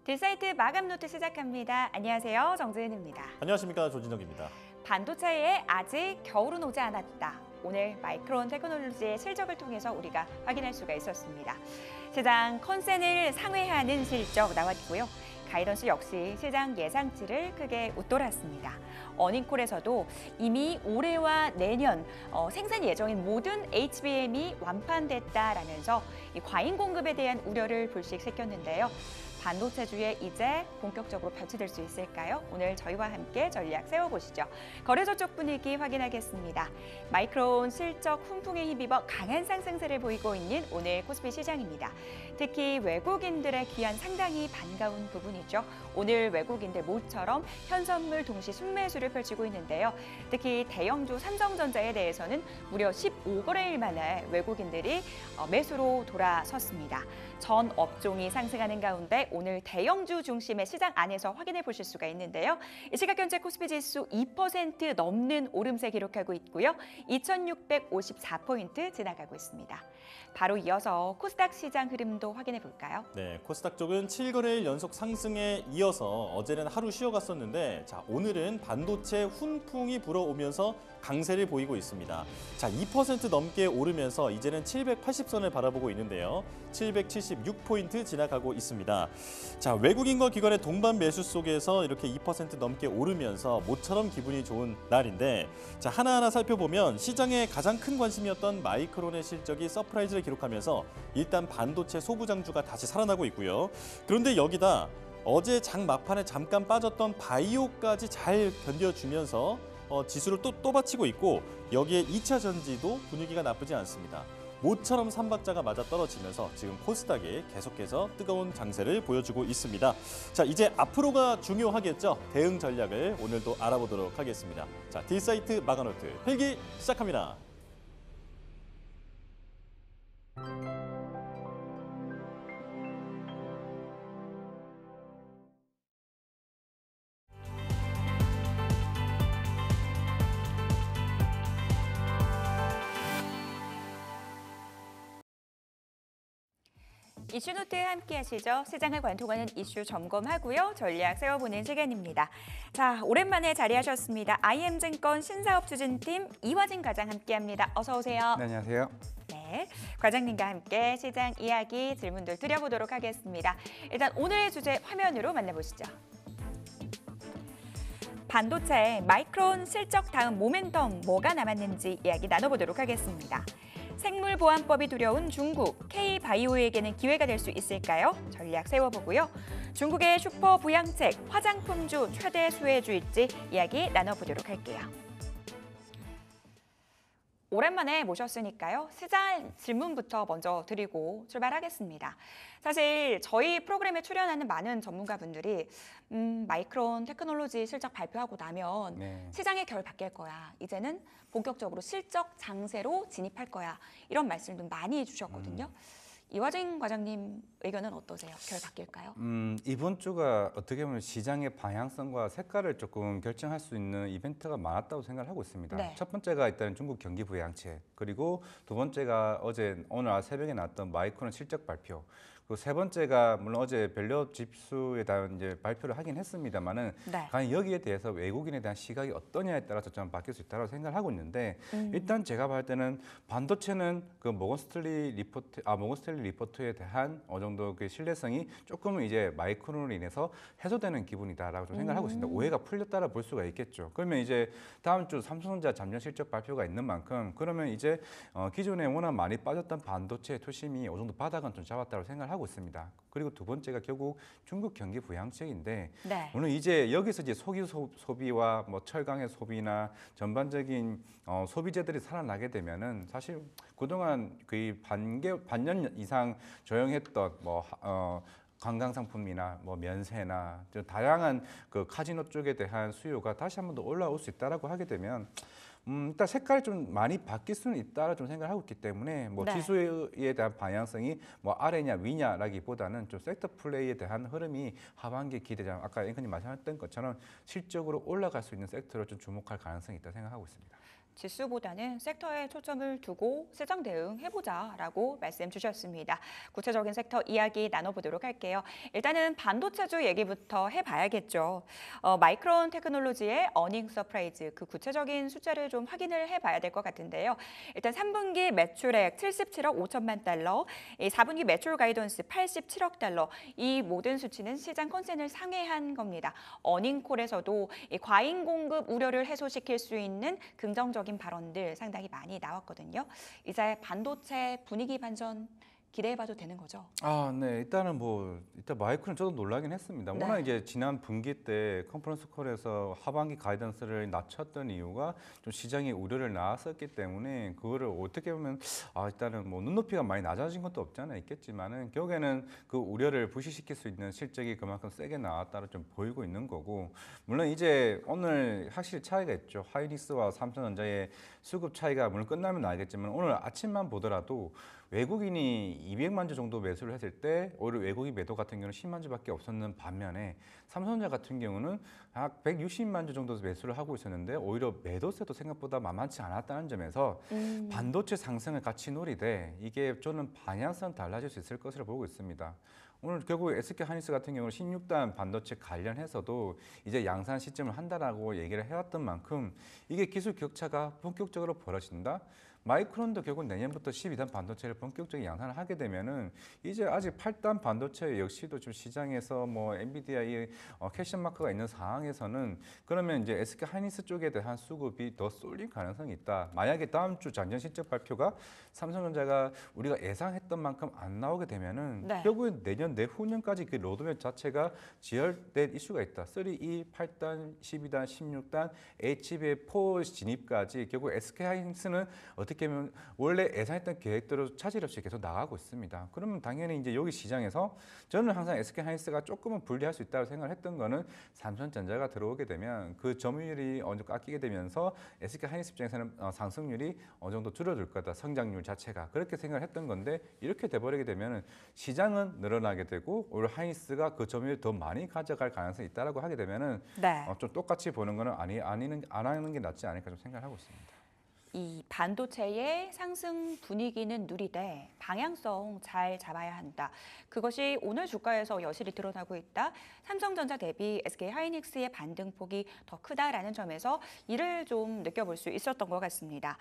딜사이트 마감 노트 시작합니다. 안녕하세요. 정지은입니다. 안녕하십니까, 조진혁입니다. 반도체에 아직 겨울은 오지 않았다. 오늘 마이크론 테크놀로지의 실적을 통해서 우리가 확인할 수가 있었습니다. 시장 컨센을 상회하는 실적 나왔고요. 가이던스 역시 시장 예상치를 크게 웃돌았습니다. 어닝콜에서도 이미 올해와 내년 생산 예정인 모든 HBM이 완판됐다라면서 이 과잉 공급에 대한 우려를 불식시켰는데요. 반도체주에 이제 본격적으로 펼쳐질 수 있을까요? 오늘 저희와 함께 전략 세워보시죠. 거래소 쪽 분위기 확인하겠습니다. 마이크론 실적 훈풍에 힘입어 강한 상승세를 보이고 있는 오늘 코스피 시장입니다. 특히 외국인들의 귀환 상당히 반가운 부분이죠. 오늘 외국인들 모처럼 현선물 동시 순매수를 펼치고 있는데요. 특히 대형주 삼성전자에 대해서는 무려 15거래일 만에 외국인들이 매수로 돌아섰습니다. 전 업종이 상승하는 가운데 오늘 대형주 중심의 시장 안에서 확인해 보실 수가 있는데요. 이 시각 현재 코스피 지수 2% 넘는 오름세 기록하고 있고요. 2654포인트 지나가고 있습니다. 바로 이어서 코스닥 시장 흐름도 확인해 볼까요? 네, 코스닥 쪽은 7거래일 연속 상승에 이어서 어제는 하루 쉬어갔었는데 오늘은 반도체 훈풍이 불어오면서 강세를 보이고 있습니다. 2% 넘게 오르면서 이제는 780선을 바라보고 있는데요. 776포인트 지나가고 있습니다. 외국인과 기관의 동반 매수 속에서 이렇게 2% 넘게 오르면서 모처럼 기분이 좋은 날인데 하나하나 살펴보면 시장의 가장 큰 관심이었던 마이크론의 실적이 서프라이즈를 기록하면서 일단 반도체 소부장주가 다시 살아나고 있고요. 그런데 여기다 어제 장 막판에 잠깐 빠졌던 바이오까지 잘 견뎌주면서 지수를 또 받치고 있고 여기에 2차 전지도 분위기가 나쁘지 않습니다. 모처럼 삼박자가 맞아떨어지면서 지금 코스닥이 계속해서 뜨거운 장세를 보여주고 있습니다. 이제 앞으로가 중요하겠죠. 대응 전략을 오늘도 알아보도록 하겠습니다. 딜사이트 마감노트 필기 시작합니다. 이슈노트 함께 하시죠. 시장을 관통하는 이슈 점검하고요. 전략 세워보는 시간입니다. 오랜만에 자리하셨습니다. IM증권 신사업추진팀 이화진 과장 함께합니다. 어서 오세요. 네, 안녕하세요. 네, 과장님과 함께 시장 이야기 질문들 드려보도록 하겠습니다. 일단 오늘의 주제 화면으로 만나보시죠. 반도체 마이크론 실적 다음 모멘텀 뭐가 남았는지 이야기 나눠보도록 하겠습니다. 생물보안법이 두려운 중국, K바이오에게는 기회가 될 수 있을까요? 전략 세워보고요. 중국의 슈퍼 부양책, 화장품주 최대 수혜주일지 이야기 나눠보도록 할게요. 오랜만에 모셨으니까요. 시장 질문부터 먼저 드리고 출발하겠습니다. 사실 저희 프로그램에 출연하는 많은 전문가분들이 마이크론 테크놀로지 실적 발표하고 나면 시장의 결 바뀔 거야. 이제는 본격적으로 실적 장세로 진입할 거야. 이런 말씀도 많이 해주셨거든요. 이화진 과장님 의견은 어떠세요? 결 바뀔까요? 이번 주가 어떻게 보면 시장의 방향성과 색깔을 조금 결정할 수 있는 이벤트가 많았다고 생각을 하고 있습니다. 네. 첫 번째가 일단 중국 경기 부양책, 그리고 두 번째가 오늘 새벽에 나왔던 마이크론 실적 발표. 그 세 번째가 물론 어제 밸류업 지수에 대한 이제 발표를 하긴 했습니다만은 과연 여기에 대해서 외국인에 대한 시각이 어떠냐에 따라서 좀 바뀔 수 있다고 생각을 하고 있는데 일단 제가 봤을 때는 반도체는 그 모건 스탠리 리포트에 대한 어느 정도 그 신뢰성이 조금은 이제 마이크론으로 인해서 해소되는 기분이다라고 좀 생각을 하고 있습니다. 오해가 풀렸다라 볼 수가 있겠죠. 그러면 이제 다음 주 삼성전자 잠정 실적 발표가 있는 만큼 그러면 이제 기존에 워낙 많이 빠졌던 반도체 투심이 어느 정도 바닥은 좀 잡았다고 생각을 하고 있습니다. 그리고 두 번째가 결국 중국 경기 부양책인데 물론 이제 여기서 이제 석유 소비와 뭐 철강의 소비나 전반적인 소비재들이 살아나게 되면은 사실 그동안 거의 반년 이상 조용했던 관광 상품이나 면세나 다양한 그 카지노 쪽에 대한 수요가 다시 한번 더 올라올 수 있다라고 하게 되면 일단 색깔이 좀 많이 바뀔 수는 있다라 좀 생각을 하고 있기 때문에 지수에 대한 방향성이 아래냐 위냐라기보다는 좀 섹터 플레이에 대한 흐름이 하반기에 기대자 아까 앵커님 말씀하셨던 것처럼 실적으로 올라갈 수 있는 섹터로 좀 주목할 가능성이 있다 생각하고 있습니다. 지수보다는 섹터에 초점을 두고 시장 대응해보자라고 말씀 주셨습니다. 구체적인 섹터 이야기 나눠보도록 할게요. 일단은 반도체주 얘기부터 해봐야겠죠. 마이크론 테크놀로지의 어닝 서프라이즈, 그 구체적인 숫자를 좀 확인을 해봐야 될 것 같은데요. 일단 3분기 매출액 77억 5천만 달러, 4분기 매출 가이던스 87억 달러, 이 모든 수치는 시장 컨센을 상회한 겁니다. 어닝콜에서도 이 과잉 공급 우려를 해소시킬 수 있는 긍정적인 발언들 상당히 많이 나왔거든요. 이제 반도체 분위기 반전 기대해봐도 되는 거죠? 네. 일단 마이크는 저도 놀라긴 했습니다. 네. 워낙 이제 지난 분기 때 컨퍼런스 콜에서 하반기 가이던스를 낮췄던 이유가 좀 시장에 우려를 낳았었기 때문에 그거를 어떻게 보면 일단은 뭐 눈높이가 많이 낮아진 것도 없지 않아 있겠지만은 결국에는 그 우려를 부식시킬 수 있는 실적이 그만큼 세게 나왔다를 좀 보이고 있는 거고, 물론 이제 오늘 확실히 차이가 있죠. 하이닉스와 삼성전자의 수급 차이가 물론 끝나면 알겠지만 오늘 아침만 보더라도 외국인이 200만 주 정도 매수를 했을 때 오히려 외국인 매도 같은 경우는 10만 주밖에 없었는 반면에 삼성전자 같은 경우는 약 160만 주 정도 매수를 하고 있었는데 오히려 매도세도 생각보다 만만치 않았다는 점에서 반도체 상승을 같이 노리되 이게 저는 방향성 달라질 수 있을 것으로 보고 있습니다. 오늘 결국 SK 하이닉스 같은 경우는 16단 반도체 관련해서도 이제 양산 시점을 한다라고 얘기를 해왔던 만큼 이게 기술 격차가 본격적으로 벌어진다. 마이크론도 결국 내년부터 12단 반도체를 본격적인 양산을 하게 되면은 이제 아직 8단 반도체 역시도 좀 시장에서 뭐 엔비디아의 캐션 마크가 있는 상황에서는 그러면 이제 SK 하이닉스 쪽에 대한 수급이 더 쏠릴 가능성이 있다. 만약에 다음 주 작년 실적 발표가 삼성전자가 우리가 예상했던 만큼 안 나오게 되면은 네. 결국엔 내년 내후년까지 그 로드맵 자체가 지연될 이슈가 있다. 3E, 8단, 12단, 16단, HBM4 진입까지 결국 SK 하이닉스는 어떻게 보면 원래 예상했던 계획대로 차질 없이 계속 나가고 있습니다. 그러면 당연히 이제 여기 시장에서 저는 항상 SK 하이닉스가 조금은 불리할 수 있다고 생각을 했던 거는 삼성전자가 들어오게 되면 그 점유율이 어느 정도 깎이게 되면서 SK 하이닉스 입장에서는 상승률이 어느 정도 줄어들 거다. 성장률 자체가 그렇게 생각을 했던 건데 이렇게 돼버리게 되면 시장은 늘어나게 되고 오히려 하이닉스가 그 점유율 더 많이 가져갈 가능성이 있다라고 하게 되면은 네. 좀 똑같이 보는 거는 안 하는 게 낫지 않을까 좀 생각을 하고 있습니다. 이 반도체의 상승 분위기는 누리되 방향성 잘 잡아야 한다. 그것이 오늘 주가에서 여실히 드러나고 있다. 삼성전자 대비 SK 하이닉스의 반등폭이 더 크다라는 점에서 이를 좀 느껴볼 수 있었던 것 같습니다.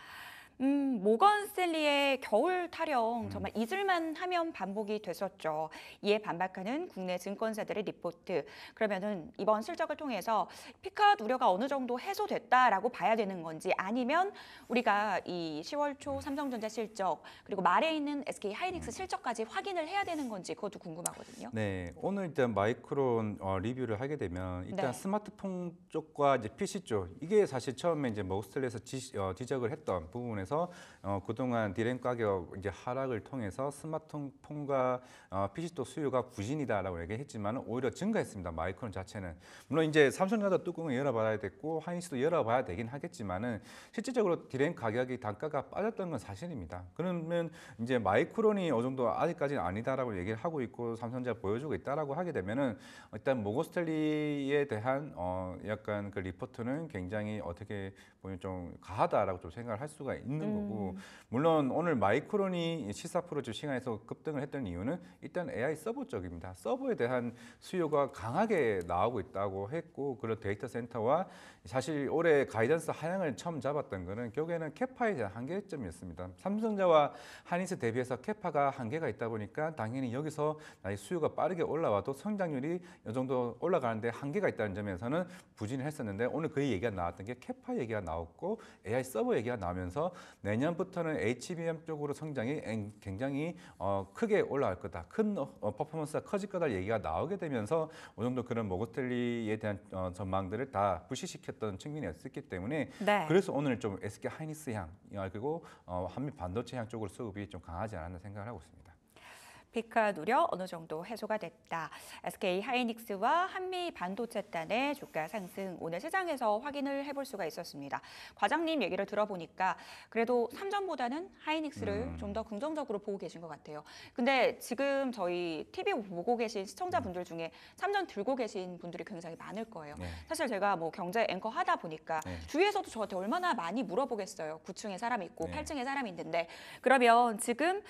모건 스탠리의 겨울 타령 정말 잊을만 하면 반복이 됐었죠. 이에 반박하는 국내 증권사들의 리포트. 그러면은 이번 실적을 통해서 피컷 우려가 어느 정도 해소됐다라고 봐야 되는 건지 아니면 우리가 이 10월 초 삼성전자 실적 그리고 말에 있는 SK 하이닉스 실적까지 확인을 해야 되는 건지 그것도 궁금하거든요. 네, 오늘 일단 마이크론 리뷰를 하게 되면 일단 네. 스마트폰 쪽과 이제 PC 쪽 이게 사실 처음에 이제 머스틀에서 지적을 했던 부분에서 그동안 디램 가격 이제 하락을 통해서 스마트폰과 PC 쪽 수요가 부진이다라고 얘기했지만 오히려 증가했습니다. 마이크론 자체는 물론 이제 삼성전자 뚜껑을 열어봐야 됐고 하이닉스도 열어봐야 되긴 하겠지만은 실질적으로 디램 가격이 단가가 빠졌던 건 사실입니다. 그러면 이제 마이크론이 어느 정도 아직까지는 아니다라고 얘기를 하고 있고 삼성전자 보여주고 있다라고 하게 되면은 일단 모건 스탠리에 대한 약간 그 리포트는 굉장히 어떻게 보면 좀 가하다라고 좀 생각을 할 수가 있는 거고, 물론 오늘 마이크론이 14% 시간에서 급등을 했던 이유는 일단 AI 서버 쪽입니다. 서버에 대한 수요가 강하게 나오고 있다고 했고, 그런 데이터 센터와 사실 올해 가이던스 하향을 처음 잡았던 거는 결국에는 캐파에 대한 한계점이었습니다. 삼성전자와 하이닉스 대비해서 캐파가 한계가 있다 보니까 당연히 여기서 수요가 빠르게 올라와도 성장률이 이 정도 올라가는데 한계가 있다는 점에서는 부진을 했었는데 오늘 그 얘기가 나왔던 게 캐파 얘기가 나왔고 AI 서버 얘기가 나오면서 내년부터는 HBM 쪽으로 성장이 굉장히 크게 올라갈 거다. 큰 퍼포먼스가 커질 거다 얘기가 나오게 되면서 어느 정도 그런 모건스탠리에 대한 전망들을 다 부시시켰던 측면이 있었기 때문에 네. 그래서 오늘 좀 SK 하이닉스 향 그리고 한미 반도체 향 쪽으로 수급이 좀 강하지 않았나 생각을 하고 있습니다. 피크가 누려 어느 정도 해소가 됐다. SK 하이닉스와 한미 반도체단의 주가 상승 오늘 시장에서 확인을 해볼 수가 있었습니다. 과장님 얘기를 들어보니까 그래도 삼전보다는 하이닉스를 좀 더 긍정적으로 보고 계신 것 같아요. 근데 지금 저희 TV 보고 계신 시청자분들 중에 삼전 들고 계신 분들이 굉장히 많을 거예요. 네. 사실 제가 뭐 경제 앵커 하다 보니까 네. 주위에서도 저한테 얼마나 많이 물어보겠어요. 9층에 사람이 있고 네. 8층에 사람이 있는데 그러면 지금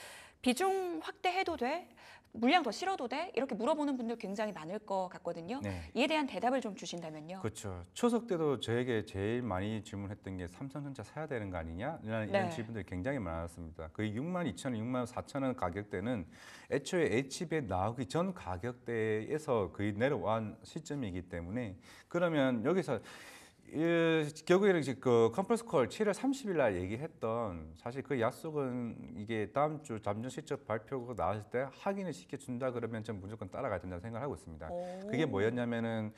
비중 확대해도 돼? 물량 더 실어도 돼? 이렇게 물어보는 분들 굉장히 많을 것 같거든요. 네. 이에 대한 대답을 좀 주신다면요. 그렇죠. 추석 때도 저에게 제일 많이 질문했던 게 삼성전자 사야 되는 거 아니냐? 이런 네. 질문들이 굉장히 많았습니다. 거의 62,000원, 64,000원 가격대는 애초에 HBM 나오기 전 가격대에서 거의 내려온 시점이기 때문에 그러면 여기서 결국에는 그 컨퍼런스 콜 7월 30일 날 얘기했던 사실 그 약속은 이게 다음 주 잠정 실적 발표가 나왔을 때 확인을 시켜준다 그러면 전 무조건 따라가야 된다고 생각을 하고 있습니다. 그게 뭐였냐면은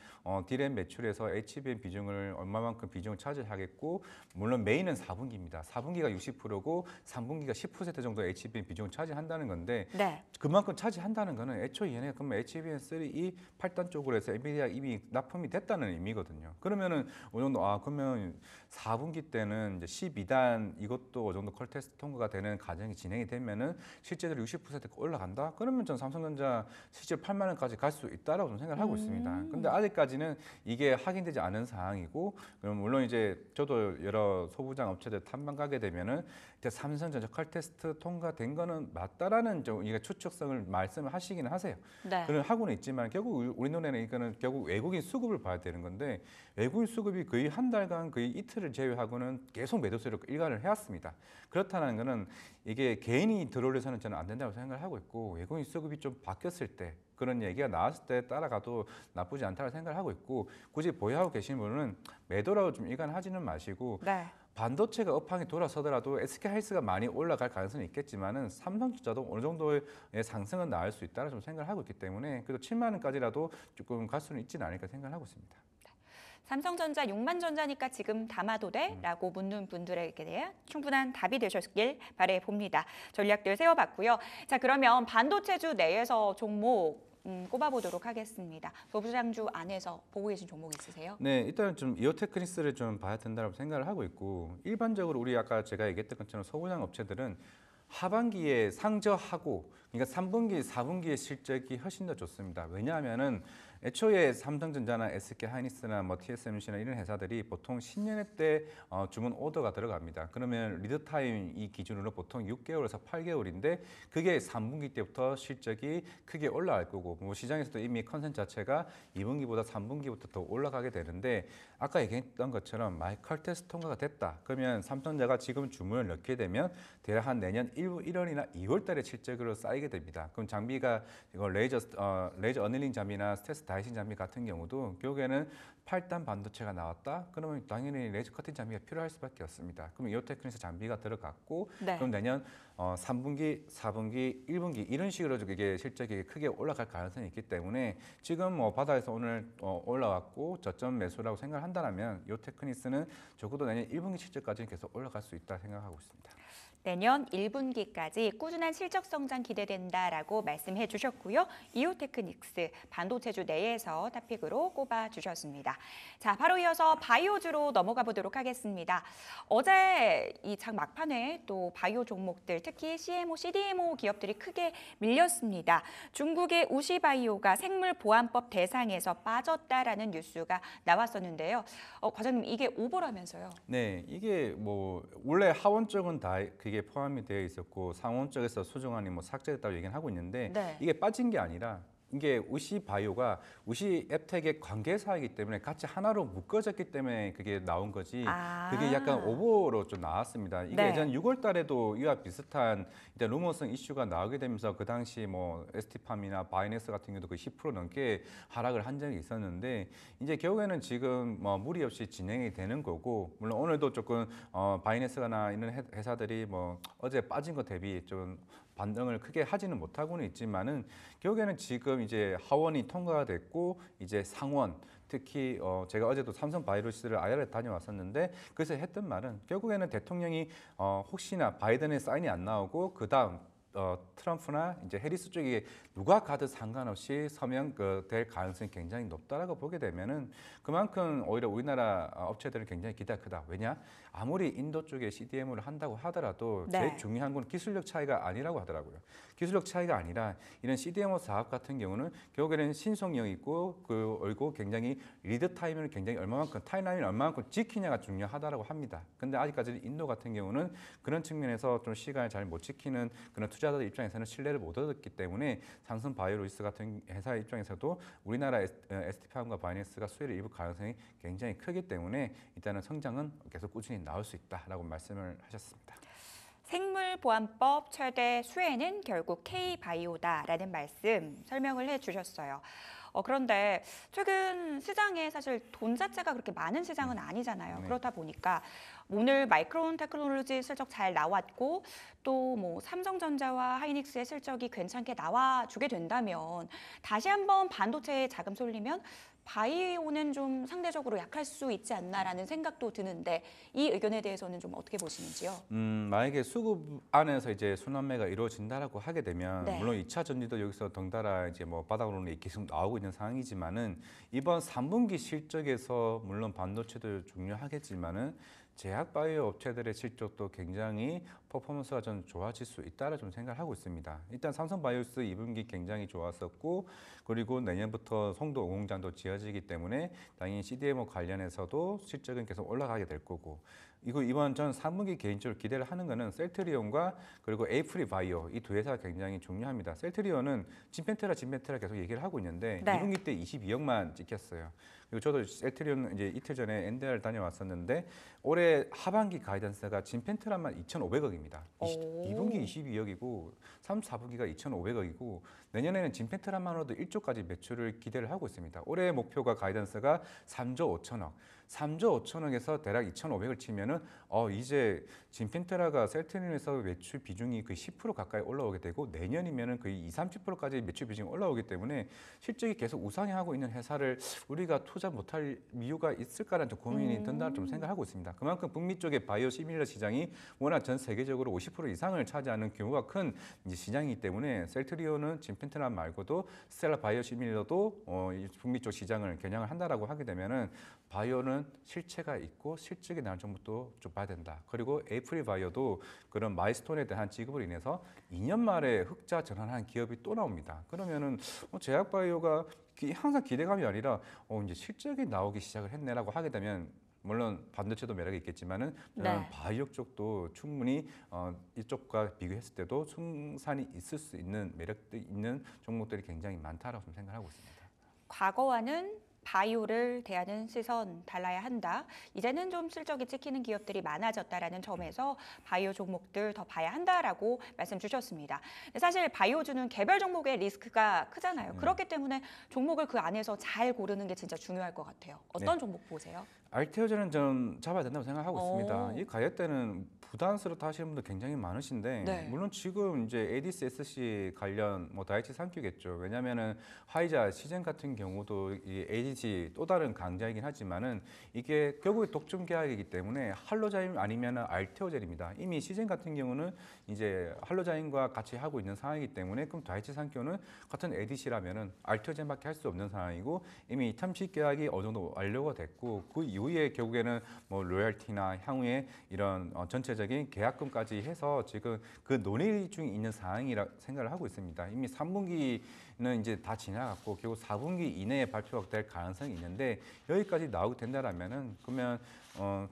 디램 매출에서 HBM 비중을 얼마만큼 비중을 차지하겠고 물론 메인은 4분기입니다. 4분기가 60%고 3분기가 10% 정도 HBM 비중을 차지한다는 건데 네. 그만큼 차지한다는 거는 애초에 얘네가 그러면 HBM3E 8단 쪽으로 해서 엔비디아 이미 납품이 됐다는 의미거든요. 그러면은 어느 정도 그러면 4분기 때는 이제 12단 이것도 어느 정도 컬 테스트 통과가 되는 과정이 진행이 되면은 실제로 60%가 올라간다. 그러면 전 삼성전자 실제 8만 원까지 갈 수 있다라고 좀 생각을 하고 있습니다. 근데 아직까지는 이게 확인되지 않은 상황이고 그럼 물론 이제 저도 여러 소부장 업체들 탐방 가게 되면은 삼성전자 컬 테스트 통과된 거는 맞다라는 좀 이게 추측성을 말씀을 하시기는 하세요. 네. 그런 하고는 있지만 결국 우리 눈에는 이거는 결국 외국인 수급을 봐야 되는 건데 외국인 수급이 거의 한 달간 거의 이틀을 제외하고는 계속 매도세로 일관을 해왔습니다. 그렇다는 거는 이게 개인이 들어올려서는 저는 안 된다고 생각을 하고 있고 외국인 수급이 좀 바뀌었을 때 그런 얘기가 나왔을 때 따라가도 나쁘지 않다고 생각을 하고 있고 굳이 보유하고 계시는 분은 매도라고 좀 일관하지는 마시고 네. 반도체가 업황이 돌아서더라도 SK하이닉스가 많이 올라갈 가능성이 있겠지만은 삼성전자도 어느 정도의 상승은 나올 수 있다는 좀 생각을 하고 있기 때문에 그래도 7만 원까지라도 조금 갈 수는 있지는 않을까 생각을 하고 있습니다. 삼성전자 6만 전자니까 지금 담아도 돼? 라고 묻는 분들에게 대한 충분한 답이 되셨길 바라봅니다. 전략들 세워봤고요. 자, 그러면 반도체주 내에서 종목 꼽아보도록 하겠습니다. 소부장주 안에서 보고 계신 종목 있으세요? 네, 일단은 좀 이오테크닉스를 좀 봐야 된다고 생각을 하고 있고 일반적으로 우리 아까 제가 얘기했던 것처럼 소부장 업체들은 하반기에 상저하고 그러니까 3분기, 4분기의 실적이 훨씬 더 좋습니다. 왜냐하면은 애초에 삼성전자나 SK하이닉스나 뭐 TSMC나 이런 회사들이 보통 신년회 때 주문 오더가 들어갑니다. 그러면 리드 타임 이 기준으로 보통 6개월에서 8개월인데 그게 3분기 때부터 실적이 크게 올라갈 거고 뭐 시장에서도 이미 컨센 자체가 2분기보다 3분기부터 더 올라가게 되는데 아까 얘기했던 것처럼 마이컬 테스트 통과가 됐다. 그러면 삼성전자가 지금 주문을 넣게 되면 대략 한 내년 1월이나 2월 달에 실적으로 쌓이게 됩니다. 그럼 장비가 이거 레이저 어닐링 장비나 스테스 다이신 장비 같은 경우도 결국에는 8단 반도체가 나왔다. 그러면 당연히 레이저 커팅 장비가 필요할 수밖에 없습니다. 그럼 이오테크닉스 장비가 들어갔고 네. 그럼 내년 3분기, 4분기, 1분기 이런 식으로 이게 실적이 크게 올라갈 가능성이 있기 때문에 지금 뭐 바닥에서 오늘 올라왔고 저점 매수라고 생각을 한다면 이오테크닉스는 적어도 내년 1분기 실적까지는 계속 올라갈 수 있다 생각하고 있습니다. 내년 1분기까지 꾸준한 실적 성장 기대된다라고 말씀해 주셨고요. 이오테크닉스 반도체주 내에서 탑픽으로 꼽아 주셨습니다. 자, 바로 이어서 바이오주로 넘어가 보도록 하겠습니다. 어제 이 장 막판에 또 바이오 종목들 특히 CMO, CDMO 기업들이 크게 밀렸습니다. 중국의 우시바이오가 생물보안법 대상에서 빠졌다라는 뉴스가 나왔었는데요. 과장님 이게 오보라면서요? 네, 이게 뭐 원래 하원 쪽은 다 그게 포함이 되어 있었고 상원 쪽에서 수정안이 뭐 삭제됐다고 얘기는 하고 있는데 네. 이게 빠진 게 아니라 이게 우시바이오가 우시앱텍의 관계사이기 때문에 같이 하나로 묶어졌기 때문에 그게 나온 거지. 그게 약간 오보로 좀 나왔습니다. 이게 네. 예전 6월 달에도 이와 비슷한 일단 루머성 이슈가 나오게 되면서 그 당시 뭐 ST팜이나 바이넥스 같은 경우도 거의 10% 넘게 하락을 한 적이 있었는데 이제 결국에는 지금 뭐 무리 없이 진행이 되는 거고 물론 오늘도 조금 바이넥스나 이런 회사들이 뭐 어제 빠진 것 대비 좀 반등을 크게 하지는 못하고는 있지만은 결국에는 지금 이제 하원이 통과가 됐고 이제 상원 특히 제가 어제도 삼성 바이오로시스를 IR에 다녀왔었는데 그래서 했던 말은 결국에는 대통령이 혹시나 바이든의 사인이 안 나오고 그 다음 트럼프나 이제 해리스 쪽이 누가 가도 상관없이 서명 될 가능성이 굉장히 높다라고 보게 되면은 그만큼 오히려 우리나라 업체들은 굉장히 기대가 크다. 왜냐? 아무리 인도 쪽에 CDMO를 한다고 하더라도 네. 제일 중요한 건 기술력 차이가 아니라고 하더라고요. 기술력 차이가 아니라 이런 CDMO 사업 같은 경우는 결국에는 신속력이 있고 그리고 굉장히 리드 타임을 굉장히 얼마만큼 타임라인을 얼마만큼 지키냐가 중요하다라고 합니다. 근데 아직까지 인도 같은 경우는 그런 측면에서 좀 시간을 잘 못 지키는 그런 투자자들 입장에서는 신뢰를 못 얻었기 때문에 삼성 바이오로이스 같은 회사 입장에서도 우리나라 ST팜과 바이낸스가 수혜를 입을 가능성이 굉장히 크기 때문에 일단은 성장은 계속 꾸준히 나올 수 있다라고 말씀을 하셨습니다. 생물보안법 최대 수혜는 결국 K바이오다라는 말씀 설명을 해주셨어요. 그런데 최근 시장에 사실 돈 자체가 그렇게 많은 시장은 아니잖아요. 네. 그렇다 보니까 오늘 마이크론 테크놀로지 실적 잘 나왔고 또 뭐 삼성전자와 하이닉스의 실적이 괜찮게 나와주게 된다면 다시 한번 반도체에 자금 쏠리면 바이오는 좀 상대적으로 약할 수 있지 않나라는 생각도 드는데 이 의견에 대해서는 좀 어떻게 보시는지요? 만약에 수급 안에서 이제 순환매가 이루어진다라고 하게 되면 네. 물론 2차 전지도 여기서 덩달아 이제 뭐 바닥으로는 계속 나오고 있는 상황이지만은 이번 3분기 실적에서 물론 반도체도 중요하겠지만은 제약 바이오 업체들의 실적도 굉장히 퍼포먼스가 좀 좋아질 수 있다라 좀 생각을 하고 있습니다. 일단 삼성 바이오스 2분기 굉장히 좋았었고 그리고 내년부터 송도 공장도 지어지기 때문에 당연히 CDMO 관련해서도 실적은 계속 올라가게 될 거고 이번 전 3분기 개인적으로 기대를 하는 거는 셀트리온과 그리고 에이프리 바이오 이 두 회사가 굉장히 중요합니다. 셀트리온은 진펜테라 계속 얘기를 하고 있는데 네. 2분기 때 22억만 찍혔어요. 그리고 저도 셀트리온 이제 이틀 전에 엔데아를 다녀왔었는데 올해 하반기 가이던스가 진펜테라만 2,500억입니다. 오. 2분기 22억이고 3, 4분기가 2,500억이고 내년에는 진펜테라만으로도 1조까지 매출을 기대를 하고 있습니다. 올해 목표가 가이던스가 3조 5천억. 3조 5천억에서 대략 2,500을 치면은 이제 진펜테라가 셀트리온에서 매출 비중이 거의 10% 가까이 올라오게 되고 내년이면은 거의 20-30%까지 매출 비중이 올라오기 때문에 실적이 계속 우상향하고 있는 회사를 우리가 투자 못할 이유가 있을까라는 좀 고민이 든다 좀 생각하고 있습니다. 그만큼 북미 쪽의 바이오 시밀러 시장이 워낙 전 세계적으로 50% 이상을 차지하는 규모가 큰 이제 시장이기 때문에 셀트리온은 진펜테라 말고도 스텔라 바이오 시밀러도 북미 쪽 시장을 겨냥을 한다라고 하게 되면은 바이오는 실체가 있고 실적이 나올 정도도 좀 봐야 된다. 그리고 에이프리 바이오도 그런 마일스톤에 대한 지급으로 인해서 2년 만에 흑자 전환한 기업이 또 나옵니다. 그러면은 제약 바이오가 항상 기대감이 아니라 이제 실적이 나오기 시작을 했네라고 하게 되면 물론 반도체도 매력이 있겠지만은 저는 네. 바이오 쪽도 충분히 이쪽과 비교했을 때도 승산이 있을 수 있는 매력도 있는 종목들이 굉장히 많다라고 좀 생각하고 있습니다. 과거와는 바이오를 대하는 시선 달라야 한다. 이제는 좀 실적이 찍히는 기업들이 많아졌다라는 점에서 바이오 종목들 더 봐야 한다라고 말씀 주셨습니다. 근데 사실 바이오주는 개별 종목의 리스크가 크잖아요. 그렇기 때문에 종목을 그 안에서 잘 고르는 게 진짜 중요할 것 같아요. 어떤 종목 보세요? 알테오제는 좀 잡아야 된다고 생각하고 오. 있습니다. 이 가격 때는 부담스럽다 하시는 분들 굉장히 많으신데 네. 물론 지금 이제 ADC, SC 관련 뭐 다이치 산큐겠죠. 왜냐하면은 화이자, 시젠 같은 경우도 이 ADC 또 다른 강자이긴 하지만은 이게 결국에 독점 계약이기 때문에 할로자인 아니면은 알테오젤입니다. 이미 시젠 같은 경우는 이제 할로자인과 같이 하고 있는 상황이기 때문에 그럼 다이치 산큐는 같은 ADC라면은 알테오젤밖에 할 수 없는 상황이고 이미 탐식 계약이 어느 정도 완료가 됐고 그 이후에 결국에는 뭐 로열티나 향후에 이런 전체적인 계약금까지 해서 지금 그 논의 중에 있는 상황이라 생각을 하고 있습니다. 이미 3분기는 이제 다 지나갔고 결국 4분기 이내에 발표가 될 가능성이 있는데 여기까지 나오게 된다라면은 그러면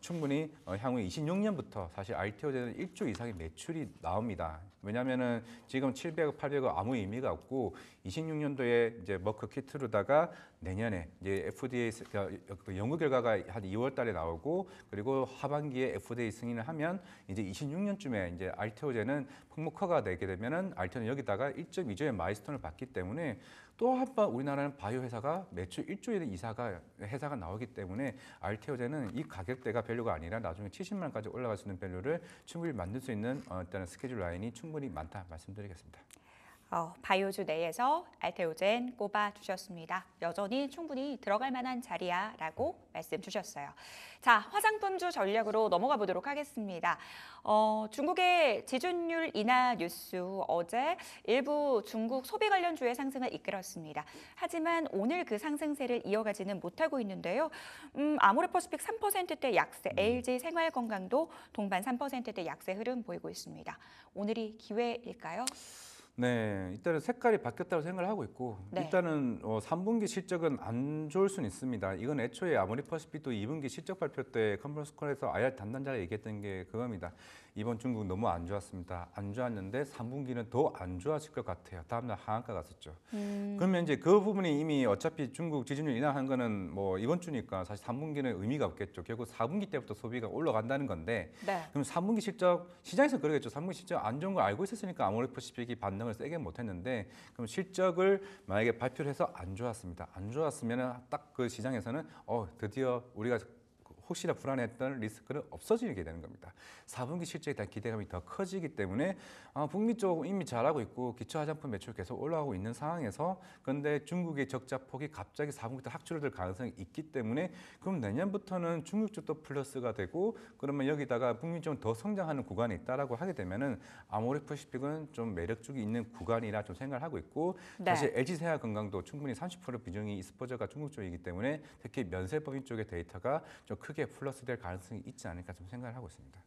충분히 향후 26년부터 사실 알테오제는 1조 이상의 매출이 나옵니다. 왜냐하면은 지금 700억, 800억 아무 의미가 없고 26년도에 이제 머크 키트로다가 내년에 이제 FDA 그 연구 결과가 한 2월달에 나오고 그리고 하반기에 FDA 승인을 하면 이제 26년쯤에 이제 알테오제는 품목화가 되게 되면은 알테오는 여기다가 1.2조의 마일스톤을 받기 때문에 또 한 번 우리나라는 바이오 회사가 매출 1조의 회사가 나오기 때문에 알테오제는 이 가격대가 밸류가 아니라 나중에 70만 원까지 올라갈 수 있는 밸류를 충분히 만들 수 있는 일단은 스케줄 라인이 충분히 많다 말씀드리겠습니다. 바이오주 내에서 알테오젠 꼽아주셨습니다. 여전히 충분히 들어갈 만한 자리야라고 말씀 주셨어요. 자, 화장품주 전략으로 넘어가 보도록 하겠습니다. 중국의 지준율 인하 뉴스 어제 일부 중국 소비 관련주의 상승을 이끌었습니다. 하지만 오늘 그 상승세를 이어가지는 못하고 있는데요. 아모레퍼시픽 3%대 약세, LG 생활건강도 동반 3%대 약세 흐름 보이고 있습니다. 오늘이 기회일까요? 네, 일단은 색깔이 바뀌었다고 생각을 하고 있고 네. 일단은 3분기 실적은 안 좋을 수는 있습니다. 이건 애초에 아모레퍼시픽도 2분기 실적 발표 때 컨퍼런스 콜에서 IR 담당자가 얘기했던 게 그겁니다. 이번 중국 너무 안 좋았습니다. 안 좋았는데 3분기는 더 안 좋아질 것 같아요. 다음날 하한가 갔었죠. 그러면 이제 그 부분이 이미 어차피 중국 지준율 인하한 거는 뭐 이번 주니까 사실 3분기는 의미가 없겠죠. 결국 4분기 때부터 소비가 올라간다는 건데 네. 그럼 3분기 실적 시장에서 그러겠죠. 3분기 실적 안 좋은 걸 알고 있었으니까 아모레퍼시픽이 반등을 세게 못했는데 그럼 실적을 만약에 발표를 해서 안 좋았습니다. 안 좋았으면 딱 그 시장에서는 드디어 우리가 혹시나 불안했던 리스크는 없어지게 되는 겁니다. 4분기 실적에 대한 기대감이 더 커지기 때문에 북미 쪽 이미 잘하고 있고 기초 화장품 매출 계속 올라가고 있는 상황에서 그런데 중국의 적자 폭이 갑자기 4분기 때 확 줄어들 가능성이 있기 때문에 그럼 내년부터는 중국 쪽도 플러스가 되고 그러면 여기다가 북미 쪽은 더 성장하는 구간이 있다라고 하게 되면은 아모레퍼시픽은 좀 매력적이 있는 구간이라 좀 생각을 하고 있고 네. 사실 LG생활건강도 충분히 30% 비중이 이스포저가 중국 쪽이기 때문에 특히 면세법인 쪽의 데이터가 좀 크게 플러스될 가능성이 있지 않을까 좀 생각을 하고 있습니다.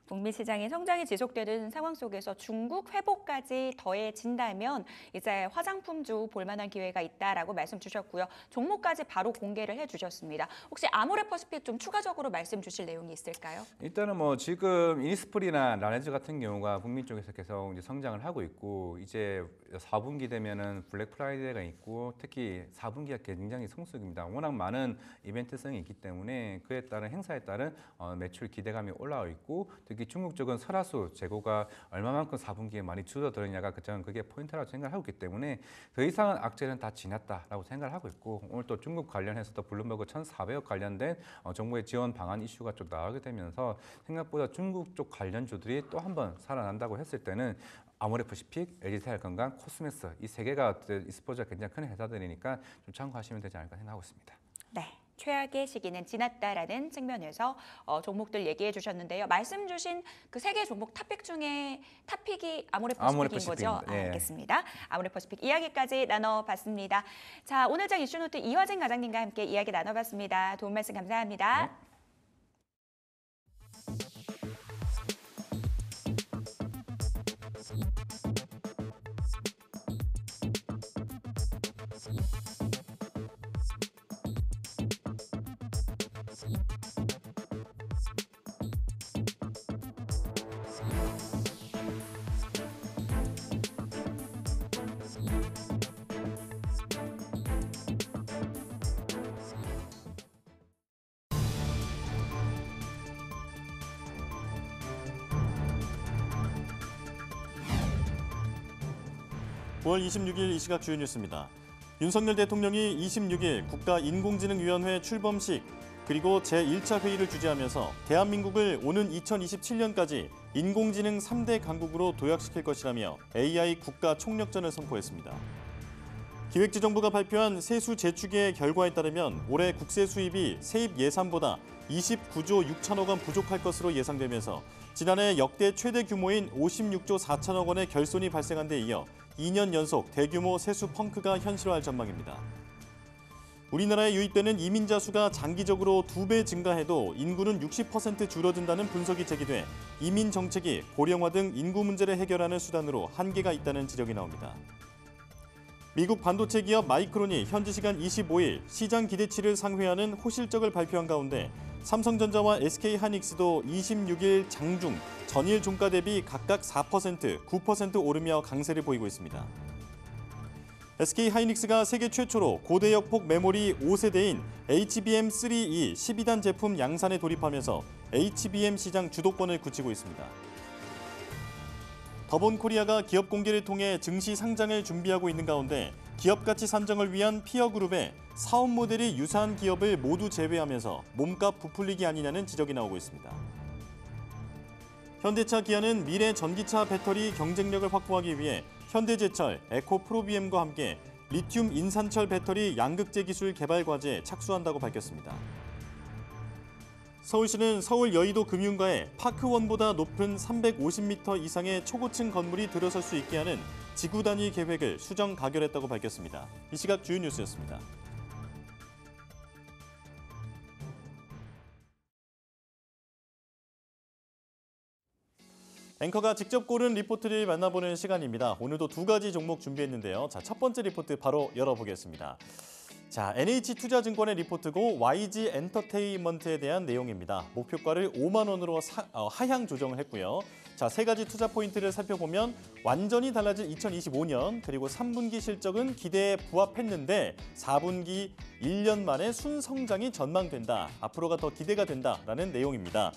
북미 시장의 성장이 지속되는 상황 속에서 중국 회복까지 더해진다면 이제 화장품주 볼만한 기회가 있다라고 말씀 주셨고요. 종목까지 바로 공개를 해주셨습니다. 혹시 아모레퍼시픽 좀 추가적으로 말씀 주실 내용이 있을까요? 일단은 뭐 지금 이니스프리나 라네즈 같은 경우가 북미 쪽에서 계속 이제 성장을 하고 있고 이제 4분기 되면은 블랙 프라이데이가 있고 특히 4분기가 굉장히 성수기입니다. 워낙 많은 이벤트성이 있기 때문에 그에 따른 행사에 따른 매출 기대감이 올라와 있고 특히 중국 쪽은 설화수 재고가 얼마만큼 4분기에 많이 줄어들었냐가 저는 그게 포인트라고 생각하고 있기 때문에 더 이상은 악재는 다 지났다라고 생각을 하고 있고 오늘 또 중국 관련해서도 블룸버그 1,400억 관련된 정부의 지원 방안 이슈가 좀 나오게 되면서 생각보다 중국 쪽 관련주들이 또 한 번 살아난다고 했을 때는 아모레퍼시픽, LG생활건강, 코스메스 이 세 개가 이스포츠가 굉장히 큰 회사들이니까 좀 참고하시면 되지 않을까 생각하고 있습니다. 네. 최악의 시기는 지났다라는 측면에서 종목들 얘기해 주셨는데요. 말씀 주신 그 세 개 종목 탑픽 중에 탑픽이 아모레퍼시픽인 거죠? 네. 알겠습니다. 아모레퍼시픽 이야기까지 나눠봤습니다. 자, 오늘 장 이슈노트 이화진 과장님과 함께 이야기 나눠봤습니다. 도움 말씀 감사합니다. 네. (9월 26일) 이 시각 주요 뉴스입니다. 윤석열 대통령이 26일 국가인공지능위원회 출범식 그리고 제1차 회의를 주재하면서 대한민국을 오는 2027년까지 인공지능 3대 강국으로 도약시킬 것이라며 AI 국가 총력전을 선포했습니다. 기획재정부가 발표한 세수 재추계 결과에 따르면 올해 국세 수입이 세입 예산보다 29조 6천억 원 부족할 것으로 예상되면서 지난해 역대 최대 규모인 56조 4천억 원의 결손이 발생한 데 이어 2년 연속 대규모 세수 펑크가 현실화할 전망입니다. 우리나라에 유입되는 이민자 수가 장기적으로 2배 증가해도 인구는 60% 줄어든다는 분석이 제기돼 이민 정책이 고령화 등 인구 문제를 해결하는 수단으로 한계가 있다는 지적이 나옵니다. 미국 반도체 기업 마이크론이 현지 시간 25일 시장 기대치를 상회하는 호실적을 발표한 가운데 삼성전자와 SK하이닉스도 26일 장중 전일 종가 대비 각각 4%, 9% 오르며 강세를 보이고 있습니다. SK하이닉스가 세계 최초로 고대역폭 메모리 5세대인 HBM3E 12단 제품 양산에 돌입하면서 HBM 시장 주도권을 굳히고 있습니다. 더본코리아가 기업 공개를 통해 증시 상장을 준비하고 있는 가운데 기업 가치 산정을 위한 피어그룹에 사업 모델이 유사한 기업을 모두 제외하면서 몸값 부풀리기 아니냐는 지적이 나오고 있습니다. 현대차 기아는 미래 전기차 배터리 경쟁력을 확보하기 위해 현대제철, 에코프로비엠과 함께 리튬 인산철 배터리 양극재 기술 개발 과제에 착수한다고 밝혔습니다. 서울시는 서울 여의도 금융가에 파크원보다 높은 350m 이상의 초고층 건물이 들어설 수 있게 하는 지구 단위 계획을 수정 가결했다고 밝혔습니다. 이 시각 주요 뉴스였습니다. 앵커가 직접 고른 리포트를 만나보는 시간입니다. 오늘도 두 가지 종목 준비했는데요. 자, 첫 번째 리포트 바로 열어보겠습니다. 자, NH투자증권의 리포트고 YG 엔터테인먼트에 대한 내용입니다. 목표가를 5만 원으로 하향 조정을 했고요. 자, 세 가지 투자 포인트를 살펴보면 완전히 달라질 2025년 그리고 3분기 실적은 기대에 부합했는데 4분기 1년 만에 순성장이 전망된다. 앞으로가 더 기대가 된다라는 내용입니다.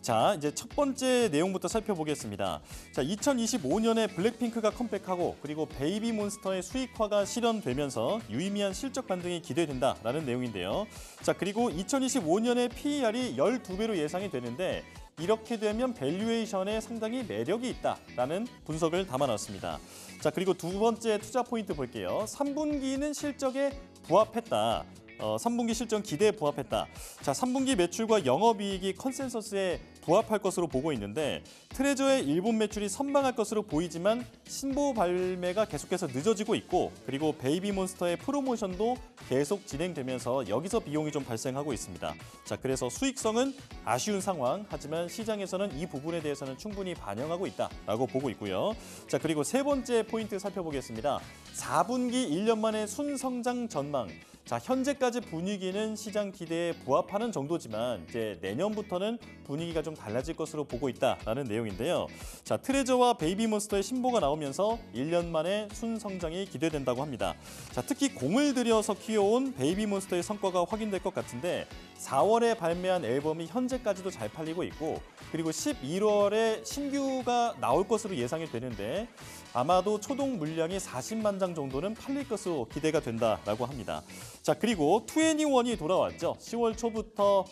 자, 이제 첫 번째 내용부터 살펴보겠습니다. 자, 2025년에 블랙핑크가 컴백하고 그리고 베이비몬스터의 수익화가 실현되면서 유의미한 실적 반등이 기대된다라는 내용인데요. 자, 그리고 2025년에 PER이 12배로 예상이 되는데 이렇게 되면 밸류에이션에 상당히 매력이 있다라는 분석을 담아놨습니다. 자, 그리고 두 번째 투자 포인트 볼게요. 3분기는 실적에 부합했다. 3분기 실적 기대에 부합했다. 자, 3분기 매출과 영업이익이 컨센서스에 부합할 것으로 보고 있는데 트레저의 일본 매출이 선방할 것으로 보이지만 신보 발매가 계속해서 늦어지고 있고 그리고 베이비몬스터의 프로모션도 계속 진행되면서 여기서 비용이 좀 발생하고 있습니다. 자, 그래서 수익성은 아쉬운 상황 하지만 시장에서는 이 부분에 대해서는 충분히 반영하고 있다라고 보고 있고요. 자, 그리고 세 번째 포인트 살펴보겠습니다. 4분기 1년 만에 순성장 전망. 자, 현재까지 분위기는 시장 기대에 부합하는 정도지만 이제 내년부터는 분위기가 좀 달라질 것으로 보고 있다라는 내용인데요. 자, 트레저와 베이비몬스터의 신보가 나오면서 1년 만에 순성장이 기대된다고 합니다. 자, 특히 공을 들여서 키워온 베이비몬스터의 성과가 확인될 것 같은데 4월에 발매한 앨범이 현재까지도 잘 팔리고 있고 그리고 11월에 신규가 나올 것으로 예상이 되는데 아마도 초동 물량이 40만 장 정도는 팔릴 것으로 기대가 된다라고 합니다. 자, 그리고 2NE1이 돌아왔죠. 10월 초부터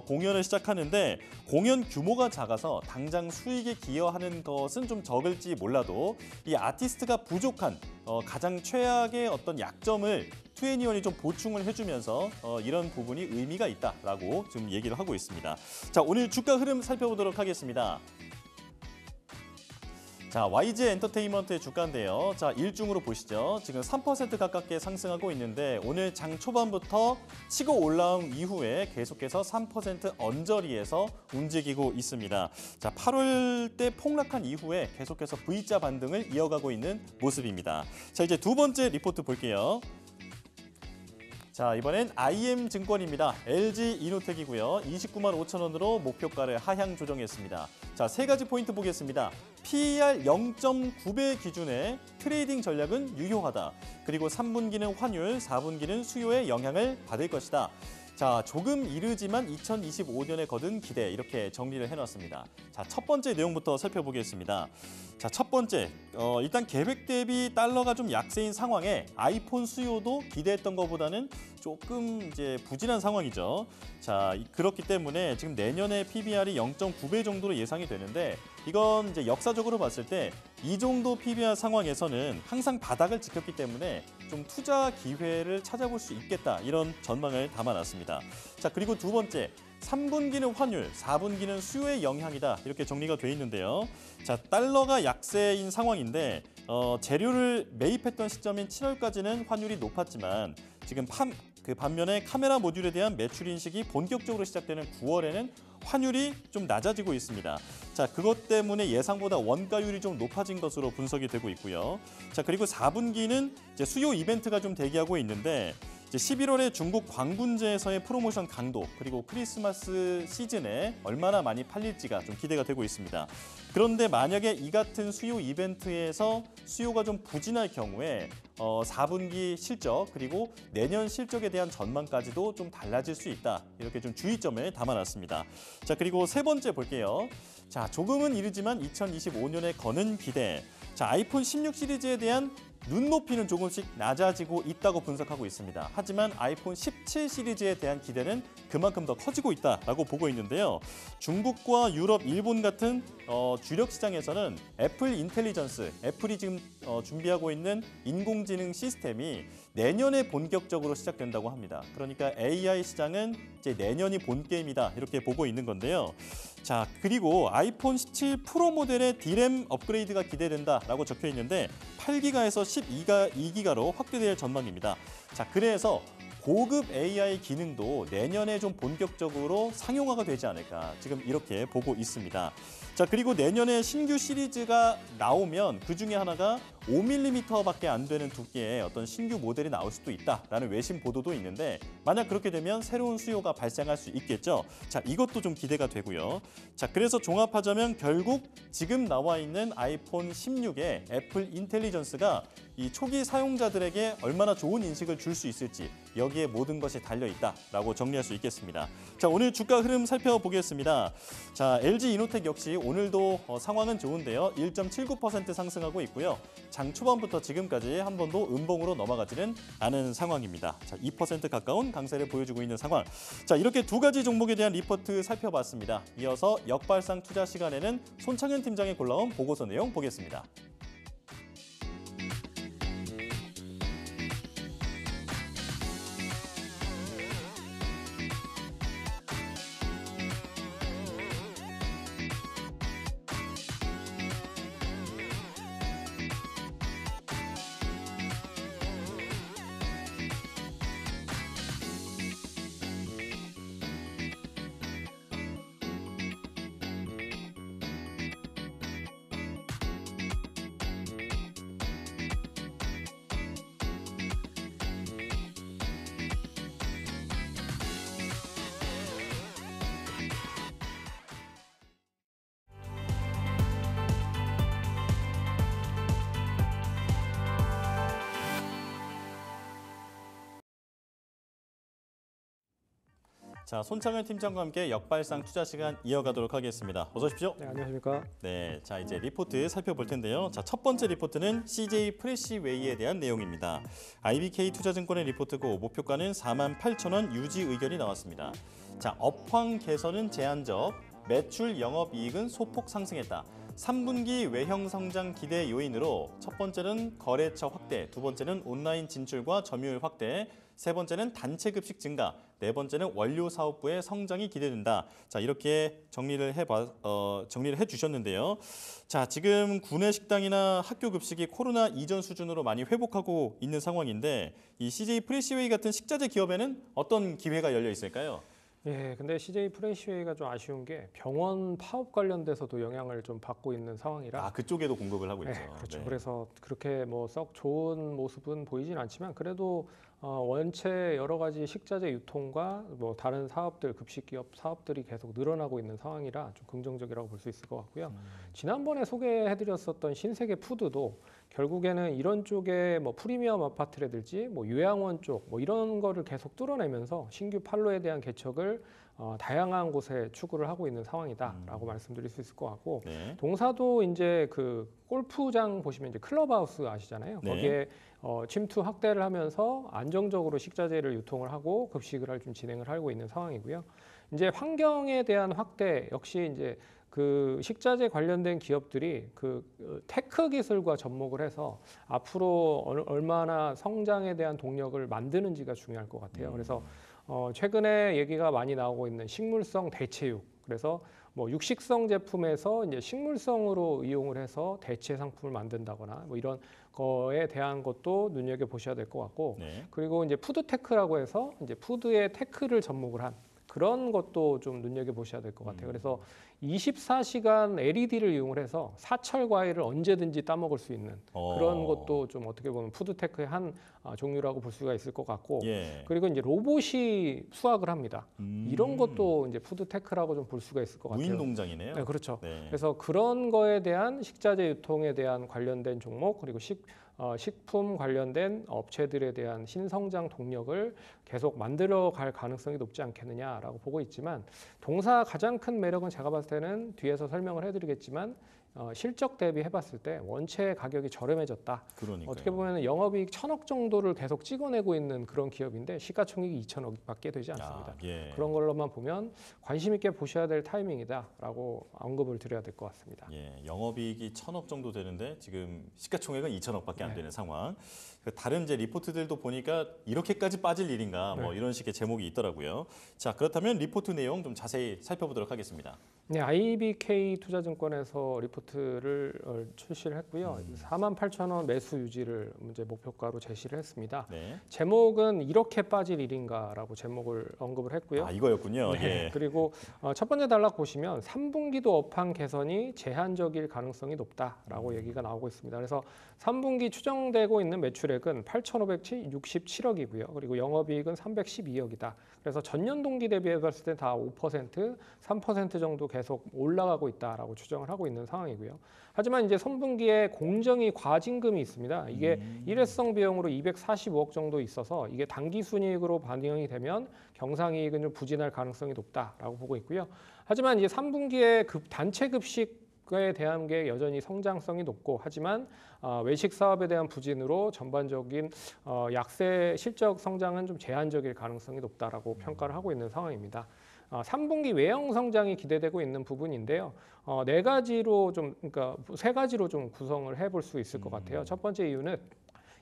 공연을 시작하는데 공연 규모가 작아서 당장 수익에 기여하는 것은 좀 적을지 몰라도 이 아티스트가 부족한 가장 최악의 어떤 약점을 2NE1이 좀 보충을 해주면서 이런 부분이 의미가 있다라고 지금 얘기를 하고 있습니다. 자, 오늘 주가 흐름 살펴보도록 하겠습니다. 자, YG 엔터테인먼트의 주가인데요. 자, 일중으로 보시죠. 지금 3% 가깝게 상승하고 있는데 오늘 장 초반부터 치고 올라온 이후에 계속해서 3% 언저리에서 움직이고 있습니다. 자, 8월 때 폭락한 이후에 계속해서 V자 반등을 이어가고 있는 모습입니다. 자, 이제 두 번째 리포트 볼게요. 자, 이번엔 IM증권입니다. LG 이노텍이고요. 29만 5천 원으로 목표가를 하향 조정했습니다. 자, 세 가지 포인트 보겠습니다. PER 0.9배 기준의 트레이딩 전략은 유효하다. 그리고 3분기는 환율, 4분기는 수요에 영향을 받을 것이다. 자, 조금 이르지만 2025년에 거둔 기대 이렇게 정리를 해놨습니다. 자, 첫 번째 내용부터 살펴보겠습니다. 자, 첫 번째, 일단 계획 대비 달러가 좀 약세인 상황에 아이폰 수요도 기대했던 것보다는 조금 이제 부진한 상황이죠. 자, 그렇기 때문에 지금 내년에 PBR이 0.9배 정도로 예상이 되는데 이건 이제 역사적으로 봤을 때 이 정도 PBR 상황에서는 항상 바닥을 지켰기 때문에 좀 투자 기회를 찾아볼 수 있겠다 이런 전망을 담아놨습니다. 자, 그리고 두 번째, 3분기는 환율, 4분기는 수요의 영향이다 이렇게 정리가 돼 있는데요. 자, 달러가 약세인 상황인데 재료를 매입했던 시점인 7월까지는 환율이 높았지만 지금 반면에 카메라 모듈에 대한 매출 인식이 본격적으로 시작되는 9월에는 환율이 좀 낮아지고 있습니다. 자, 그것 때문에 예상보다 원가율이 좀 높아진 것으로 분석이 되고 있고요. 자, 그리고 4분기는 이제 수요 이벤트가 좀 대기하고 있는데 이제 11월에 중국 광군제에서의 프로모션 강도 그리고 크리스마스 시즌에 얼마나 많이 팔릴지가 좀 기대가 되고 있습니다. 그런데 만약에 이 같은 수요 이벤트에서 수요가 좀 부진할 경우에 4분기 실적 그리고 내년 실적에 대한 전망까지도 좀 달라질 수 있다. 이렇게 좀 주의점을 담아놨습니다. 자, 그리고 세 번째 볼게요. 자, 조금은 이르지만 2025년에 거는 기대. 자, 아이폰 16 시리즈에 대한 눈높이는 조금씩 낮아지고 있다고 분석하고 있습니다. 하지만 아이폰 17 시리즈에 대한 기대는 그만큼 더 커지고 있다라고 보고 있는데요. 중국과 유럽, 일본 같은 주력 시장에서는 애플 인텔리전스, 애플이 지금 준비하고 있는 인공지능 시스템이 내년에 본격적으로 시작된다고 합니다. 그러니까 AI 시장은 이제 내년이 본 게임이다 이렇게 보고 있는 건데요. 자, 그리고 아이폰 17 프로 모델의 D램 업그레이드가 기대된다라고 적혀 있는데 8기가에서 12기가로 확대될 전망입니다. 자, 그래서 고급 AI 기능도 내년에 좀 본격적으로 상용화가 되지 않을까 지금 이렇게 보고 있습니다. 자, 그리고 내년에 신규 시리즈가 나오면 그중에 하나가 5mm밖에 안 되는 두께의 어떤 신규 모델이 나올 수도 있다라는 외신 보도도 있는데 만약 그렇게 되면 새로운 수요가 발생할 수 있겠죠. 자, 이것도 좀 기대가 되고요. 자, 그래서 종합하자면 결국 지금 나와 있는 아이폰 16의 애플 인텔리전스가 이 초기 사용자들에게 얼마나 좋은 인식을 줄 수 있을지 여기에 모든 것이 달려 있다라고 정리할 수 있겠습니다. 자, 오늘 주가 흐름 살펴보겠습니다. 자, LG 이노텍 역시 오늘도 상황은 좋은데요. 1.79% 상승하고 있고요. 장 초반부터 지금까지 한 번도 음봉으로 넘어가지는 않은 상황입니다. 자, 2% 가까운 강세를 보여주고 있는 상황. 자, 이렇게 두 가지 종목에 대한 리포트 살펴봤습니다. 이어서 역발상 투자 시간에는 손창현 팀장이 골라온 보고서 내용 보겠습니다. 자, 손창현 팀장과 함께 역발상 투자 시간 이어가도록 하겠습니다. 어서 오십시오. 네, 안녕하십니까. 네, 자 이제 리포트 살펴볼 텐데요. 자, 첫 번째 리포트는 CJ 프레시웨이에 대한 내용입니다. IBK 투자증권의 리포트고 목표가는 48,000원 유지 의견이 나왔습니다. 자, 업황 개선은 제한적, 매출 영업이익은 소폭 상승했다. 3분기 외형 성장 기대 요인으로 첫 번째는 거래처 확대, 두 번째는 온라인 진출과 점유율 확대, 세 번째는 단체 급식 증가, 네 번째는 원료 사업부의 성장이 기대된다. 자, 이렇게 정리를 해주셨는데요. 자, 지금 구내 식당이나 학교 급식이 코로나 이전 수준으로 많이 회복하고 있는 상황인데 이 CJ 프레시웨이 같은 식자재 기업에는 어떤 기회가 열려 있을까요? 예, 근데 CJ 프레시웨이가 좀 아쉬운 게 병원 파업 관련돼서도 영향을 좀 받고 있는 상황이라. 아, 그쪽에도 공급을 하고 있죠. 네, 그렇죠. 네. 그래서 그렇게 뭐 썩 좋은 모습은 보이진 않지만 그래도 원체 여러 가지 식자재 유통과 뭐 다른 사업들, 급식 기업 사업들이 계속 늘어나고 있는 상황이라 좀 긍정적이라고 볼 수 있을 것 같고요. 지난번에 소개해드렸었던 신세계 푸드도 결국에는 이런 쪽에 뭐 프리미엄 아파트라든지 뭐 요양원 쪽 뭐 이런 거를 계속 뚫어내면서 신규 판로에 대한 개척을 다양한 곳에 추구를 하고 있는 상황이다라고 말씀드릴 수 있을 것 같고, 네. 동사도 이제 그 골프장 보시면 이제 클럽하우스 아시잖아요. 네. 거기에 침투 확대를 하면서 안정적으로 식자재를 유통을 하고 급식을 좀 진행을 하고 있는 상황이고요. 이제 환경에 대한 확대 역시 이제 그 식자재 관련된 기업들이 그 테크 기술과 접목을 해서 앞으로 얼마나 성장에 대한 동력을 만드는지가 중요할 것 같아요. 그래서 최근에 얘기가 많이 나오고 있는 식물성 대체육, 그래서 뭐 육식성 제품에서 이제 식물성으로 이용을 해서 대체 상품을 만든다거나 뭐 이런 거에 대한 것도 눈여겨 보셔야 될 것 같고, 네. 그리고 이제 푸드테크라고 해서 이제 푸드의 테크를 접목을 한 그런 것도 좀 눈여겨 보셔야 될 것 같아요. 그래서 24시간 LED를 이용을 해서 사철 과일을 언제든지 따먹을 수 있는 그런 것도 좀 어떻게 보면 푸드테크의 한 종류라고 볼 수가 있을 것 같고, 예. 그리고 이제 로봇이 수확을 합니다. 이런 것도 이제 푸드테크라고 좀 볼 수가 있을 것 같아요. 무인 농장이네요. 네, 그렇죠. 네. 그래서 그런 거에 대한 식자재 유통에 대한 관련된 종목, 그리고 식품 관련된 업체들에 대한 신성장 동력을 계속 만들어 갈 가능성이 높지 않겠느냐라고 보고 있지만, 동사 가장 큰 매력은 제가 봤을 때는 뒤에서 설명을 해드리겠지만 실적 대비 해봤을 때 원체 가격이 저렴해졌다. 그러니까요. 어떻게 보면 영업이익 1,000억 정도를 계속 찍어내고 있는 그런 기업인데 시가총액이 2,000억밖에 되지 않습니다. 예. 그런 걸로만 보면 관심 있게 보셔야 될 타이밍이다라고 언급을 드려야 될 것 같습니다. 예, 영업이익이 1,000억 정도 되는데 지금 시가총액은 2,000억밖에 안 네. 되는 상황. 다른 이제 리포트들도 보니까 이렇게까지 빠질 일인가 뭐 네. 이런 식의 제목이 있더라고요. 자, 그렇다면 리포트 내용 좀 자세히 살펴보도록 하겠습니다. 네, IBK 투자증권에서 리포트를 출시를 했고요. 48,000원 매수 유지를 이제 목표가로 제시를 했습니다. 네. 제목은 이렇게 빠질 일인가라고 제목을 언급을 했고요. 아, 이거였군요. 네, 예. 그리고 첫 번째 단락 보시면 3분기도 업황 개선이 제한적일 가능성이 높다라고 얘기가 나오고 있습니다. 그래서 3분기 추정되고 있는 매출액은 8,567억이고요. 그리고 영업이익은 312억이다. 그래서 전년 동기 대비해 봤을 때 다 5%, 3% 정도 계속 올라가고 있다라고 추정을 하고 있는 상황이고요. 하지만 이제 3분기에 공정위 과징금이 있습니다. 이게 일회성 비용으로 245억 정도 있어서 이게 당기 순이익으로 반영이 되면 경상이익은 좀 부진할 가능성이 높다라고 보고 있고요. 하지만 이제 3분기에 단체 급식에 대한 게 여전히 성장성이 높고 하지만 외식 사업에 대한 부진으로 전반적인 약세 실적 성장은 좀 제한적일 가능성이 높다라고 평가를 하고 있는 상황입니다. 3분기 외형 성장이 기대되고 있는 부분인데요. 네 가지로 좀 그러니까 세 가지로 좀 구성을 해볼 수 있을 것 같아요. 첫 번째 이유는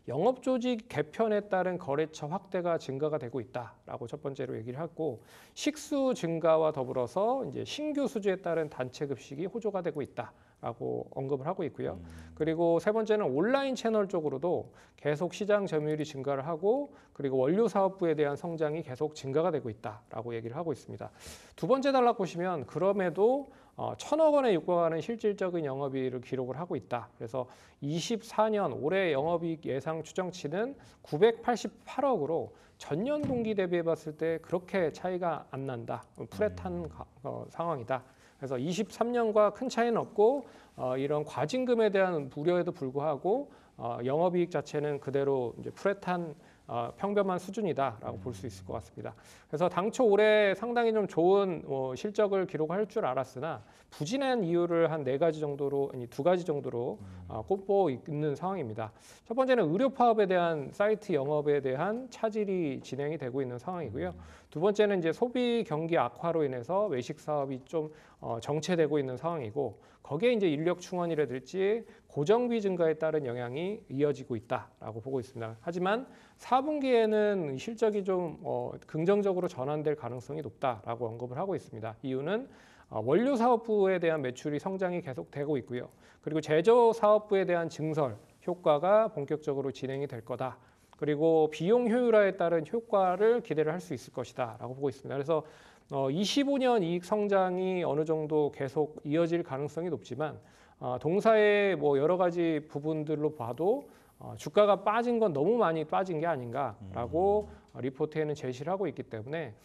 영업 조직 개편에 따른 거래처 확대가 증가가 되고 있다라고 첫 번째로 얘기를 하고 식수 증가와 더불어서 이제 신규 수주에 따른 단체 급식이 호조가 되고 있다라고 언급을 하고 있고요. 그리고 세 번째는 온라인 채널 쪽으로도 계속 시장 점유율이 증가를 하고 그리고 원료 사업부에 대한 성장이 계속 증가가 되고 있다라고 얘기를 하고 있습니다. 두 번째 단락 보시면 그럼에도 1,000억 원에 육박하는 실질적인 영업이익을 기록을 하고 있다. 그래서 24년 올해 영업이익 예상 추정치는 988억으로 전년 동기 대비해 봤을 때 그렇게 차이가 안 난다. 플랫한 상황이다. 그래서 23년과 큰 차이는 없고 이런 과징금에 대한 우려에도 불구하고 영업이익 자체는 그대로 이제 플랫한 평범한 수준이다라고 볼 수 있을 것 같습니다. 그래서 당초 올해 상당히 좀 좋은 실적을 기록할 줄 알았으나 부진한 이유를 한 네 가지 정도로 아니 두 가지 정도로 꼽고 있는 상황입니다. 첫 번째는 의료 파업에 대한 사이트 영업에 대한 차질이 진행이 되고 있는 상황이고요. 두 번째는 이제 소비 경기 악화로 인해서 외식 사업이 좀 정체되고 있는 상황이고 거기에 이제 인력 충원이라든지 고정비 증가에 따른 영향이 이어지고 있다라고 보고 있습니다. 하지만 4분기에는 실적이 좀 긍정적으로 전환될 가능성이 높다라고 언급을 하고 있습니다. 이유는 원료 사업부에 대한 매출이 성장이 계속되고 있고요. 그리고 제조 사업부에 대한 증설 효과가 본격적으로 진행이 될 거다. 그리고 비용 효율화에 따른 효과를 기대를 할 수 있을 것이다라고 보고 있습니다. 그래서 25년 이익 성장이 어느 정도 계속 이어질 가능성이 높지만 동사의 뭐 여러 가지 부분들로 봐도 주가가 빠진 건 너무 많이 빠진 게 아닌가라고 리포트에는 제시를 하고 있기 때문에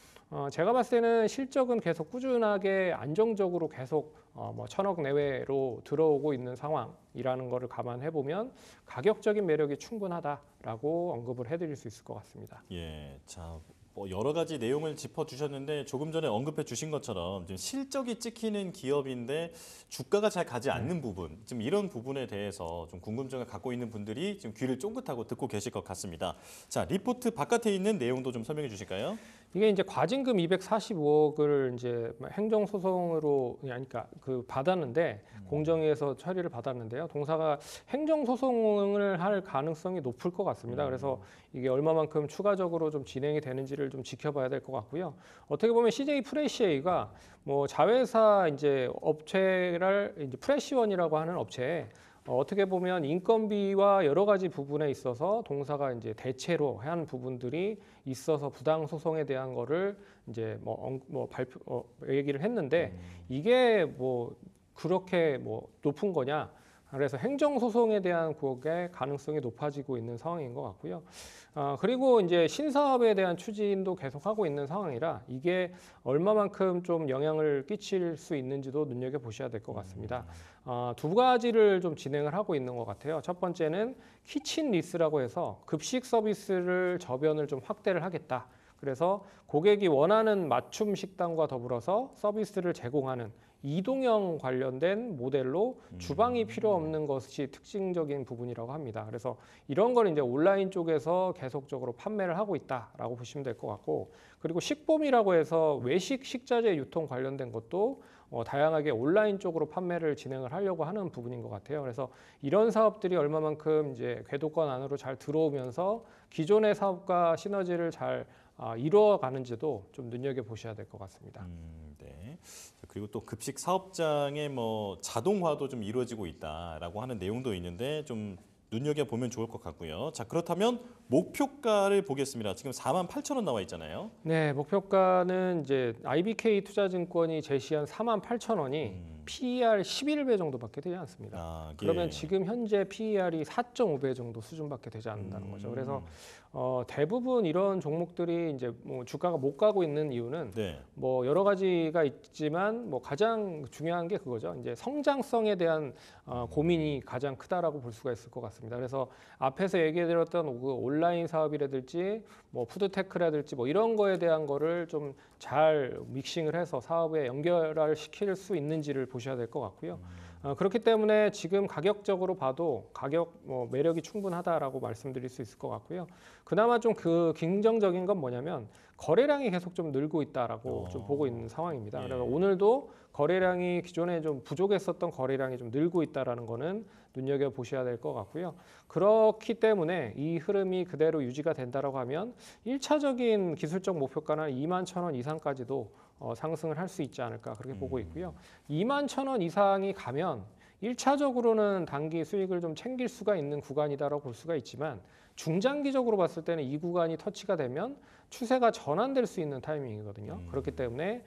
제가 봤을 때는 실적은 계속 꾸준하게 안정적으로 계속 뭐 1,000억 내외로 들어오고 있는 상황이라는 거를 감안해 보면 가격적인 매력이 충분하다라고 언급을 해드릴 수 있을 것 같습니다. 예, 자. 뭐 여러 가지 내용을 짚어주셨는데 조금 전에 언급해 주신 것처럼 지금 실적이 찍히는 기업인데 주가가 잘 가지 않는 부분, 지금 이런 부분에 대해서 좀 궁금증을 갖고 있는 분들이 지금 귀를 쫑긋하고 듣고 계실 것 같습니다. 자, 리포트 바깥에 있는 내용도 좀 설명해 주실까요? 이게 이제 과징금 245억을 이제 행정소송으로 그러니까 받았는데 공정위에서 처리를 받았는데요. 동사가 행정소송을 할 가능성이 높을 것 같습니다. 그래서 이게 얼마만큼 추가적으로 좀 진행이 되는지를 좀 지켜봐야 될 것 같고요. 어떻게 보면 CJ 프레시에이가 뭐 자회사 이제 업체를 이제 프레시원이라고 하는 업체에 어떻게 보면 인건비와 여러 가지 부분에 있어서 동사가 이제 대체로 한 부분들이 있어서 부당 소송에 대한 거를 이제 얘기를 했는데 이게 뭐 그렇게 뭐 높은 거냐? 그래서 행정 소송에 대한 그게 가능성이 높아지고 있는 상황인 것 같고요. 그리고 이제 신사업에 대한 추진도 계속하고 있는 상황이라 이게 얼마만큼 좀 영향을 끼칠 수 있는지도 눈여겨 보셔야 될 것 같습니다. 두 가지를 좀 진행을 하고 있는 것 같아요. 첫 번째는 키친 리스라고 해서 급식 서비스를 저변을 좀 확대를 하겠다. 그래서 고객이 원하는 맞춤 식단과 더불어서 서비스를 제공하는 이동형 관련된 모델로 주방이 필요 없는 것이 특징적인 부분이라고 합니다. 그래서 이런 걸 이제 온라인 쪽에서 계속적으로 판매를 하고 있다라고 보시면 될 것 같고, 그리고 식봄이라고 해서 외식 식자재 유통 관련된 것도 다양하게 온라인 쪽으로 판매를 진행을 하려고 하는 부분인 것 같아요. 그래서 이런 사업들이 얼마만큼 이제 궤도권 안으로 잘 들어오면서 기존의 사업과 시너지를 잘 이루어가는지도 좀 눈여겨 보셔야 될 것 같습니다. 네. 그리고 또 급식 사업장의 뭐 자동화도 좀 이루어지고 있다라고 하는 내용도 있는데 좀 눈여겨 보면 좋을 것 같고요. 자, 그렇다면 목표가를 보겠습니다. 지금 48,000원 나와 있잖아요. 네, 목표가는 이제 IBK 투자증권이 제시한 48,000원이 PER 11배 정도밖에 되지 않습니다. 그러면 지금 현재 PER이 4.5배 정도 수준밖에 되지 않는다는 거죠. 그래서 대부분 이런 종목들이 이제 뭐 주가가 못 가고 있는 이유는 뭐 여러 가지가 있지만 뭐 가장 중요한 게 그거죠. 이제 성장성에 대한 고민이 가장 크다라고 볼 수가 있을 것 같습니다. 그래서 앞에서 얘기해드렸던 그 온라인 사업이라든지 뭐 푸드테크라든지 뭐 이런 거에 대한 거를 좀 잘 믹싱을 해서 사업에 연결을 시킬 수 있는지를 보셔야 될 것 같고요. 그렇기 때문에 지금 가격적으로 봐도 가격 매력이 충분하다라고 말씀드릴 수 있을 것 같고요. 그나마 좀 그 긍정적인 건 뭐냐면 거래량이 계속 좀 늘고 있다라고 좀 보고 있는 상황입니다. 그래서 오늘도 거래량이 기존에 좀 부족했었던 거래량이 좀 늘고 있다라는 거는 눈여겨 보셔야 될 것 같고요. 그렇기 때문에 이 흐름이 그대로 유지가 된다라고 하면 1차적인 기술적 목표가는 21,000원 이상까지도 상승을 할 수 있지 않을까 그렇게 보고 있고요. 21,000원 이상이 가면 1차적으로는 단기 수익을 좀 챙길 수가 있는 구간이다라고 볼 수가 있지만 중장기적으로 봤을 때는 이 구간이 터치가 되면 추세가 전환될 수 있는 타이밍이거든요. 그렇기 때문에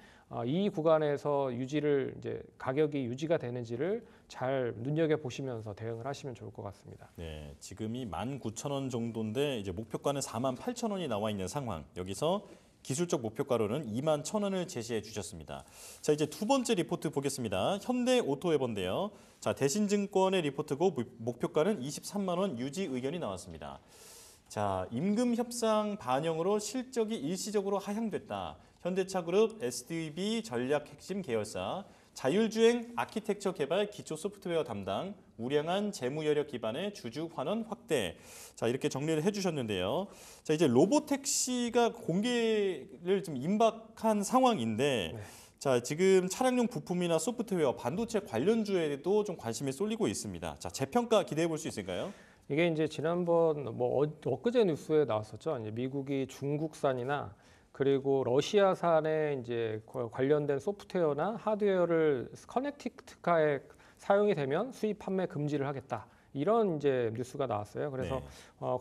이 구간에서 유지를 이제 가격이 유지가 되는지를 잘 눈여겨 보시면서 대응을 하시면 좋을 것 같습니다. 네, 지금이 19,000원 정도인데 이제 목표가는 48,000원이 나와 있는 상황. 여기서 기술적 목표가로는 21,000원을 제시해 주셨습니다. 자, 이제 두 번째 리포트 보겠습니다. 현대오토웨버인데요. 자, 대신증권의 리포트고 목표가는 23만 원 유지 의견이 나왔습니다. 자, 임금 협상 반영으로 실적이 일시적으로 하향됐다. 현대차그룹 SDB 전략 핵심 계열사, 자율주행 아키텍처 개발 기초 소프트웨어 담당, 우량한 재무 여력 기반의 주주 환원 확대. 자, 이렇게 정리를 해주셨는데요. 자, 이제 로보택시가 공개를 좀 임박한 상황인데, 자, 지금 차량용 부품이나 소프트웨어, 반도체 관련주에도 좀 관심이 쏠리고 있습니다. 자, 재평가 기대해 볼 수 있을까요? 이게 이제 지난번 뭐 엊그제 뉴스에 나왔었죠. 이제 미국이 중국산이나 그리고 러시아산의 이제 관련된 소프트웨어나 하드웨어를 커넥티카에 사용이 되면 수입 판매 금지를 하겠다. 이런 이제 뉴스가 나왔어요. 그래서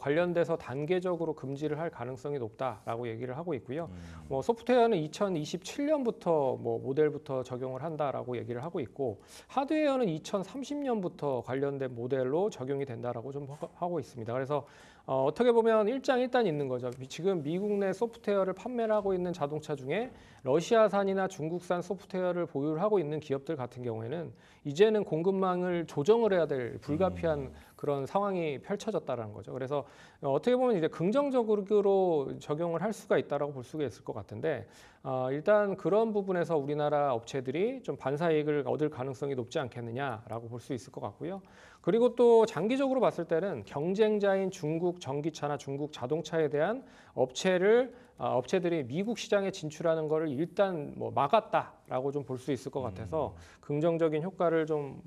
관련돼서 단계적으로 금지를 할 가능성이 높다라고 얘기를 하고 있고요. 뭐 소프트웨어는 2027년부터 뭐 모델부터 적용을 한다라고 얘기를 하고 있고 하드웨어는 2030년부터 관련된 모델로 적용이 된다라고 좀 하고 있습니다. 그래서 어떻게 보면 일장일단 있는 거죠. 지금 미국 내 소프트웨어를 판매를 하고 있는 자동차 중에 러시아산이나 중국산 소프트웨어를 보유를 하고 있는 기업들 같은 경우에는 이제는 공급망을 조정을 해야 될 불가피한 그런 상황이 펼쳐졌다는 거죠. 그래서 어떻게 보면 이제 긍정적으로 적용을 할 수가 있다라고 볼 수가 있을 것 같은데 일단 그런 부분에서 우리나라 업체들이 좀 반사이익을 얻을 가능성이 높지 않겠느냐라고 볼 수 있을 것 같고요. 그리고 또 장기적으로 봤을 때는 경쟁자인 중국 전기차나 중국 자동차에 대한 업체들이 미국 시장에 진출하는 것을 일단 뭐 막았다라고 좀 볼 수 있을 것 같아서 긍정적인 효과를 좀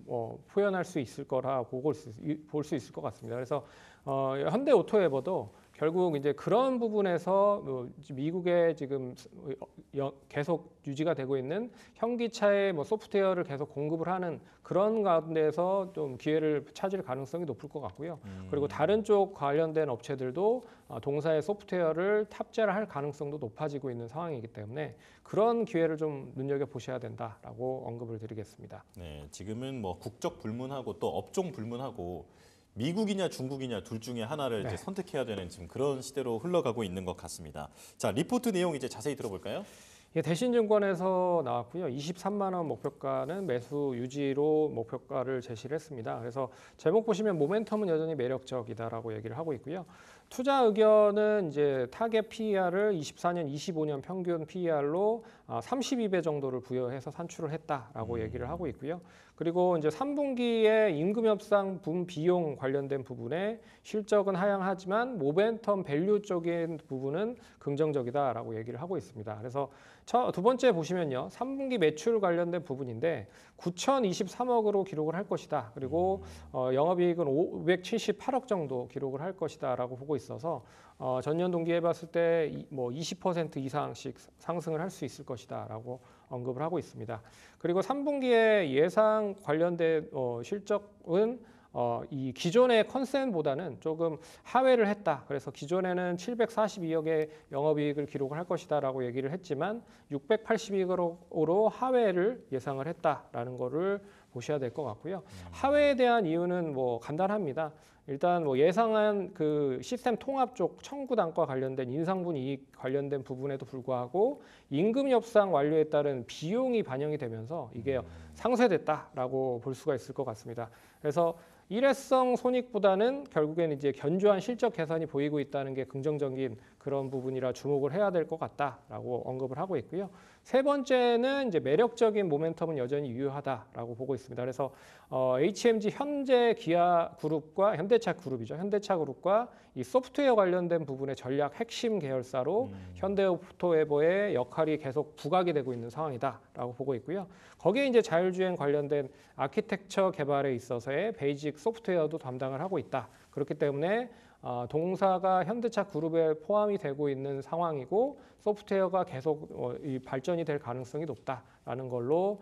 표현할 수 있을 거라 볼 수 있을 것 같습니다. 그래서 현대오토웨버도 결국 이제 그런 부분에서 미국에 지금 계속 유지가 되고 있는 현기차의 뭐 소프트웨어를 계속 공급을 하는 그런 가운데서 좀 기회를 찾을 가능성이 높을 것 같고요. 그리고 다른 쪽 관련된 업체들도 동사의 소프트웨어를 탑재를 할 가능성도 높아지고 있는 상황이기 때문에 그런 기회를 좀 눈여겨 보셔야 된다라고 언급을 드리겠습니다. 네, 지금은 뭐 국적 불문하고 또 업종 불문하고 미국이냐 중국이냐 둘 중에 하나를 이제 선택해야 되는 지금 그런 시대로 흘러가고 있는 것 같습니다. 자, 리포트 내용 이제 자세히 들어볼까요? 예, 대신증권에서 나왔고요. 23만 원 목표가는 매수 유지로 목표가를 제시를 했습니다. 그래서 제목 보시면 모멘텀은 여전히 매력적이다라고 얘기를 하고 있고요. 투자 의견은 이제 타겟 PER을 24년, 25년 평균 PER로 32배 정도를 부여해서 산출을 했다라고 얘기를 하고 있고요. 그리고 이제 3분기에 임금 협상 분 비용 관련된 부분에 실적은 하향하지만 모멘텀 밸류 쪽인 부분은 긍정적이다라고 얘기를 하고 있습니다. 그래서 두 번째 보시면요. 3분기 매출 관련된 부분인데 9,023억으로 기록을 할 것이다. 그리고 영업이익은 578억 정도 기록을 할 것이다라고 보고 있어서 전년 동기에 봤을 때 뭐 20% 이상씩 상승을 할 수 있을 것이다라고 언급을 하고 있습니다. 그리고 3분기에 예상 관련된 실적은 이 기존의 컨센보다는 조금 하회를 했다. 그래서 기존에는 742억의 영업이익을 기록을 할 것이다라고 얘기를 했지만 682억으로 하회를 예상을 했다라는 거를 보셔야 될 것 같고요. 하회에 대한 이유는 뭐 간단합니다. 일단 뭐 예상한 그 시스템 통합 쪽 청구단과 관련된 인상분 이익 관련된 부분에도 불구하고 임금 협상 완료에 따른 비용이 반영이 되면서 이게 상쇄됐다라고 볼 수가 있을 것 같습니다. 그래서 일회성 손익보다는 결국에는 이제 견조한 실적 개선이 보이고 있다는 게 긍정적인 그런 부분이라 주목을 해야 될 것 같다라고 언급을 하고 있고요. 세 번째는 이제 매력적인 모멘텀은 여전히 유효하다라고 보고 있습니다. 그래서 HMG 현재 기아 그룹과 현대차 그룹이죠. 현대차 그룹과 이 소프트웨어 관련된 부분의 전략 핵심 계열사로 현대오토에버의 역할이 계속 부각이 되고 있는 상황이다라고 보고 있고요. 거기에 이제 자율주행 관련된 아키텍처 개발에 있어서의 베이직 소프트웨어도 담당을 하고 있다. 그렇기 때문에 동사가 현대차 그룹에 포함이 되고 있는 상황이고 소프트웨어가 계속 이 발전이 될 가능성이 높다라는 걸로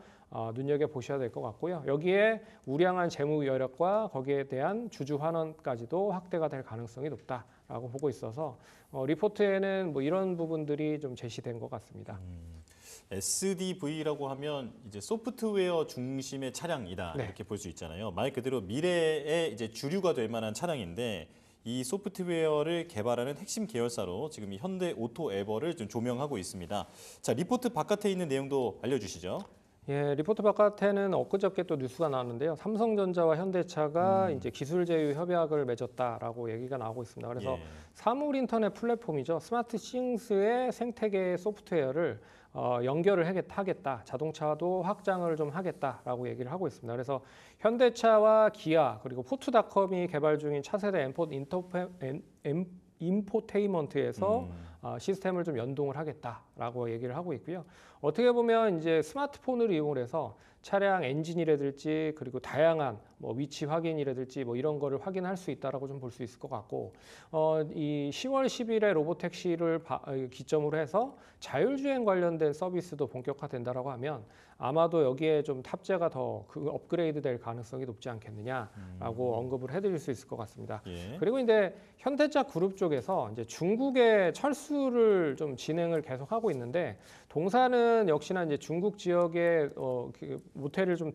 눈여겨보셔야 될 것 같고요. 여기에 우량한 재무 여력과 거기에 대한 주주 환원까지도 확대가 될 가능성이 높다라고 보고 있어서 리포트에는 뭐 이런 부분들이 좀 제시된 것 같습니다. SDV라고 하면 이제 소프트웨어 중심의 차량이다 네. 이렇게 볼 수 있잖아요. 말 그대로 미래의 이제 주류가 될 만한 차량인데 이 소프트웨어를 개발하는 핵심 계열사로 지금 이 현대 오토에버를 좀 조명하고 있습니다. 자, 리포트 바깥에 있는 내용도 알려주시죠. 예, 리포트 바깥에는 엊그저께 또 뉴스가 나왔는데요. 삼성전자와 현대차가 이제 기술 제휴 협약을 맺었다라고 얘기가 나오고 있습니다. 그래서 예. 사물 인터넷 플랫폼이죠. 스마트 싱스의 생태계 소프트웨어를 연결을 하겠다. 자동차도 확장을 좀 하겠다라고 얘기를 하고 있습니다. 그래서 현대차와 기아 그리고 포트닷컴이 개발 중인 차세대 인포테인먼트에서 시스템을 좀 연동을 하겠다라고 얘기를 하고 있고요. 어떻게 보면 이제 스마트폰을 이용해서 차량 엔진이라든지 그리고 다양한 뭐 위치 확인이라든지 뭐 이런 거를 확인할 수 있다라고 좀 볼 수 있을 것 같고 이 10월 10일에 로보택시를 기점으로 해서 자율주행 관련된 서비스도 본격화된다라고 하면 아마도 여기에 좀 탑재가 더 그 업그레이드 될 가능성이 높지 않겠느냐라고 언급을 해드릴 수 있을 것 같습니다. 예. 그리고 이제 현대차 그룹 쪽에서 이제 중국의 철수를 좀 진행을 계속하고 있는데 동사는 역시나 이제 중국 지역에 모텔을 좀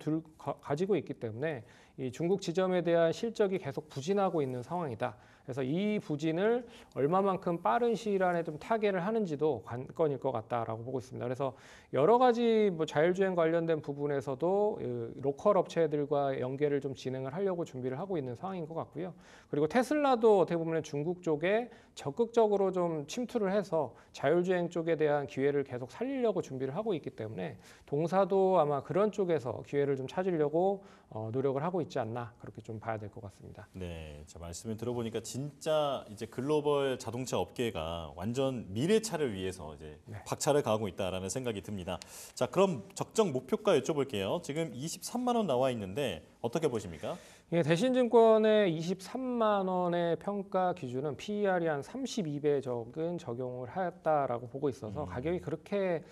가지고 있기 때문에 이 중국 지점에 대한 실적이 계속 부진하고 있는 상황이다. 그래서 이 부진을 얼마만큼 빠른 시일 안에 좀 타개를 하는지도 관건일 것 같다라고 보고 있습니다. 그래서 여러 가지 뭐 자율주행 관련된 부분에서도 로컬 업체들과 연계를 좀 진행을 하려고 준비를 하고 있는 상황인 것 같고요. 그리고 테슬라도 어떻게 보면 중국 쪽에 적극적으로 좀 침투를 해서 자율주행 쪽에 대한 기회를 계속 살리려고 준비를 하고 있기 때문에 동사도 아마 그런 쪽에서 기회를 좀 찾으려고 노력을 하고 있지 않나 그렇게 좀 봐야 될 것 같습니다. 네, 자 말씀을 들어보니까 진짜 이제 글로벌 자동차 업계가 완전 미래차를 위해서 이제 박차를 가하고 있다라는 생각이 듭니다. 자, 그럼 적정 목표가 여쭤볼게요. 지금 23만 원 나와 있는데 어떻게 보십니까? 예, 대신증권의 23만 원의 평가 기준은 PER이 한 32배 적은 적용을 하였다라고 보고 있어서 가격이 그렇게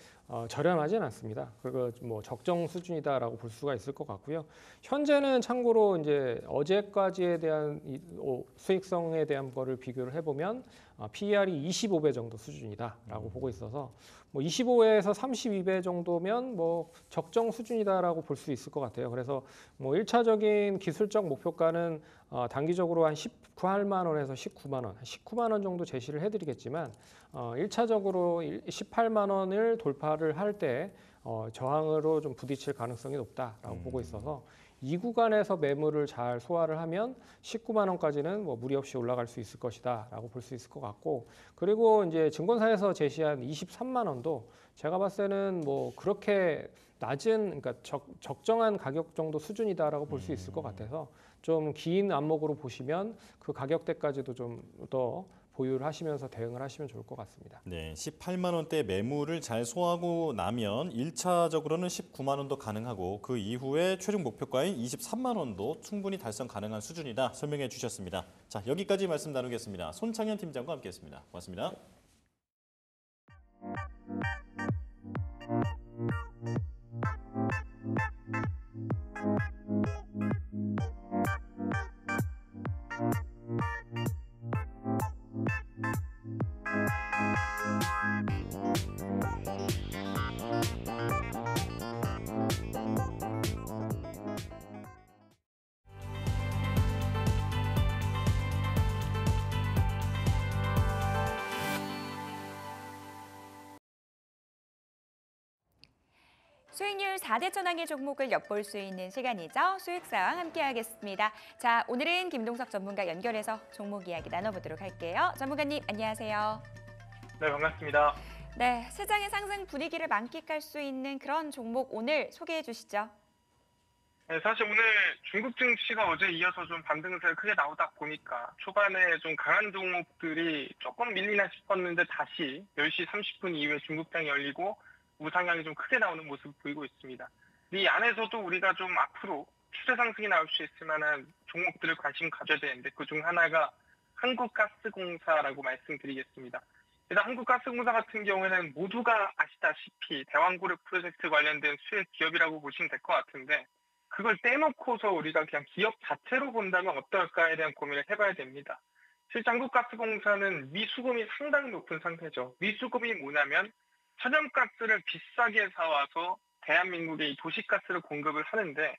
저렴하진 않습니다. 그거 뭐 적정 수준이다라고 볼 수가 있을 것 같고요. 현재는 참고로 이제 어제까지에 대한 수익성에 대한 거를 비교를 해보면 PER이 25배 정도 수준이다라고 보고 있어서 뭐 25에서 32배 정도면 뭐 적정 수준이다라고 볼 수 있을 것 같아요. 그래서 뭐 1차적인 기술적 목표가는 단기적으로 한 18만 원에서 19만 원, 19만 원 정도 제시를 해드리겠지만 1차적으로 18만 원을 돌파를 할 때 저항으로 좀 부딪힐 가능성이 높다라고 보고 있어서 이 구간에서 매물을 잘 소화를 하면 19만 원까지는 뭐 무리 없이 올라갈 수 있을 것이다라고 볼 수 있을 것 같고, 그리고 이제 증권사에서 제시한 23만 원도 제가 봤을 때는 뭐 그렇게 낮은, 그러니까 적정한 가격 정도 수준이다라고 볼 수 있을 것 같아서 좀 긴 안목으로 보시면 그 가격대까지도 좀 더 보유를 하시면서 대응을 하시면 좋을 것 같습니다. 네, 18만 원대 매물을 잘 소화하고 나면 1차적으로는 19만 원도 가능하고 그 이후에 최종 목표가인 23만 원도 충분히 달성 가능한 수준이다 설명해 주셨습니다. 자, 여기까지 말씀 나누겠습니다. 손창현 팀장과 함께했습니다. 고맙습니다. 수익률 4대 천왕의 종목을 엿볼 수 있는 시간이죠. 수익사와 함께하겠습니다. 자, 오늘은 김동석 전문가 연결해서 종목 이야기 나눠보도록 할게요. 전문가님, 안녕하세요. 네, 반갑습니다. 네, 시장의 상승 분위기를 만끽할 수 있는 그런 종목 오늘 소개해 주시죠. 네, 사실 오늘 중국 증시가 어제 이어서 좀 반등세가 크게 나오다 보니까 초반에 좀 강한 종목들이 조금 밀리나 싶었는데 다시 10시 30분 이후에 중국장이 열리고 우상향이 좀 크게 나오는 모습을 보이고 있습니다. 이 안에서도 우리가 좀 앞으로 추세 상승이 나올 수 있을 만한 종목들을 관심 가져야 되는데 그중 하나가 한국가스공사라고 말씀드리겠습니다. 일단 한국가스공사 같은 경우에는 모두가 아시다시피 대왕고려 프로젝트 관련된 수혜 기업이라고 보시면 될 것 같은데 그걸 떼놓고서 우리가 그냥 기업 자체로 본다면 어떨까에 대한 고민을 해봐야 됩니다. 실제 한국가스공사는 미수금이 상당히 높은 상태죠. 미수금이 뭐냐면 천연가스를 비싸게 사와서 대한민국에 이 도시가스를 공급을 하는데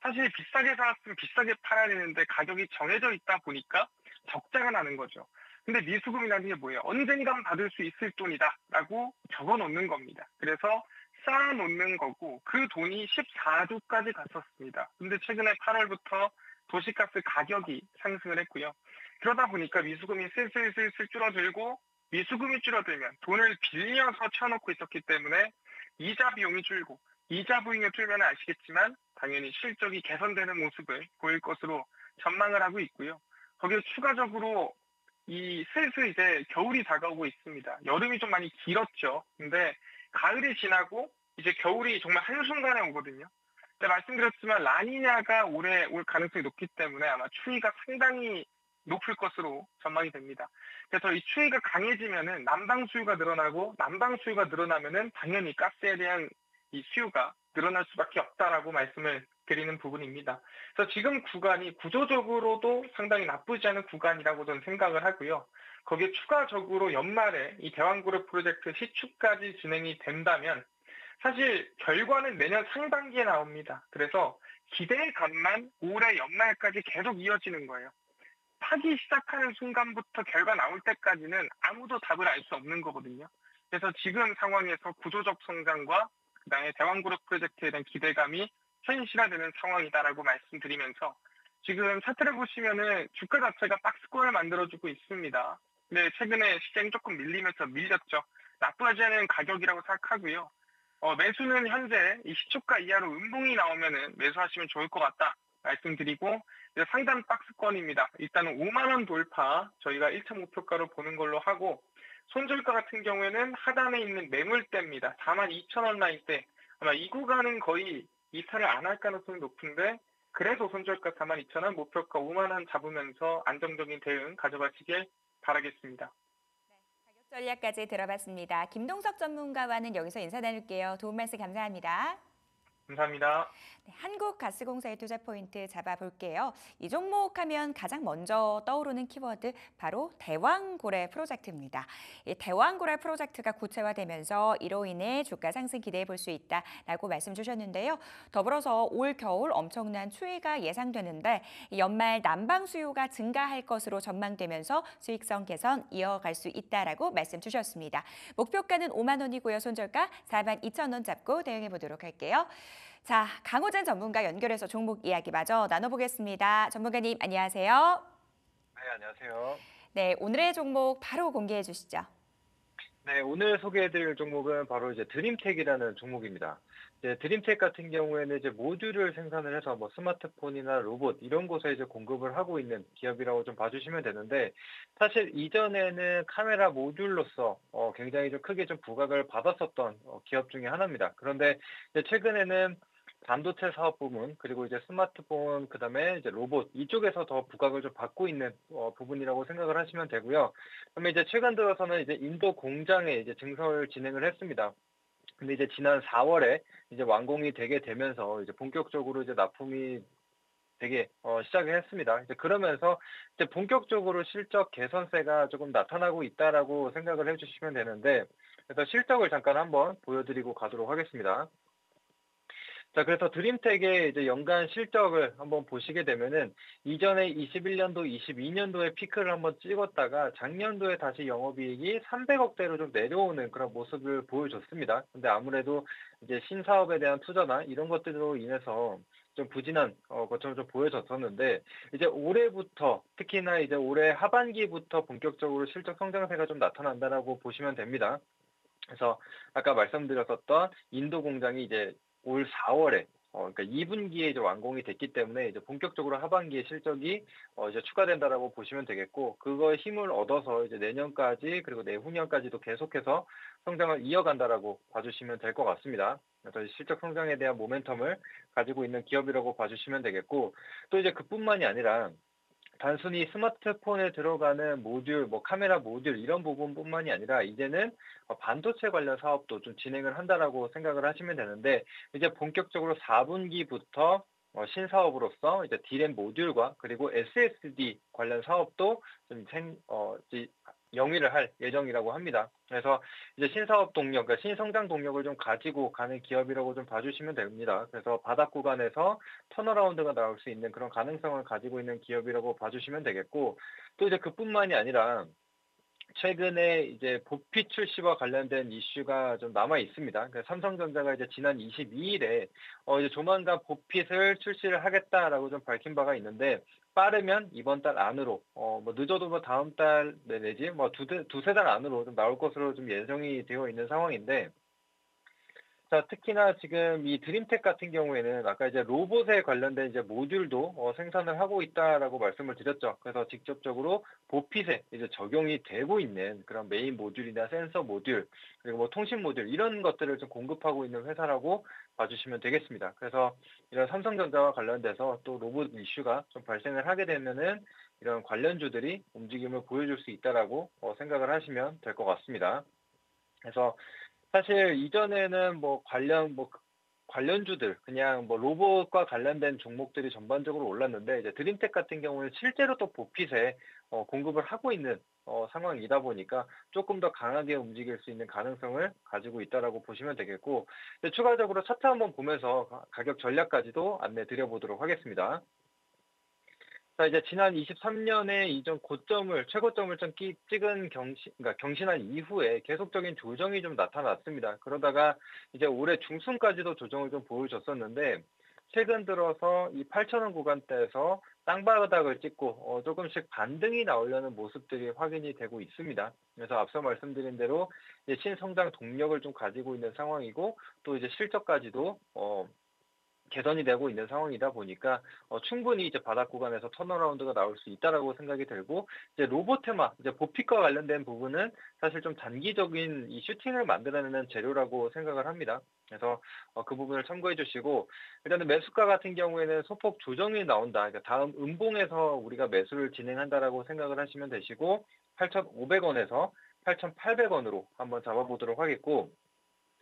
사실 비싸게 사왔으면 비싸게 팔아야 되는데 가격이 정해져 있다 보니까 적자가 나는 거죠. 근데 미수금이라는 게 뭐예요? 언젠간 받을 수 있을 돈이다 라고 적어놓는 겁니다. 그래서 쌓아놓는 거고 그 돈이 14조까지 갔었습니다. 근데 최근에 8월부터 도시가스 가격이 상승을 했고요. 그러다 보니까 미수금이 슬슬 줄어들고 미수금이 줄어들면 돈을 빌려서 채워놓고 있었기 때문에 이자 비용이 줄고 이자 비용이 줄면 아시겠지만 당연히 실적이 개선되는 모습을 보일 것으로 전망을 하고 있고요. 거기에 추가적으로 이 슬슬 이제 겨울이 다가오고 있습니다. 여름이 좀 많이 길었죠. 근데 가을이 지나고 이제 겨울이 정말 한순간에 오거든요. 근데 말씀드렸지만 라니냐가 올해 올 가능성이 높기 때문에 아마 추위가 상당히 높을 것으로 전망이 됩니다. 그래서 이 추위가 강해지면은 남방 수요가 늘어나고 남방 수요가 늘어나면은 당연히 가스에 대한 이 수요가 늘어날 수밖에 없다라고 말씀을 드리는 부분입니다. 그래서 지금 구간이 구조적으로도 상당히 나쁘지 않은 구간이라고 저는 생각을 하고요. 거기에 추가적으로 연말에 이 대왕고려 프로젝트 시추까지 진행이 된다면 사실 결과는 내년 상반기에 나옵니다. 그래서 기대감만 올해 연말까지 계속 이어지는 거예요. 파기 시작하는 순간부터 결과 나올 때까지는 아무도 답을 알 수 없는 거거든요. 그래서 지금 상황에서 구조적 성장과 그다음에 대왕그룹 프로젝트에 대한 기대감이 현실화되는 상황이다라고 말씀드리면서 지금 차트를 보시면은 주가 자체가 박스권을 만들어주고 있습니다. 근데 최근에 시장이 조금 밀렸죠. 나쁘지 않은 가격이라고 생각하고요. 매수는 현재 이 시초가 이하로 음봉이 나오면은 매수하시면 좋을 것 같다 말씀드리고 상단 박스권입니다. 일단은 5만 원 돌파 저희가 1차 목표가로 보는 걸로 하고 손절가 같은 경우에는 하단에 있는 매물대입니다. 42,000원 라인대 아마 이 구간은 거의 이탈을 안 할 가능성이 높은데 그래도 손절가 42,000원 목표가 5만 원 잡으면서 안정적인 대응 가져가시길 바라겠습니다. 가격 전략까지 들어봤습니다. 김동석 전문가와는 여기서 인사 나눌게요. 도움 말씀 감사합니다. 감사합니다. 네, 한국가스공사의 투자 포인트 잡아볼게요. 이 종목 하면 가장 먼저 떠오르는 키워드 바로 대왕고래 프로젝트입니다. 이 대왕고래 프로젝트가 구체화되면서 이로 인해 주가 상승 기대해 볼 수 있다라고 말씀 주셨는데요. 더불어서 올 겨울 엄청난 추위가 예상되는데 연말 난방 수요가 증가할 것으로 전망되면서 수익성 개선 이어갈 수 있다라고 말씀 주셨습니다. 목표가는 5만 원이고요. 손절가 4만 2천 원 잡고 대응해 보도록 할게요. 자, 강호진 전문가 연결해서 종목 이야기 마저 나눠보겠습니다. 전문가님, 안녕하세요. 네, 안녕하세요. 네, 오늘의 종목 바로 공개해 주시죠. 네, 오늘 소개해드릴 종목은 바로 이제 드림텍이라는 종목입니다. 이제 드림텍 같은 경우에는 이제 모듈을 생산을 해서 뭐 스마트폰이나 로봇 이런 곳에 이제 공급을 하고 있는 기업이라고 좀 봐주시면 되는데, 사실 이전에는 카메라 모듈로서 굉장히 좀 크게 좀 부각을 받았었던 기업 중에 하나입니다. 그런데 이제 최근에는 반도체 사업 부문, 그리고 이제 스마트폰, 그다음에 이제 로봇 이쪽에서 더 부각을 좀 받고 있는 부분이라고 생각을 하시면 되고요. 그러면 이제 최근 들어서는 이제 인도 공장에 이제 증설 진행을 했습니다. 근데 이제 지난 4월에 이제 완공이 되게 되면서 이제 본격적으로 이제 납품이 되게 시작을 했습니다. 이제 그러면서 이제 본격적으로 실적 개선세가 조금 나타나고 있다라고 생각을 해주시면 되는데, 그래서 실적을 잠깐 한번 보여드리고 가도록 하겠습니다. 자, 그래서 드림텍의 이제 연간 실적을 한번 보시게 되면은 이전에 21년도, 22년도에 피크를 한번 찍었다가 작년도에 다시 영업이익이 300억대로 좀 내려오는 그런 모습을 보여줬습니다. 근데 아무래도 이제 신사업에 대한 투자나 이런 것들로 인해서 좀 부진한 것처럼 좀 보여졌었는데, 이제 올해부터 특히나 이제 올해 하반기부터 본격적으로 실적 성장세가 좀 나타난다라고 보시면 됩니다. 그래서 아까 말씀드렸었던 인도 공장이 이제 올 4월에 그러니까 2분기에 이제 완공이 됐기 때문에 이제 본격적으로 하반기에 실적이 이제 추가된다라고 보시면 되겠고, 그거에 힘을 얻어서 이제 내년까지 그리고 내후년까지도 계속해서 성장을 이어간다라고 봐주시면 될 것 같습니다. 그래서 실적 성장에 대한 모멘텀을 가지고 있는 기업이라고 봐주시면 되겠고, 또 이제 그뿐만이 아니라 단순히 스마트폰에 들어가는 모듈, 뭐 카메라 모듈 이런 부분뿐만이 아니라 이제는 반도체 관련 사업도 좀 진행을 한다라고 생각을 하시면 되는데, 이제 본격적으로 4분기부터 신사업으로서 이제 D램 모듈과 그리고 SSD 관련 사업도 좀 영위를 할 예정이라고 합니다. 그래서 이제 신사업 동력, 그러니까 신성장 동력을 좀 가지고 가는 기업이라고 좀 봐주시면 됩니다. 그래서 바닥 구간에서 턴어라운드가 나올 수 있는 그런 가능성을 가지고 있는 기업이라고 봐주시면 되겠고, 또 이제 그뿐만이 아니라 최근에 이제 보피 출시와 관련된 이슈가 좀 남아 있습니다. 그러니까 삼성전자가 이제 지난 22일에 이제 조만간 보핏을 출시를 하겠다라고 좀 밝힌 바가 있는데, 빠르면 이번 달 안으로, 뭐 늦어도 뭐 다음 달 내지 뭐 두세 달 안으로 좀 나올 것으로 좀 예정이 되어 있는 상황인데, 자, 특히나 지금 이 드림텍 같은 경우에는 아까 이제 로봇에 관련된 이제 모듈도 생산을 하고 있다라고 말씀을 드렸죠. 그래서 직접적으로 보핏에 이제 적용이 되고 있는 그런 메인 모듈이나 센서 모듈, 그리고 뭐 통신 모듈 이런 것들을 좀 공급하고 있는 회사라고 봐주시면 되겠습니다. 그래서 이런 삼성전자와 관련돼서 또 로봇 이슈가 좀 발생을 하게 되면은 이런 관련주들이 움직임을 보여줄 수 있다라고 생각을 하시면 될 것 같습니다. 그래서 사실 이전에는 뭐 관련주들 그냥 뭐 로봇과 관련된 종목들이 전반적으로 올랐는데, 이제 드림텍 같은 경우는 실제로 또 보핏에 공급을 하고 있는 상황이다 보니까 조금 더 강하게 움직일 수 있는 가능성을 가지고 있다라고 보시면 되겠고, 추가적으로 차트 한번 보면서 가격 전략까지도 안내 드려보도록 하겠습니다. 자, 이제 지난 23년에 이전 최고점을 좀 찍은 그러니까 경신한 이후에 계속적인 조정이 좀 나타났습니다. 그러다가 이제 올해 중순까지도 조정을 좀 보여줬었는데, 최근 들어서 이 8,000원 구간대에서 땅바닥을 찍고 조금씩 반등이 나오려는 모습들이 확인이 되고 있습니다. 그래서 앞서 말씀드린 대로 이제 신성장 동력을 좀 가지고 있는 상황이고, 또 이제 실적까지도 개선이 되고 있는 상황이다 보니까 충분히 이제 바닥 구간에서 턴어라운드가 나올 수 있다라고 생각이 들고, 이제 로봇 테마, 이제 보핏과 관련된 부분은 사실 좀 단기적인 이 슈팅을 만들어내는 재료라고 생각을 합니다. 그래서 그 부분을 참고해 주시고, 일단은 매수가 같은 경우에는 소폭 조정이 나온다. 그러니까 다음 음봉에서 우리가 매수를 진행한다라고 생각을 하시면 되시고, 8,500원에서 8,800원으로 한번 잡아보도록 하겠고,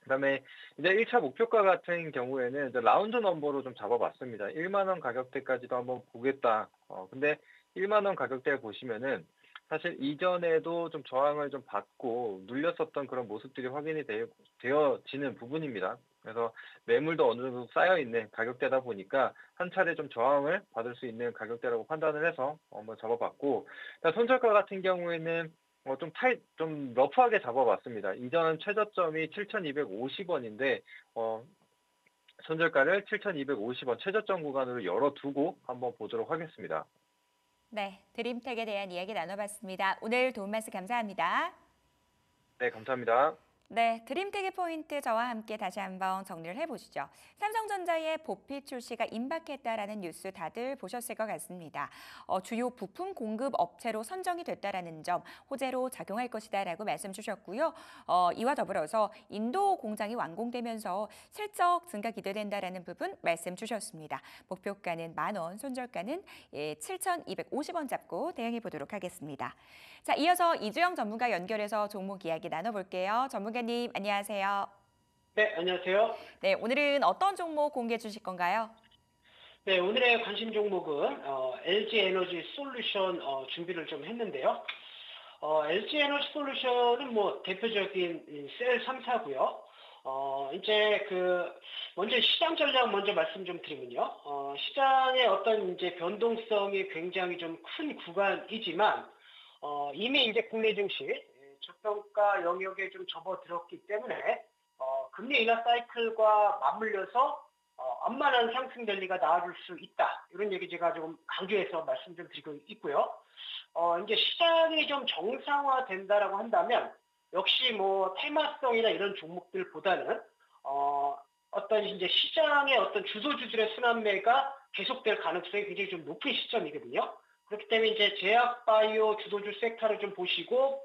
그다음에 이제 1차 목표가 같은 경우에는 이제 라운드 넘버로 좀 잡아봤습니다. 1만 원 가격대까지도 한번 보겠다. 근데 1만 원 가격대 보시면은 사실 이전에도 좀 저항을 좀 받고 눌렸었던 그런 모습들이 확인이 되어지는 부분입니다. 그래서 매물도 어느 정도 쌓여 있는 가격대다 보니까 한 차례 좀 저항을 받을 수 있는 가격대라고 판단을 해서 한번 잡아봤고, 손절가 같은 경우에는 좀 러프하게 잡아봤습니다. 이전 최저점이 7,250원인데 손절가를 7,250원 최저점 구간으로 열어두고 한번 보도록 하겠습니다. 네, 드림텍에 대한 이야기 나눠봤습니다. 오늘 도움 말씀 감사합니다. 네, 감사합니다. 네, 드림텍의 포인트 저와 함께 다시 한번 정리를 해보시죠. 삼성전자의 보피 출시가 임박했다라는 뉴스 다들 보셨을 것 같습니다. 주요 부품 공급 업체로 선정이 됐다라는 점 호재로 작용할 것이다라고 말씀 주셨고요. 이와 더불어서 인도 공장이 완공되면서 실적 증가 기대된다라는 부분 말씀 주셨습니다. 목표가는 10,000원, 손절가는 7,250원 잡고 대응해 보도록 하겠습니다. 자, 이어서 이주영 전문가 연결해서 종목 이야기 나눠볼게요. 전문가님, 안녕하세요. 네, 안녕하세요. 네, 오늘은 어떤 종목 공개해 주실 건가요? 네, 오늘의 관심 종목은 LG 에너지 솔루션 준비를 좀 했는데요. LG 에너지 솔루션은 뭐 대표적인 셀 3사고요. 이제 먼저 시장 전략 먼저 말씀 좀 드리면요. 시장의 어떤 이제 변동성이 굉장히 좀 큰 구간이지만 이미 이제 국내 증시 저평가 영역에 좀 접어들었기 때문에 금리 인하 사이클과 맞물려서 완만한 상승 랠리가 나와줄 수 있다. 이런 얘기 제가 좀 강조해서 말씀 좀 드리고 있고요. 이제 시장이 좀 정상화된다라고 한다면 역시 뭐 테마성이나 이런 종목들보다는 어떤 이제 시장의 어떤 주소주들의 순환매가 계속될 가능성이 굉장히 좀 높은 시점이거든요. 그렇기 때문에 이제 제약바이오 주도주 섹터를 좀 보시고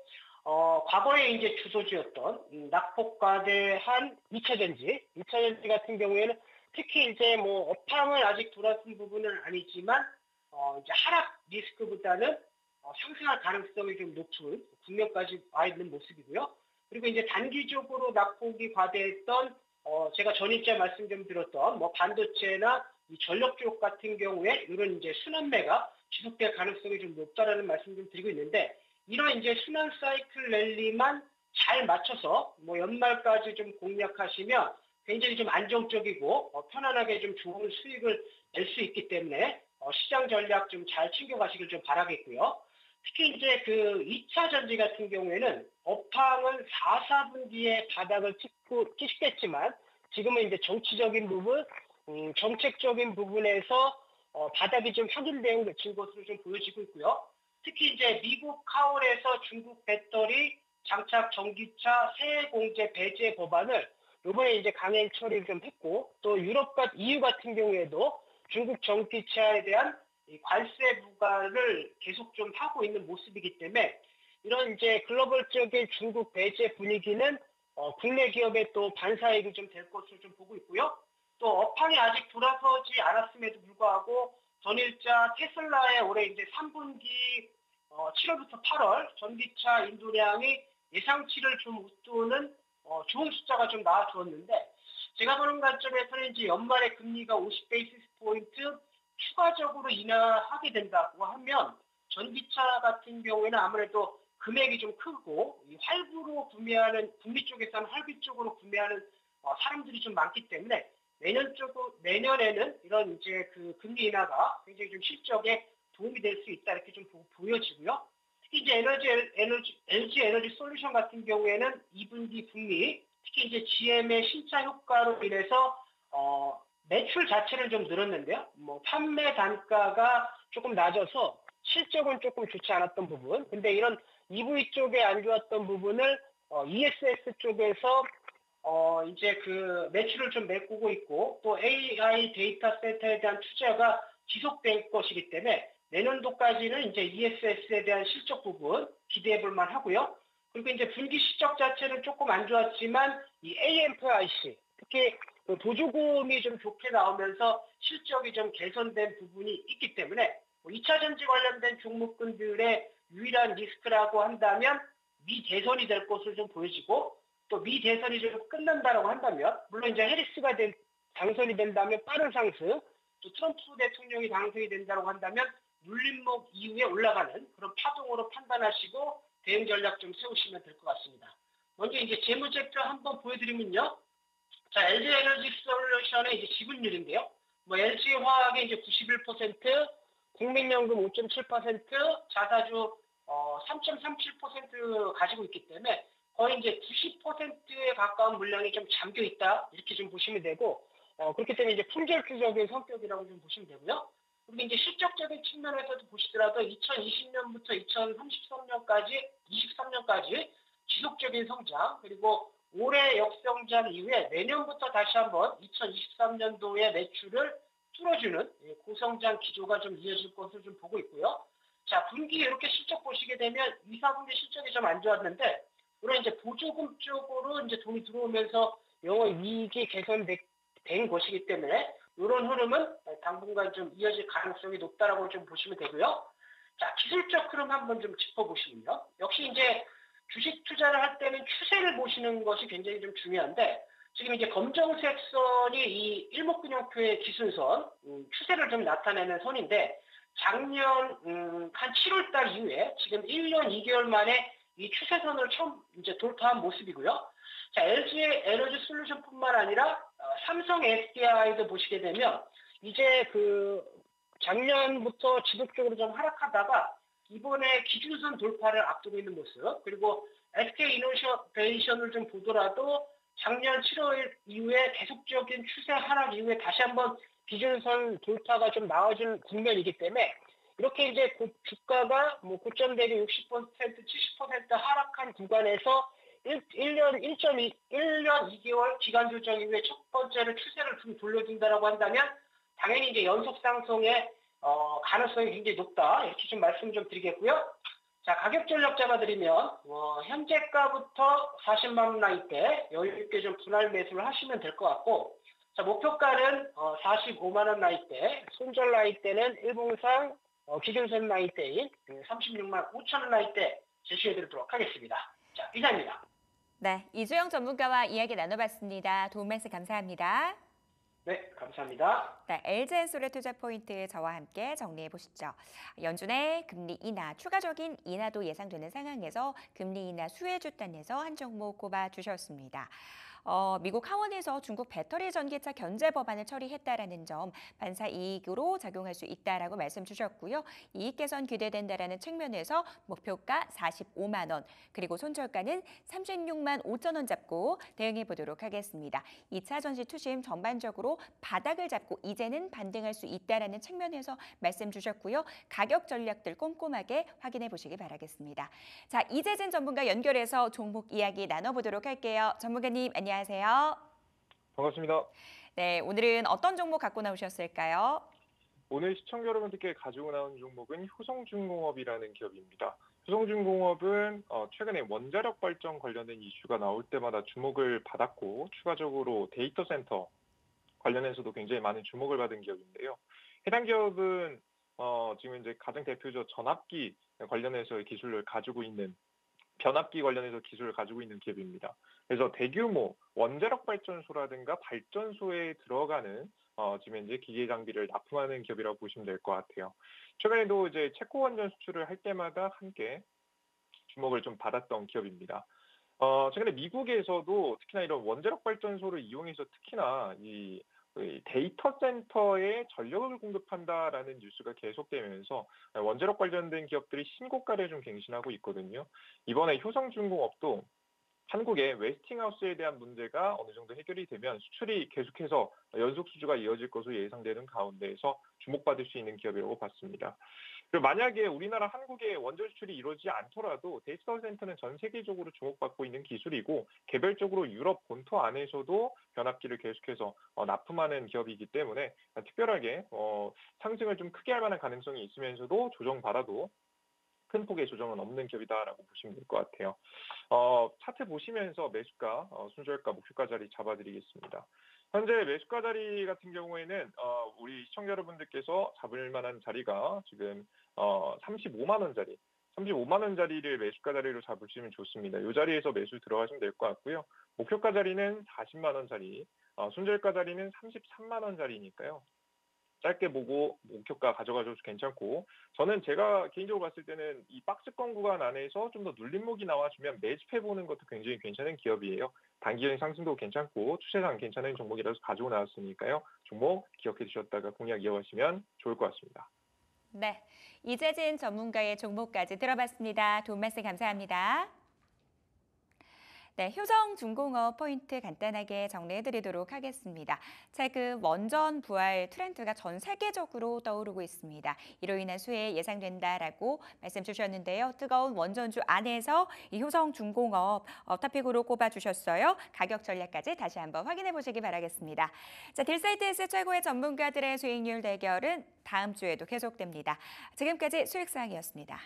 과거에 이제 주소주였던 낙폭과대한 2차전지 같은 경우에는 특히 이제 뭐 업황을 아직 돌아선 부분은 아니지만 이제 하락 리스크보다는 상승할 가능성이 좀 높은 국면까지 와 있는 모습이고요. 그리고 이제 단기적으로 낙폭이 과대했던 제가 전일자 말씀 좀 드렸던 뭐 반도체나 이 전력 쪽 같은 경우에 이런 이제 순환매가 지속될 가능성이 좀 높다라는 말씀 좀 드리고 있는데, 이런 이제 순환 사이클 랠리만 잘 맞춰서 뭐 연말까지 좀 공략하시면 굉장히 좀 안정적이고 편안하게 좀 좋은 수익을 낼 수 있기 때문에 시장 전략 좀 잘 챙겨가시길 좀 바라겠고요. 특히 이제 2차 전지 같은 경우에는 업황은 4, 4분기에 바닥을 찍겠지만 지금은 이제 정치적인 부분, 정책적인 부분에서 바닥이 좀 확인된 것으로 좀 보여지고 있고요. 특히 이제 미국 카올에서 중국 배터리 장착 전기차 세해 공제 배제 법안을 이번에 이제 강행 처리를 좀 했고, 또 유럽과 EU 같은 경우에도 중국 전기차에 대한 이 관세 부과를 계속 좀 하고 있는 모습이기 때문에 이런 이제 글로벌적인 중국 배제 분위기는 국내 기업에 또 반사이익이 좀 될 것으로 좀 보고 있고요. 또 업황이 아직 돌아서지 않았음에도 불구하고 전일자 테슬라의 올해 이제 3분기 7월부터 8월 전기차 인도량이 예상치를 좀 웃도는 좋은 숫자가 좀 나와주었는데, 제가 보는 관점에서는 이제 연말에 금리가 50베이시스 포인트 추가적으로 인하하게 된다고 하면 전기차 같은 경우에는 아무래도 금액이 좀 크고 할부로 구매하는 북미 쪽에서는 할부 쪽으로 구매하는 사람들이 좀 많기 때문에 내년에는 이런 이제 금리 인하가 굉장히 좀 실적에 도움이 될 수 있다 이렇게 좀 보여지고요. 특히 이제 LG 에너지 솔루션 같은 경우에는 2분기 북미, 특히 이제 GM의 신차 효과로 인해서 매출 자체는 좀 늘었는데요. 뭐 판매 단가가 조금 낮아서 실적은 조금 좋지 않았던 부분. 근데 이런 EV 쪽에 안 좋았던 부분을 ESS 쪽에서 이제 매출을 좀 메꾸고 있고, 또 AI 데이터 센터에 대한 투자가 지속될 것이기 때문에 내년도까지는 이제 ESS에 대한 실적 부분 기대해 볼 만하고요. 그리고 이제 분기 실적 자체는 조금 안 좋았지만 이 AMPIC, 특히 보조금이 좀 좋게 나오면서 실적이 좀 개선된 부분이 있기 때문에 2차 전지 관련된 종목군들의 유일한 리스크라고 한다면 미 대선이 될 것으로 좀 보여지고, 또 미 대선이 좀 끝난다라고 한다면, 물론 이제 해리스가 당선이 된다면 빠른 상승, 또 트럼프 대통령이 당선이 된다고 한다면 물림목 이후에 올라가는 그런 파동으로 판단하시고 대응 전략 좀 세우시면 될 것 같습니다. 먼저 이제 재무제표 한번 보여드리면요. 자, LG 에너지 솔루션의 이제 지분율인데요. 뭐 LG 화학의 이제 91%, 국민연금 5.7%, 자사주 3.37% 가지고 있기 때문에 거의 이제 90%에 가까운 물량이 좀 잠겨 있다 이렇게 좀 보시면 되고, 그렇기 때문에 이제 품절주적인 성격이라고 좀 보시면 되고요. 그리고 이제 실적적인 측면에서도 보시더라도 2020년부터 2023년까지 지속적인 성장, 그리고 올해 역성장 이후에 내년부터 다시 한번 2023년도의 매출을 뚫어주는 고성장 기조가 좀 이어질 것으로 좀 보고 있고요. 자, 분기 이렇게 실적 보시게 되면 2, 4분기 실적이 좀 안 좋았는데, 물론 이제 보조금 쪽으로 이제 돈이 들어오면서 영업 이익이 개선된 것이기 때문에 이런 흐름은 당분간 좀 이어질 가능성이 높다라고 좀 보시면 되고요. 자, 기술적 흐름 한번 좀 짚어보시면요. 역시 이제 주식 투자를 할 때는 추세를 보시는 것이 굉장히 좀 중요한데, 지금 이제 검정색 선이 이 일목균형표의 기준선, 추세를 좀 나타내는 선인데, 작년 한 7월 달 이후에 지금 1년 2개월 만에 이 추세선을 처음 이제 돌파한 모습이고요. 자, LG의 에너지 솔루션뿐만 아니라 삼성 SDI도 보시게 되면 이제 그 작년부터 지속적으로 좀 하락하다가 이번에 기준선 돌파를 앞두고 있는 모습, 그리고 SK 이노베이션을 좀 보더라도 작년 7월 이후에 계속적인 추세 하락 이후에 다시 한번 기준선 돌파가 좀 나와준 국면이기 때문에 이렇게 이제 주가가 뭐 고점 대비 60%, 70% 하락한 구간에서 1년 2개월 기간 조정 이후에 첫 번째로 추세를 좀 돌려준다라고 한다면 당연히 이제 연속 상승의 가능성이 굉장히 높다. 이렇게 좀 말씀 좀 드리겠고요. 자, 가격 전략 잡아드리면 현재가부터 40만 원 라인대 여유 있게 좀 분할 매수를 하시면 될 것 같고, 자, 목표가는 45만 원 라인대, 손절 라인대는 일봉상 기준선 라인대인 36만 5천 원 라인대 제시해드리도록 하겠습니다. 자, 이상입니다. 네, 이주영 전문가와 이야기 나눠봤습니다. 도움 말씀 감사합니다. 네, 감사합니다. 네, LG엔솔의 투자 포인트 저와 함께 정리해 보시죠. 연준의 금리 인하, 추가적인 인하도 예상되는 상황에서 금리 인하 수혜주 단에서 한 종목 꼽아 주셨습니다. 미국 하원에서 중국 배터리 전기차 견제 법안을 처리했다라는 점 반사 이익으로 작용할 수 있다라고 말씀 주셨고요. 이익 개선 기대된다라는 측면에서 목표가 45만 원, 그리고 손절가는 36만 5천 원 잡고 대응해 보도록 하겠습니다. 2차 전지 투심 전반적으로 바닥을 잡고 이제는 반등할 수 있다라는 측면에서 말씀 주셨고요. 가격 전략들 꼼꼼하게 확인해 보시기 바라겠습니다. 자, 이재진 전문가 연결해서 종목 이야기 나눠보도록 할게요. 전문가님 안녕하세요. 반갑습니다. 네, 오늘은 어떤 종목 갖고 나오셨을까요? 오늘 시청자 여러분들께 가지고 나온 종목은 효성중공업이라는 기업입니다. 효성중공업은 최근에 원자력 발전 관련된 이슈가 나올 때마다 주목을 받았고, 추가적으로 데이터 센터 관련해서도 굉장히 많은 주목을 받은 기업인데요. 해당 기업은 지금 이제 가장 대표적 전압기 관련해서의 기술을 가지고 있는, 변압기 관련해서 기술을 가지고 있는 기업입니다. 그래서 대규모 원자력 발전소라든가 발전소에 들어가는 지금 현재 기계 장비를 납품하는 기업이라고 보시면 될 것 같아요. 최근에도 이제 체코 원전 수출을 할 때마다 함께 주목을 좀 받았던 기업입니다. 최근에 미국에서도 특히나 이런 원자력 발전소를 이용해서 특히나 이 데이터 센터에 전력을 공급한다라는 뉴스가 계속되면서 원자력 관련된 기업들이 신고가를 좀 갱신하고 있거든요. 이번에 효성중공업도 한국의 웨스팅하우스에 대한 문제가 어느 정도 해결이 되면 수출이 계속해서 연속 수주가 이어질 것으로 예상되는 가운데에서 주목받을 수 있는 기업이라고 봤습니다. 그리고 만약에 우리나라 한국의 원전 수출이 이루어지지 않더라도 데이터 센터는 전 세계적으로 주목받고 있는 기술이고, 개별적으로 유럽 본토 안에서도 변압기를 계속해서 납품하는 기업이기 때문에 특별하게 상승을 좀 크게 할 만한 가능성이 있으면서도 조정받아도 큰 폭의 조정은 없는 기업이다라고 보시면 될 것 같아요. 차트 보시면서 매수가, 손절가, 목표가 자리 잡아드리겠습니다. 현재 매수가 자리 같은 경우에는 우리 시청자 여러분들께서 잡을 만한 자리가 지금 35만 원짜리, 35만 원짜리를 매수가 자리로 잡으시면 좋습니다. 이 자리에서 매수 들어가시면 될 것 같고요. 목표가 자리는 40만 원짜리, 손절가 자리는 33만 원짜리니까요. 짧게 보고 목표가 가져가줘도 괜찮고, 저는 제가 개인적으로 봤을 때는 이 박스권 구간 안에서 좀 더 눌림목이 나와주면 매집해보는 것도 굉장히 괜찮은 기업이에요. 단기적인 상승도 괜찮고 추세상 괜찮은 종목이라서 가지고 나왔으니까요. 종목 기억해 주셨다가 공략 이어가시면 좋을 것 같습니다. 네, 이재진 전문가의 종목까지 들어봤습니다. 도움 말씀 감사합니다. 네, 효성중공업 포인트 간단하게 정리해드리도록 하겠습니다. 최근 원전 부활 트렌드가 전 세계적으로 떠오르고 있습니다. 이로 인한 수혜 예상된다라고 말씀 주셨는데요. 뜨거운 원전주 안에서 이 효성중공업 토픽으로 꼽아주셨어요. 가격 전략까지 다시 한번 확인해 보시기 바라겠습니다. 자, 딜사이트에스 최고의 전문가들의 수익률 대결은 다음 주에도 계속됩니다. 지금까지 수익사항이었습니다.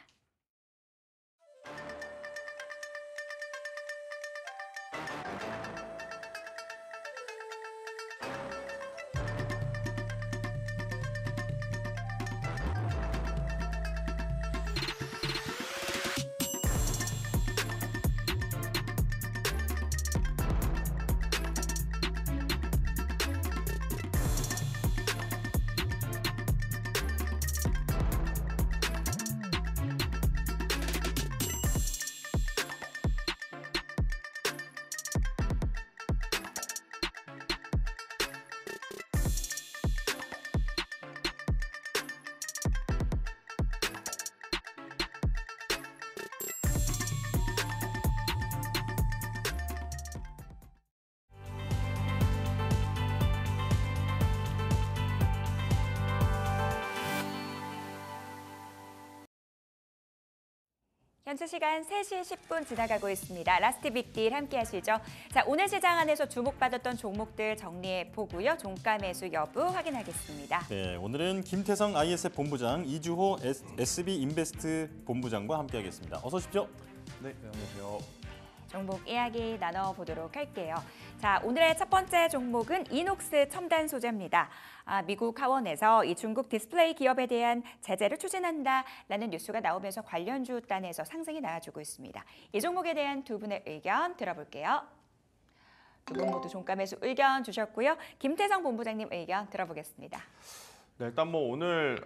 현재 시간 3시 10분 지나가고 있습니다. 라스트 빅딜 함께 하시죠. 자, 오늘 시장 안에서 주목받았던 종목들 정리해 보고요. 종가 매수 여부 확인하겠습니다. 네, 오늘은 김태성 ISF 본부장, 이주호 SB인베스트 본부장과 함께하겠습니다. 어서 오십시오. 네, 안녕하세요. 종목 이야기 나눠보도록 할게요. 자, 오늘의 첫 번째 종목은 이녹스 첨단 소재입니다. 미국 하원에서 이 중국 디스플레이 기업에 대한 제재를 추진한다라는 뉴스가 나오면서 관련주 단에서 상승이 나와주고 있습니다. 이 종목에 대한 두 분의 의견 들어볼게요. 두 분 모두 종가 매수 의견 주셨고요. 김태성 본부장님 의견 들어보겠습니다. 네, 일단 뭐 오늘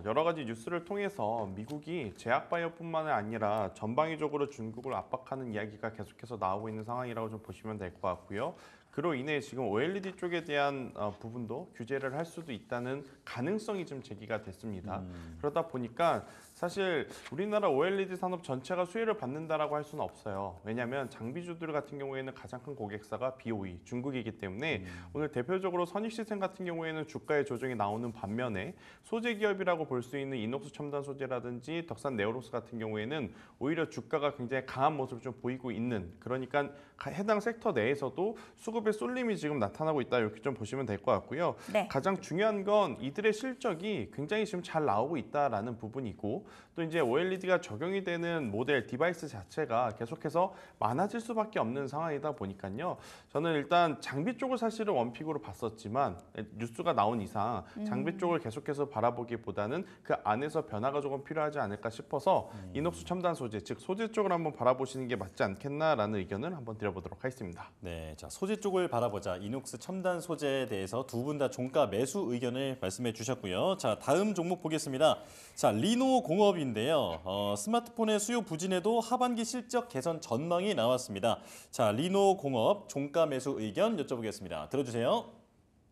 여러 가지 뉴스를 통해서 미국이 제약 바이오뿐만 아니라 전방위적으로 중국을 압박하는 이야기가 계속해서 나오고 있는 상황이라고 좀 보시면 될 것 같고요. 그로 인해 지금 OLED 쪽에 대한 부분도 규제를 할 수도 있다는 가능성이 좀 제기가 됐습니다. 그러다 보니까 사실 우리나라 OLED 산업 전체가 수혜를 받는다라고 할 수는 없어요. 왜냐하면 장비주들 같은 경우에는 가장 큰 고객사가 BOE, 중국이기 때문에 오늘 대표적으로 선익시스템 같은 경우에는 주가의 조정이 나오는 반면에 소재 기업이라고 볼 수 있는 이녹스 첨단 소재라든지 덕산 네오록스 같은 경우에는 오히려 주가가 굉장히 강한 모습을 좀 보이고 있는, 그러니까 해당 섹터 내에서도 수급의 쏠림이 지금 나타나고 있다, 이렇게 좀 보시면 될 것 같고요. 네. 가장 중요한 건 이들의 실적이 굉장히 지금 잘 나오고 있다라는 부분이고, 또 이제 OLED가 적용이 되는 모델 디바이스 자체가 계속해서 많아질 수밖에 없는 상황이다 보니까요. 저는 일단 장비 쪽을 사실은 원픽으로 봤었지만 뉴스가 나온 이상 장비 쪽을 계속해서 바라보기보다는 그 안에서 변화가 조금 필요하지 않을까 싶어서 이녹스 첨단 소재, 즉 소재 쪽을 한번 바라보시는 게 맞지 않겠나라는 의견을 한번 드려보도록 하겠습니다. 네, 자, 소재 쪽을 바라보자. 이녹스 첨단 소재에 대해서 두 분 다 종가 매수 의견을 말씀해 주셨고요. 자, 다음 종목 보겠습니다. 자, 리노 공업인데요. 스마트폰의 수요 부진에도 하반기 실적 개선 전망이 나왔습니다. 자, 리노 공업 종가 매수 의견 여쭤보겠습니다. 들어주세요.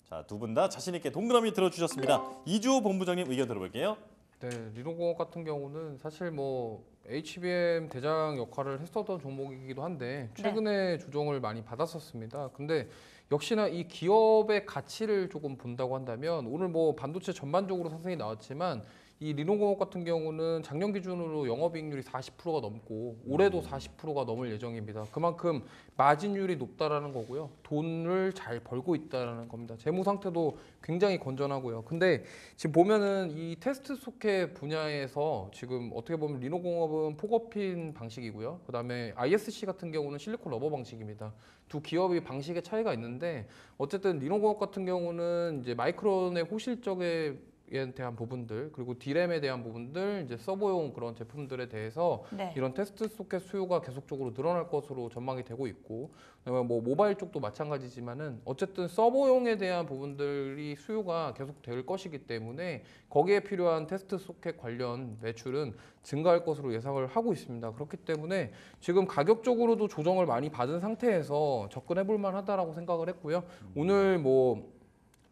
자, 두 분 다 자신 있게 동그라미 들어주셨습니다. 이주호 본부장님 의견 들어볼게요. 네, 리노공업 같은 경우는 사실 뭐 HBM 대장 역할을 했었던 종목이기도 한데 최근에 조정을 많이 받았었습니다. 근데 역시나 이 기업의 가치를 조금 본다고 한다면 오늘 뭐 반도체 전반적으로 상승이 나왔지만 이 리노공업 같은 경우는 작년 기준으로 영업이익률이 40%가 넘고 올해도 40%가 넘을 예정입니다. 그만큼 마진율이 높다라는 거고요. 돈을 잘 벌고 있다라는 겁니다. 재무 상태도 굉장히 건전하고요. 근데 지금 보면은 이 테스트 소켓 분야에서 지금 어떻게 보면 리노공업은 포거핀 방식이고요. 그다음에 ISC 같은 경우는 실리콘 러버 방식입니다. 두 기업이 방식의 차이가 있는데 어쨌든 리노공업 같은 경우는 이제 마이크론의 호실적에 대한 부분들 그리고 D램에 대한 부분들 이제 서버용 그런 제품들에 대해서 네. 이런 테스트 소켓 수요가 계속적으로 늘어날 것으로 전망이 되고 있고 그다음에 뭐 모바일 쪽도 마찬가지지만은 어쨌든 서버용에 대한 부분들이 수요가 계속 될 것이기 때문에 거기에 필요한 테스트 소켓 관련 매출은 증가할 것으로 예상을 하고 있습니다. 그렇기 때문에 지금 가격적으로도 조정을 많이 받은 상태에서 접근해 볼 만하다라고 생각을 했고요. 오늘 뭐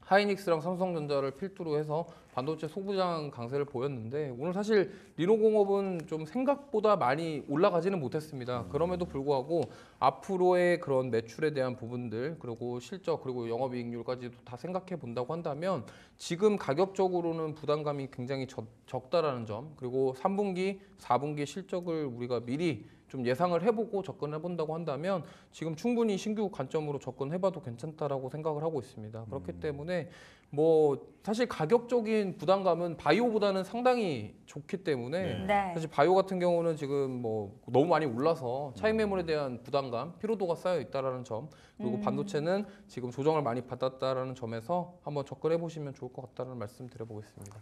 하이닉스랑 삼성전자를 필두로 해서 반도체 소부장 강세를 보였는데 오늘 사실 리노공업은 좀 생각보다 많이 올라가지는 못했습니다. 그럼에도 불구하고 앞으로의 그런 매출에 대한 부분들 그리고 실적 그리고 영업이익률까지도 다 생각해 본다고 한다면 지금 가격적으로는 부담감이 굉장히 적다라는 점 그리고 3분기, 4분기 실적을 우리가 미리 좀 예상을 해보고 접근해 본다고 한다면 지금 충분히 신규 관점으로 접근해봐도 괜찮다라고 생각을 하고 있습니다. 그렇기 때문에 뭐 사실 가격적인 부담감은 바이오보다는 상당히 좋기 때문에 네. 사실 바이오 같은 경우는 지금 뭐 너무 많이 올라서 차익 매물에 대한 부담감, 피로도가 쌓여 있다라는 점 그리고 반도체는 지금 조정을 많이 받았다라는 점에서 한번 접근해 보시면 좋을 것 같다는 말씀 드려보겠습니다.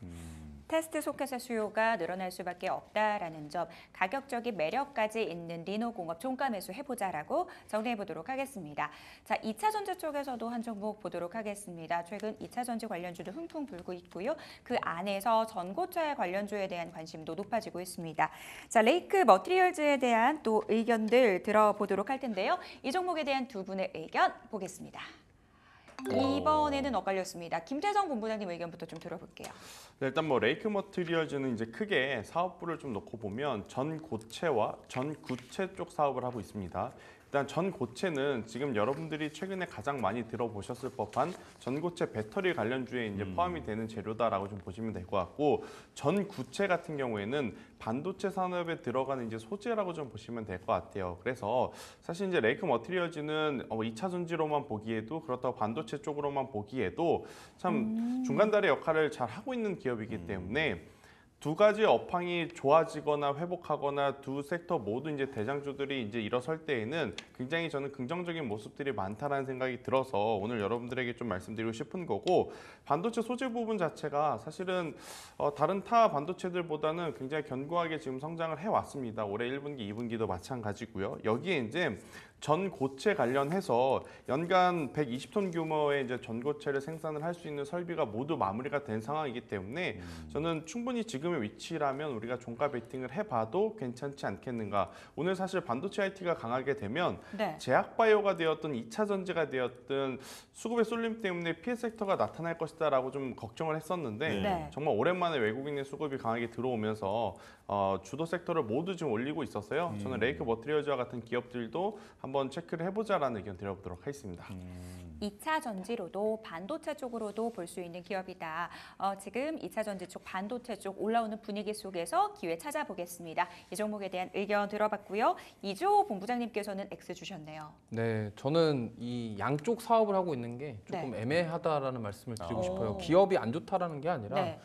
테스트 소켓의 수요가 늘어날 수밖에 없다라는 점, 가격적인 매력까지 있는 리노공업 종가 매수 해보자라고 정리해 보도록 하겠습니다. 자, 2차 전지 쪽에서도 한 종목 보도록 하겠습니다. 최근 2차 전지 관련주도 흥풍 불고 있고요. 그 안에서 전고체 관련주에 대한 관심도 높아지고 있습니다. 자, 레이크 머티리얼즈에 대한 또 의견들 들어보도록 할 텐데요. 이 종목에 대한 두 분의 의견 보겠습니다. 이번에는 엇갈렸습니다. 김태성 본부장님 의견부터 좀 들어볼게요. 네, 일단 뭐 레이크 머티리얼즈는 이제 크게 사업부를 좀 놓고 보면 전고체와 전구체 쪽 사업을 하고 있습니다. 일단 전고체는 지금 여러분들이 최근에 가장 많이 들어보셨을 법한 전고체 배터리 관련주에 이제 포함이 되는 재료다라고 좀 보시면 될 것 같고 전구체 같은 경우에는 반도체 산업에 들어가는 이제 소재라고 좀 보시면 될 것 같아요. 그래서 사실 이제 레이크 머티리얼즈는 2차 전지로만 보기에도 그렇다고 반도체 쪽으로만 보기에도 참 중간다리 역할을 잘 하고 있는 기업이기 때문에 두 가지 업황이 좋아지거나 회복하거나 두 섹터 모두 이제 대장주들이 이제 일어설 때에는 굉장히 저는 긍정적인 모습들이 많다라는 생각이 들어서 오늘 여러분들에게 좀 말씀드리고 싶은 거고 반도체 소재 부분 자체가 사실은 다른 타 반도체들보다는 굉장히 견고하게 지금 성장을 해왔습니다. 올해 1분기, 2분기도 마찬가지고요. 여기에 이제 전고체 관련해서 연간 120톤 규모의 이제 전고체를 생산을 할 수 있는 설비가 모두 마무리가 된 상황이기 때문에 저는 충분히 지금의 위치라면 우리가 종가 베팅을 해봐도 괜찮지 않겠는가. 오늘 사실 반도체 IT가 강하게 되면 네. 제약바이오가 되었든 2차 전지가 되었든 수급의 쏠림 때문에 피해 섹터가 나타날 것이다라고 좀 걱정을 했었는데 네. 정말 오랜만에 외국인의 수급이 강하게 들어오면서 주도 섹터를 모두 지금 올리고 있었어요. 저는 레이크 머티리얼즈와 같은 기업들도 한번 체크를 해보자라는 의견 드려보도록 하겠습니다. 2차 전지로도 반도체 쪽으로도 볼 수 있는 기업이다. 지금 2차 전지 쪽, 반도체 쪽 올라오는 분위기 속에서 기회 찾아보겠습니다. 이 종목에 대한 의견 들어봤고요. 이조 본부장님께서는 X 주셨네요. 네, 저는 이 양쪽 사업을 하고 있는 게 조금 네. 애매하다라는 말씀을 드리고 오. 싶어요. 기업이 안 좋다라는 게 아니라 네.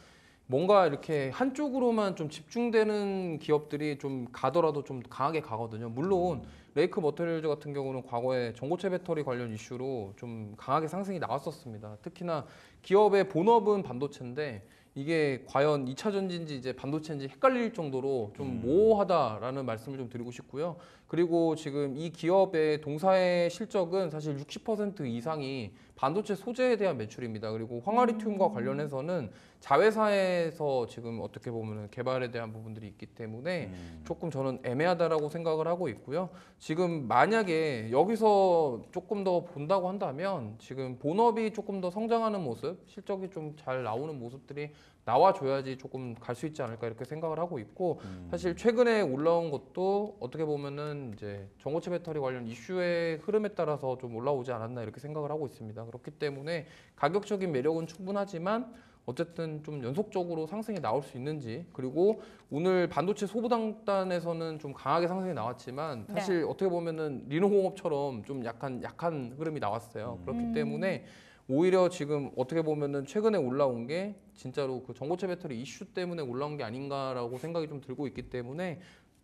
뭔가 이렇게 한쪽으로만 좀 집중되는 기업들이 좀 가더라도 좀 강하게 가거든요. 물론 레이크 머티리얼즈 같은 경우는 과거에 전고체 배터리 관련 이슈로 좀 강하게 상승이 나왔었습니다. 특히나 기업의 본업은 반도체인데 이게 과연 2차 전지인지 이제 반도체인지 헷갈릴 정도로 좀 모호하다라는 말씀을 좀 드리고 싶고요. 그리고 지금 이 기업의 동사의 실적은 사실 60% 이상이 반도체 소재에 대한 매출입니다. 그리고 황화리튬과 관련해서는 자회사에서 지금 어떻게 보면 개발에 대한 부분들이 있기 때문에 조금 저는 애매하다라고 생각을 하고 있고요. 지금 만약에 여기서 조금 더 본다고 한다면 지금 본업이 조금 더 성장하는 모습, 실적이 좀 잘 나오는 모습들이 나와줘야지 조금 갈 수 있지 않을까 이렇게 생각을 하고 있고 사실 최근에 올라온 것도 어떻게 보면은 이제 전고체 배터리 관련 이슈의 흐름에 따라서 좀 올라오지 않았나 이렇게 생각을 하고 있습니다. 그렇기 때문에 가격적인 매력은 충분하지만 어쨌든 좀 연속적으로 상승이 나올 수 있는지 그리고 오늘 반도체 소부장단에서는 좀 강하게 상승이 나왔지만 사실 어떻게 보면은 리노공업처럼 좀 약한 흐름이 나왔어요. 그렇기 때문에 오히려 지금 어떻게 보면은 최근에 올라온 게 진짜로 그 전고체 배터리 이슈 때문에 올라온 게 아닌가라고 생각이 좀 들고 있기 때문에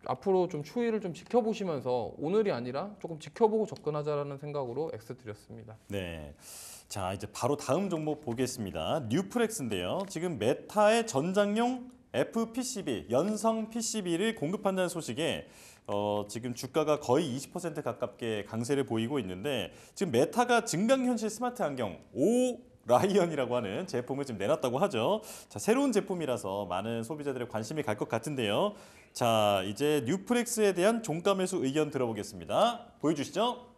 앞으로 좀 추이를 좀 지켜보시면서 오늘이 아니라 조금 지켜보고 접근하자라는 생각으로 X 드렸습니다. 네. 자, 이제 바로 다음 종목 보겠습니다. 뉴프렉스인데요. 지금 메타의 전장용 FPCB, 연성 PCB를 공급한다는 소식에 지금 주가가 거의 20% 가깝게 강세를 보이고 있는데 지금 메타가 증강현실 스마트 안경 라이언이라고 하는 제품을 지금 내놨다고 하죠. 자, 새로운 제품이라서 많은 소비자들의 관심이 갈 것 같은데요. 자, 이제 뉴프렉스에 대한 종가 매수 의견 들어보겠습니다. 보여주시죠.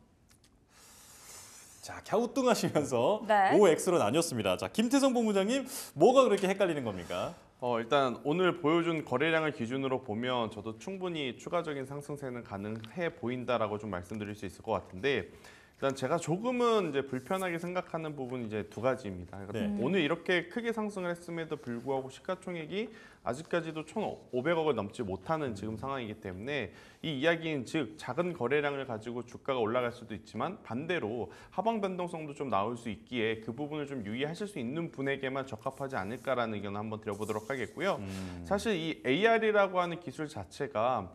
자, 갸우뚱하시면서 네. OX로 나뉘었습니다. 자, 김태성 본부장님, 뭐가 그렇게 헷갈리는 겁니까? 일단 오늘 보여준 거래량을 기준으로 보면 저도 충분히 추가적인 상승세는 가능해 보인다라고 좀 말씀드릴 수 있을 것 같은데 일단 제가 조금은 이제 불편하게 생각하는 부분이 이제 두 가지입니다. 그러니까 오늘 이렇게 크게 상승을 했음에도 불구하고 시가총액이 아직까지도 1,500억을 넘지 못하는 지금 상황이기 때문에 이 이야기는 즉 작은 거래량을 가지고 주가가 올라갈 수도 있지만 반대로 하방 변동성도 좀 나올 수 있기에 그 부분을 좀 유의하실 수 있는 분에게만 적합하지 않을까라는 의견을 한번 드려보도록 하겠고요. 사실 이 AR이라고 하는 기술 자체가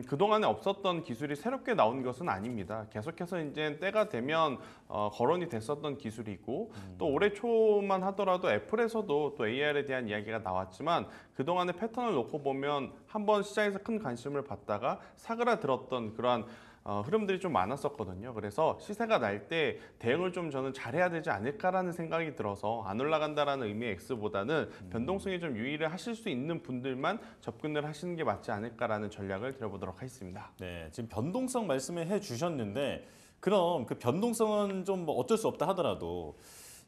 그동안에 없었던 기술이 새롭게 나온 것은 아닙니다. 계속해서 이제 때가 되면 거론이 됐었던 기술이고 또 올해 초만 하더라도 애플에서도 또 AR에 대한 이야기가 나왔지만 그동안의 패턴을 놓고 보면 한번 시장에서 큰 관심을 받다가 사그라들었던 그러한 흐름들이 좀 많았었거든요. 그래서 시세가 날 때 대응을 좀 저는 잘해야 되지 않을까라는 생각이 들어서 안 올라간다라는 의미의 X보다는 변동성에 좀 유의를 하실 수 있는 분들만 접근을 하시는 게 맞지 않을까라는 전략을 드려보도록 하겠습니다. 네, 지금 변동성 말씀을 해주셨는데 그럼 그 변동성은 좀 뭐 어쩔 수 없다 하더라도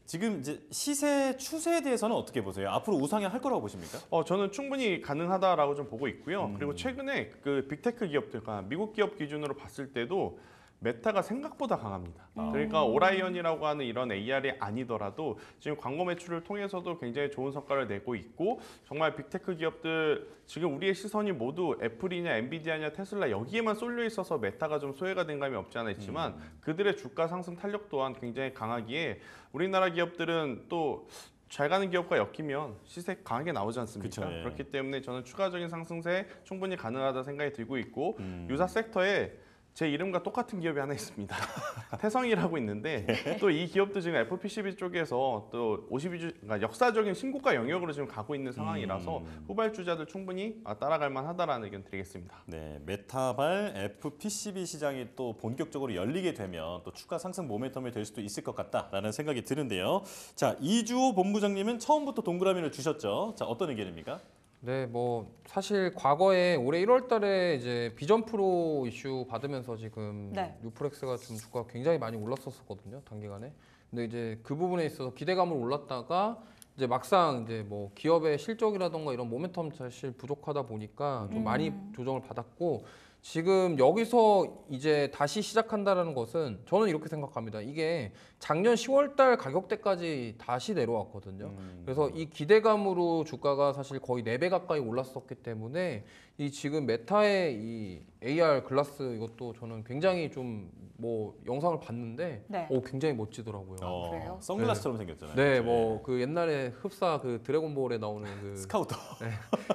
지금 이제 시세 추세에 대해서는 어떻게 보세요? 앞으로 우상향할 거라고 보십니까? 저는 충분히 가능하다라고 좀 보고 있고요. 그리고 최근에 그 빅테크 기업들과 미국 기업 기준으로 봤을 때도 메타가 생각보다 강합니다. 그러니까 오라이언이라고 하는 이런 AR이 아니더라도 지금 광고 매출을 통해서도 굉장히 좋은 성과를 내고 있고 정말 빅테크 기업들 지금 우리의 시선이 모두 애플이냐 엔비디아냐 테슬라 여기에만 쏠려 있어서 메타가 좀 소외가 된 감이 없지 않아 있지만 그들의 주가 상승 탄력 또한 굉장히 강하기에 우리나라 기업들은 또 잘 가는 기업과 엮이면 시세 강하게 나오지 않습니까? 그쵸, 예. 그렇기 때문에 저는 추가적인 상승세 충분히 가능하다 생각이 들고 있고 유사 섹터에 제 이름과 똑같은 기업이 하나 있습니다. 태성이라고 있는데 또 이 기업도 지금 FPCB 쪽에서 또 52주 그러니까 역사적인 신고가 영역으로 지금 가고 있는 상황이라서 후발주자들 충분히 따라갈 만하다라는 의견 드리겠습니다. 네, 메타발 FPCB 시장이 또 본격적으로 열리게 되면 또 추가 상승 모멘텀이 될 수도 있을 것 같다라는 생각이 드는데요. 자, 이주호 본부장님은 처음부터 동그라미를 주셨죠. 자, 어떤 의견입니까? 네, 뭐 사실 과거에 올해 1월달에 이제 비전 프로 이슈 받으면서 지금 네. 뉴프렉스가 좀 주가가 굉장히 많이 올랐었거든요, 단기간에. 근데 이제 그 부분에 있어서 기대감을 올랐다가 이제 막상 이제 뭐 기업의 실적이라던가 이런 모멘텀 사실 부족하다 보니까 좀 많이 조정을 받았고 지금 여기서 이제 다시 시작한다라는 것은 저는 이렇게 생각합니다. 이게 작년 10월달 가격대까지 다시 내려왔거든요. 그래서 이 기대감으로 주가가 사실 거의 4배 가까이 올랐었기 때문에 이 지금 메타의 이 AR 글라스 이것도 저는 굉장히 좀 뭐 영상을 봤는데 네. 굉장히 멋지더라고요. 그래요? 선글라스처럼 생겼잖아요. 네, 그렇죠? 뭐 그 옛날에 흡사 그 드래곤볼에 나오는 그 스카우터.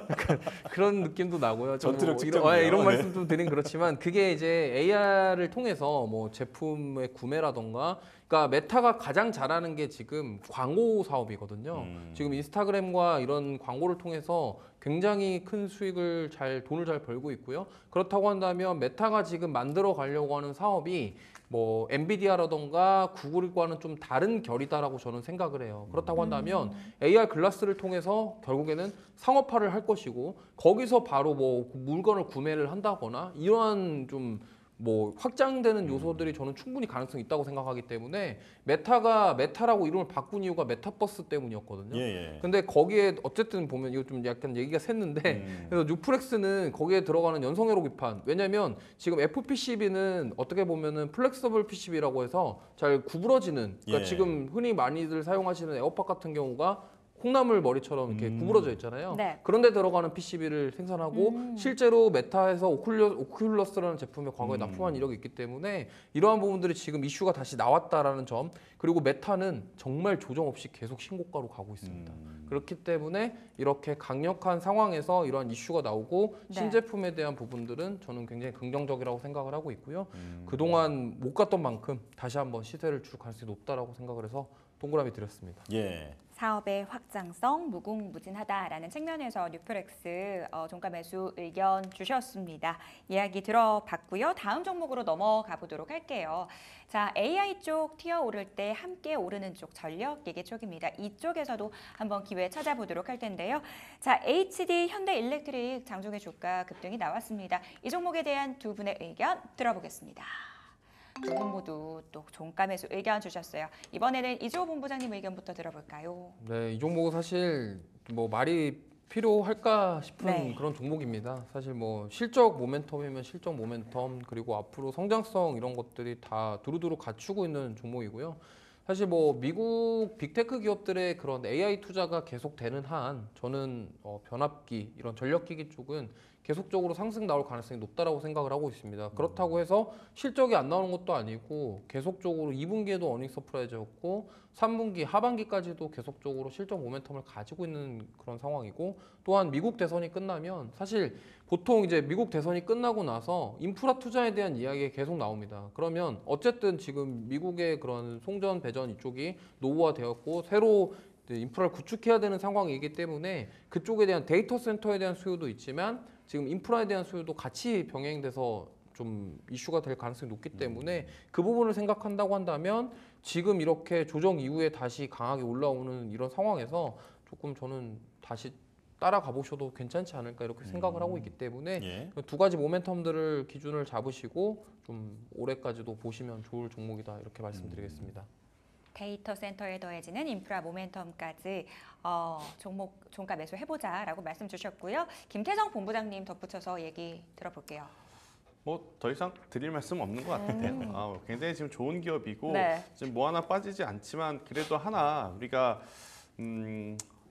약간 그런 느낌도 나고요. 좀 전투력 뭐 측정기요. 이런 네. 말씀 좀 드린 그렇지만 그게 이제 AR을 통해서 뭐 제품의 구매라던가 그러니까 메타가 가장 잘하는 게 지금 광고 사업이거든요. 지금 인스타그램과 이런 광고를 통해서 굉장히 큰 수익을 돈을 잘 벌고 있고요. 그렇다고 한다면 메타가 지금 만들어 가려고 하는 사업이 뭐 엔비디아라던가 구글과는 좀 다른 결이다라고 저는 생각을 해요. 그렇다고 한다면 AR 글라스를 통해서 결국에는 상업화를 할 것이고 거기서 바로 뭐 물건을 구매를 한다거나 이러한 좀 뭐 확장되는 요소들이 저는 충분히 가능성이 있다고 생각하기 때문에 메타가 메타라고 이름을 바꾼 이유가 메타버스 때문이었거든요. 예. 근데 거기에 어쨌든 보면 이거 좀 약간 얘기가 샜는데 그래서 뉴프렉스는 거기에 들어가는 연성회로 기판 왜냐면 지금 FPCB는 어떻게 보면은 플렉서블 PCB라고 해서 잘 구부러지는 그러니까 예. 지금 흔히 많이들 사용하시는 에어팟 같은 경우가 콩나물 머리처럼 이렇게 구부러져 있잖아요. 네. 그런데 들어가는 PCB를 생산하고 실제로 메타에서 오큘러스라는 제품에 과거에 납품한 이력이 있기 때문에 이러한 부분들이 지금 이슈가 다시 나왔다라는 점, 그리고 메타는 정말 조정 없이 계속 신고가로 가고 있습니다. 그렇기 때문에 이렇게 강력한 상황에서 이러한 이슈가 나오고 네. 신제품에 대한 부분들은 저는 굉장히 긍정적이라고 생각을 하고 있고요. 그동안 못 갔던 만큼 다시 한번 시세를 줄 가능성이 높다라고 생각을 해서 동그라미 드렸습니다. 예. 사업의 확장성 무궁무진하다라는 측면에서 뉴프렉스 종가 매수 의견 주셨습니다. 이야기 들어봤고요. 다음 종목으로 넘어가 보도록 할게요. 자, AI 쪽 튀어오를 때 함께 오르는 쪽 전력기기 쪽입니다. 이쪽에서도 한번 기회 찾아보도록 할 텐데요. 자, HD 현대일렉트릭 장중에 주가 급등이 나왔습니다. 이 종목에 대한 두 분의 의견 들어보겠습니다. 두 분 모두 또 종가 매수 의견 주셨어요. 이번에는 이주호 본부장님 의견부터 들어볼까요? 네, 이 종목은 사실 뭐 말이 필요할까 싶은 네. 그런 종목입니다. 사실 뭐 실적 모멘텀이면 실적 모멘텀, 그리고 앞으로 성장성 이런 것들이 다 두루두루 갖추고 있는 종목이고요. 사실 뭐 미국 빅테크 기업들의 그런 AI 투자가 계속되는 한 저는 변압기 이런 전력기기 쪽은 계속적으로 상승 나올 가능성이 높다라고 생각을 하고 있습니다. 그렇다고 해서 실적이 안 나오는 것도 아니고 계속적으로 2분기에도 어닝 서프라이즈였고 3분기 하반기까지도 계속적으로 실적 모멘텀을 가지고 있는 그런 상황이고, 또한 미국 대선이 끝나면 사실 보통 이제 미국 대선이 끝나고 나서 인프라 투자에 대한 이야기가 계속 나옵니다. 그러면 어쨌든 지금 미국의 그런 송전 배전 이쪽이 노후화되었고 새로 인프라를 구축해야 되는 상황이기 때문에 그쪽에 대한 데이터 센터에 대한 수요도 있지만 지금 인프라에 대한 수요도 같이 병행돼서 좀 이슈가 될 가능성이 높기 때문에 그 부분을 생각한다고 한다면 지금 이렇게 조정 이후에 다시 강하게 올라오는 이런 상황에서 조금 저는 다시 따라가 보셔도 괜찮지 않을까 이렇게 생각을 하고 있기 때문에 예. 두 가지 모멘텀들을 기준을 잡으시고 좀 올해까지도 보시면 좋을 종목이다 이렇게 말씀드리겠습니다. 데이터 센터에 더해지는 인프라 모멘텀까지 종목 종가 매수 해보자라고 말씀 주셨고요. 김태성 본부장님 덧붙여서 얘기 들어볼게요. 뭐 더 이상 드릴 말씀 없는 것 같아요. 굉장히 지금 좋은 기업이고 네. 지금 뭐 하나 빠지지 않지만 그래도 하나 우리가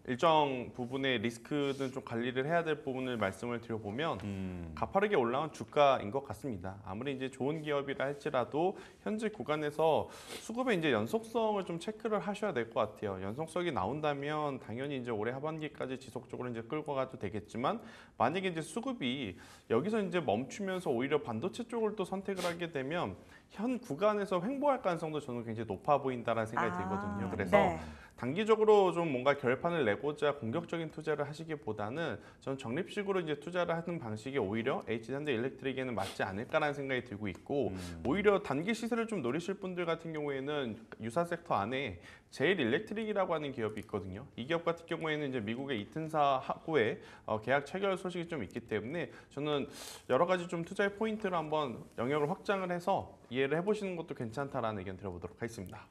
일정 부분의 리스크는 좀 관리를 해야 될 부분을 말씀을 드려보면 가파르게 올라온 주가인 것 같습니다. 아무리 이제 좋은 기업이라 할지라도 현재 구간에서 수급의 이제 연속성을 좀 체크를 하셔야 될 것 같아요. 연속성이 나온다면 당연히 이제 올해 하반기까지 지속적으로 이제 끌고 가도 되겠지만, 만약에 이제 수급이 여기서 이제 멈추면서 오히려 반도체 쪽을 또 선택을 하게 되면 현 구간에서 횡보할 가능성도 저는 굉장히 높아 보인다라는 생각이 들거든요. 그래서 네. 단기적으로 좀 뭔가 결판을 내고자 공격적인 투자를 하시기보다는 저는 적립식으로 이제 투자를 하는 방식이 오히려 HD현대일렉트릭에는 맞지 않을까라는 생각이 들고 있고, 오히려 단기 시세를 좀 노리실 분들 같은 경우에는 유사 섹터 안에 제일일렉트릭이라고 하는 기업이 있거든요. 이 기업 같은 경우에는 이제 미국의 이튼사 하고의 계약 체결 소식이 좀 있기 때문에 저는 여러 가지 좀 투자의 포인트를 한번 영역을 확장을 해서 이해를 해보시는 것도 괜찮다라는 의견 들어보도록 하겠습니다.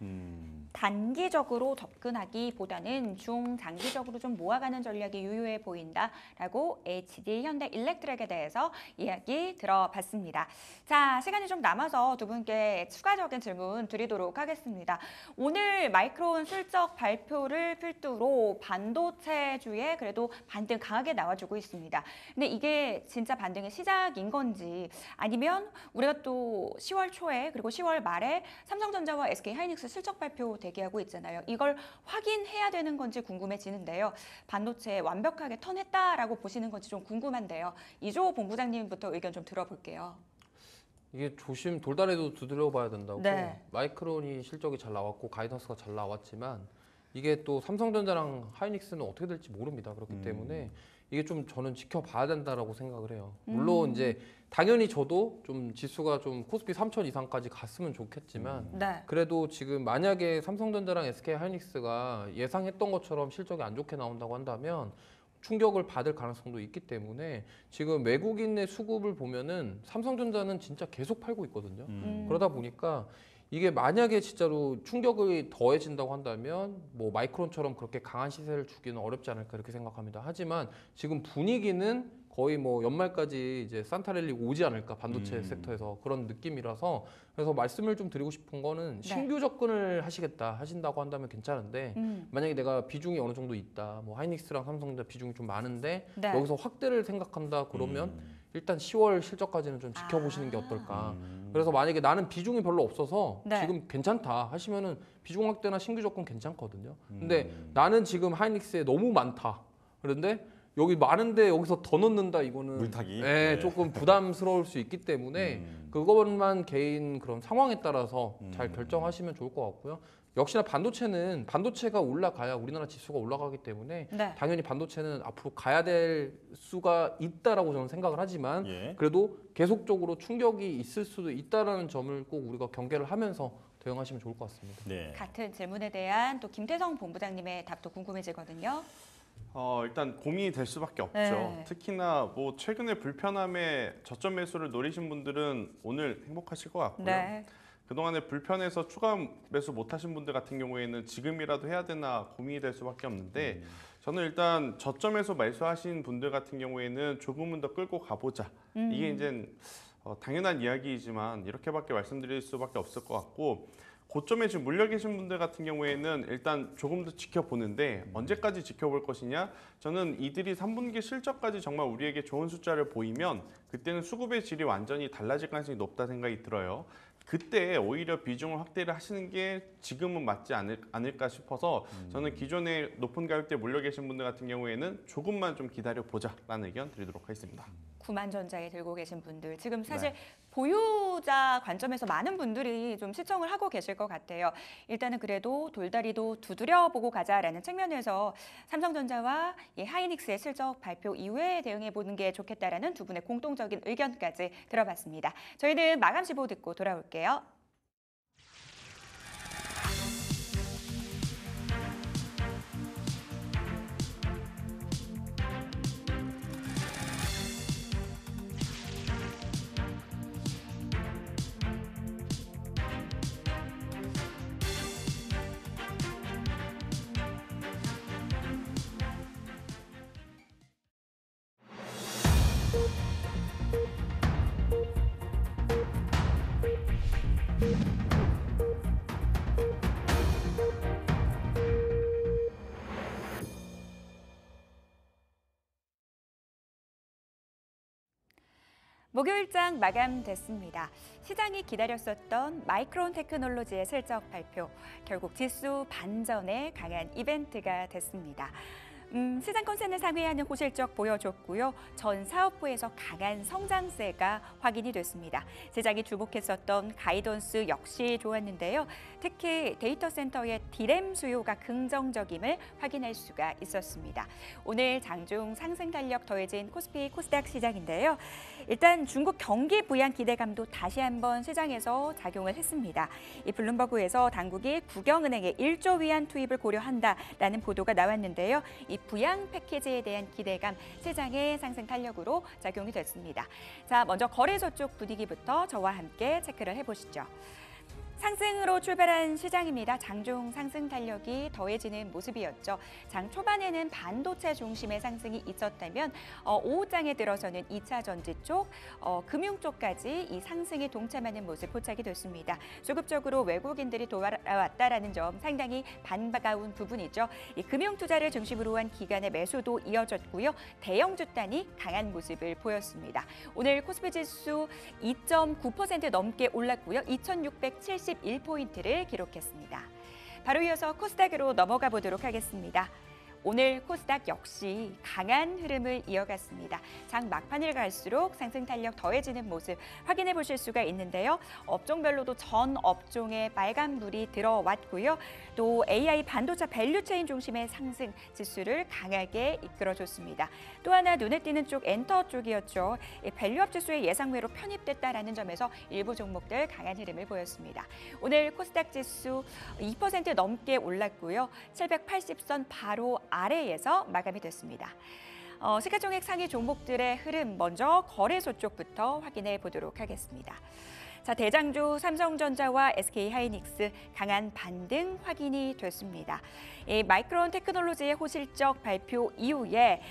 단기적으로 접근하기보다는 중장기적으로 좀 모아가는 전략이 유효해 보인다라고 HD 현대일렉트릭에 대해서 이야기 들어봤습니다. 자, 시간이 좀 남아서 두 분께 추가적인 질문 드리도록 하겠습니다. 오늘 마이크론 실적 발표를 필두로 반도체주에 그래도 반등 강하게 나와주고 있습니다. 근데 이게 진짜 반등의 시작인 건지, 아니면 우리가 또 10월 초에 그리고 10월 말에 삼성전자와 SK하이닉스 실적 발표 대기하고 있잖아요. 이걸 확인해야 되는 건지 궁금해지는데요. 반도체 완벽하게 턴했다라고 보시는 건지 좀 궁금한데요. 이주호 본부장님부터 의견 좀 들어볼게요. 이게 돌다리도 두드려 봐야 된다고. 네. 마이크론이 실적이 잘 나왔고 가이던스가 잘 나왔지만 이게 또 삼성전자랑 하이닉스는 어떻게 될지 모릅니다. 그렇기 때문에 이게 좀 저는 지켜봐야 된다라고 생각을 해요. 물론 이제 당연히 저도 좀 지수가 좀 코스피 3000 이상까지 갔으면 좋겠지만 네. 그래도 지금 만약에 삼성전자랑 SK하이닉스가 예상했던 것처럼 실적이 안 좋게 나온다고 한다면 충격을 받을 가능성도 있기 때문에 지금 외국인의 수급을 보면은 삼성전자는 진짜 계속 팔고 있거든요. 그러다 보니까 이게 만약에 진짜로 충격이 더해진다고 한다면 뭐 마이크론처럼 그렇게 강한 시세를 주기는 어렵지 않을까 이렇게 생각합니다. 하지만 지금 분위기는 거의 뭐 연말까지 이제 산타랠리 오지 않을까 반도체 섹터에서 그런 느낌이라서 그래서 말씀을 좀 드리고 싶은 거는 신규 접근을 하신다고 한다면 괜찮은데 만약에 내가 비중이 어느 정도 있다, 뭐 하이닉스랑 삼성도 비중이 좀 많은데 여기서 확대를 생각한다 그러면 일단 10월 실적까지는 좀 지켜보시는 게 어떨까. 그래서 만약에 나는 비중이 별로 없어서 지금 괜찮다 하시면은 비중 확대나 신규 접근 괜찮거든요. 근데 나는 지금 하이닉스에 너무 많다. 그런데 여기 많은데 여기서 더 넣는다 이거는 물타기. 조금 부담스러울 수 있기 때문에 그것만 개인 그런 상황에 따라서 잘 결정하시면 좋을 것 같고요. 역시나 반도체가 올라가야 우리나라 지수가 올라가기 때문에 당연히 반도체는 앞으로 가야 될 수가 있다라고 저는 생각을 하지만 그래도 계속적으로 충격이 있을 수도 있다라는 점을 꼭 우리가 경계를 하면서 대응하시면 좋을 것 같습니다. 같은 질문에 대한 또 김태성 본부장님의 답도 궁금해지거든요. 일단 고민이 될 수밖에 없죠. 특히나 뭐 최근에 불편함에 저점 매수를 노리신 분들은 오늘 행복하실 것 같고요. 그동안에 불편해서 추가 매수 못하신 분들 같은 경우에는 지금이라도 해야 되나 고민이 될 수밖에 없는데 저는 일단 저점에서 매수하신 분들 같은 경우에는 조금은 더 끌고 가보자. 이게 이제 당연한 이야기이지만 이렇게밖에 말씀드릴 수밖에 없을 것 같고 고점에 지금 물려 계신 분들 같은 경우에는 일단 조금 더 지켜보는데 언제까지 지켜볼 것이냐? 저는 이들이 3분기 실적까지 정말 우리에게 좋은 숫자를 보이면 그때는 수급의 질이 완전히 달라질 가능성이 높다 생각이 들어요. 그때 오히려 비중을 확대를 하시는 게 지금은 맞지 않을까 싶어서 저는 기존에 높은 가격대에 몰려 계신 분들 같은 경우에는 조금만 좀 기다려보자라는 의견 드리도록 하겠습니다. 구만전자에 들고 계신 분들 지금 사실 보유자 관점에서 많은 분들이 좀 시청을 하고 계실 것 같아요. 일단은 그래도 돌다리도 두드려보고 가자라는 측면에서 삼성전자와 하이닉스의 실적 발표 이후에 대응해보는 게 좋겠다라는 두 분의 공통적인 의견까지 들어봤습니다. 저희는 마감 시보 듣고 돌아올게요. 목요일장 마감됐습니다. 시장이 기다렸었던 마이크론 테크놀로지의 실적 발표, 결국 지수 반전의 강한 이벤트가 됐습니다. 시장 컨센을 상회하는 호실적 보여줬고요. 전 사업부에서 강한 성장세가 확인이 됐습니다. 시장이 주목했었던 가이던스 역시 좋았는데요. 특히 데이터 센터의 디램 수요가 긍정적임을 확인할 수가 있었습니다. 오늘 장중 상승 탄력 더해진 코스피 코스닥 시장인데요. 일단 중국 경기 부양 기대감도 다시 한번 시장에서 작용을 했습니다. 이 블룸버그에서 당국이 국영은행에 1조 위안 투입을 고려한다라는 보도가 나왔는데요. 이 부양 패키지에 대한 기대감, 시장의 상승 탄력으로 작용이 됐습니다. 자, 먼저 거래소 쪽 분위기부터 저와 함께 체크를 해보시죠. 상승으로 출발한 시장입니다. 장중 상승 탄력이 더해지는 모습이었죠. 장 초반에는 반도체 중심의 상승이 있었다면 오후장에 들어서는 2차 전지 쪽, 금융 쪽까지 이 상승에 동참하는 모습 포착이 됐습니다. 수급적으로 외국인들이 돌아왔다라는 점 상당히 반가운 부분이죠. 이 금융 투자를 중심으로 한 기관의 매수도 이어졌고요. 대형 주단이 강한 모습을 보였습니다. 오늘 코스피 지수 2.9% 넘게 올랐고요. 2,671포인트를 기록했습니다. 바로 이어서 코스닥으로 넘어가 보도록 하겠습니다. 오늘 코스닥 역시 강한 흐름을 이어갔습니다. 장 막판을 갈수록 상승 탄력 더해지는 모습 확인해 보실 수가 있는데요. 업종별로도 전 업종에 빨간불이 들어왔고요. 또 AI 반도체 밸류체인 중심의 상승 지수를 강하게 이끌어줬습니다. 또 하나 눈에 띄는 쪽 엔터 쪽이었죠. 밸류업 지수의 예상외로 편입됐다라는 점에서 일부 종목들 강한 흐름을 보였습니다. 오늘 코스닥 지수 2% 넘게 올랐고요. 780선 바로 아래에서 마감이 됐습니다. 시가총액 상위 종목들의 흐름 먼저 거래소 쪽부터 확인해 보도록 하겠습니다. 자, 대장주 삼성전자와 SK하이닉스 강한 반등 확인이 됐습니다. 이 마이크론 테크놀로지의 호실적 발표 이후에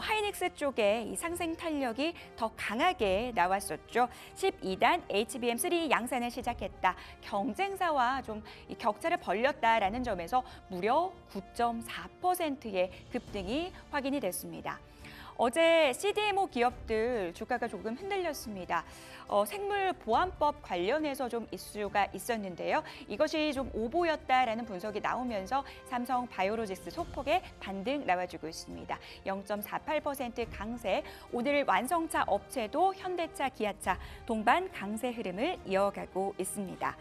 하이닉스 쪽에 이 상승 탄력이 더 강하게 나왔었죠. 12단 HBM3 양산을 시작했다. 경쟁사와 좀 이 격차를 벌렸다라는 점에서 무려 9.4%의 급등이 확인이 됐습니다. 어제 CDMO 기업들 주가가 조금 흔들렸습니다. 생물보안법 관련해서 좀 이슈가 있었는데요. 이것이 좀 오보였다라는 분석이 나오면서 삼성 바이오로직스 소폭의 반등 나와주고 있습니다. 0.48% 강세, 오늘 완성차 업체도 현대차, 기아차, 동반 강세 흐름을 이어가고 있습니다.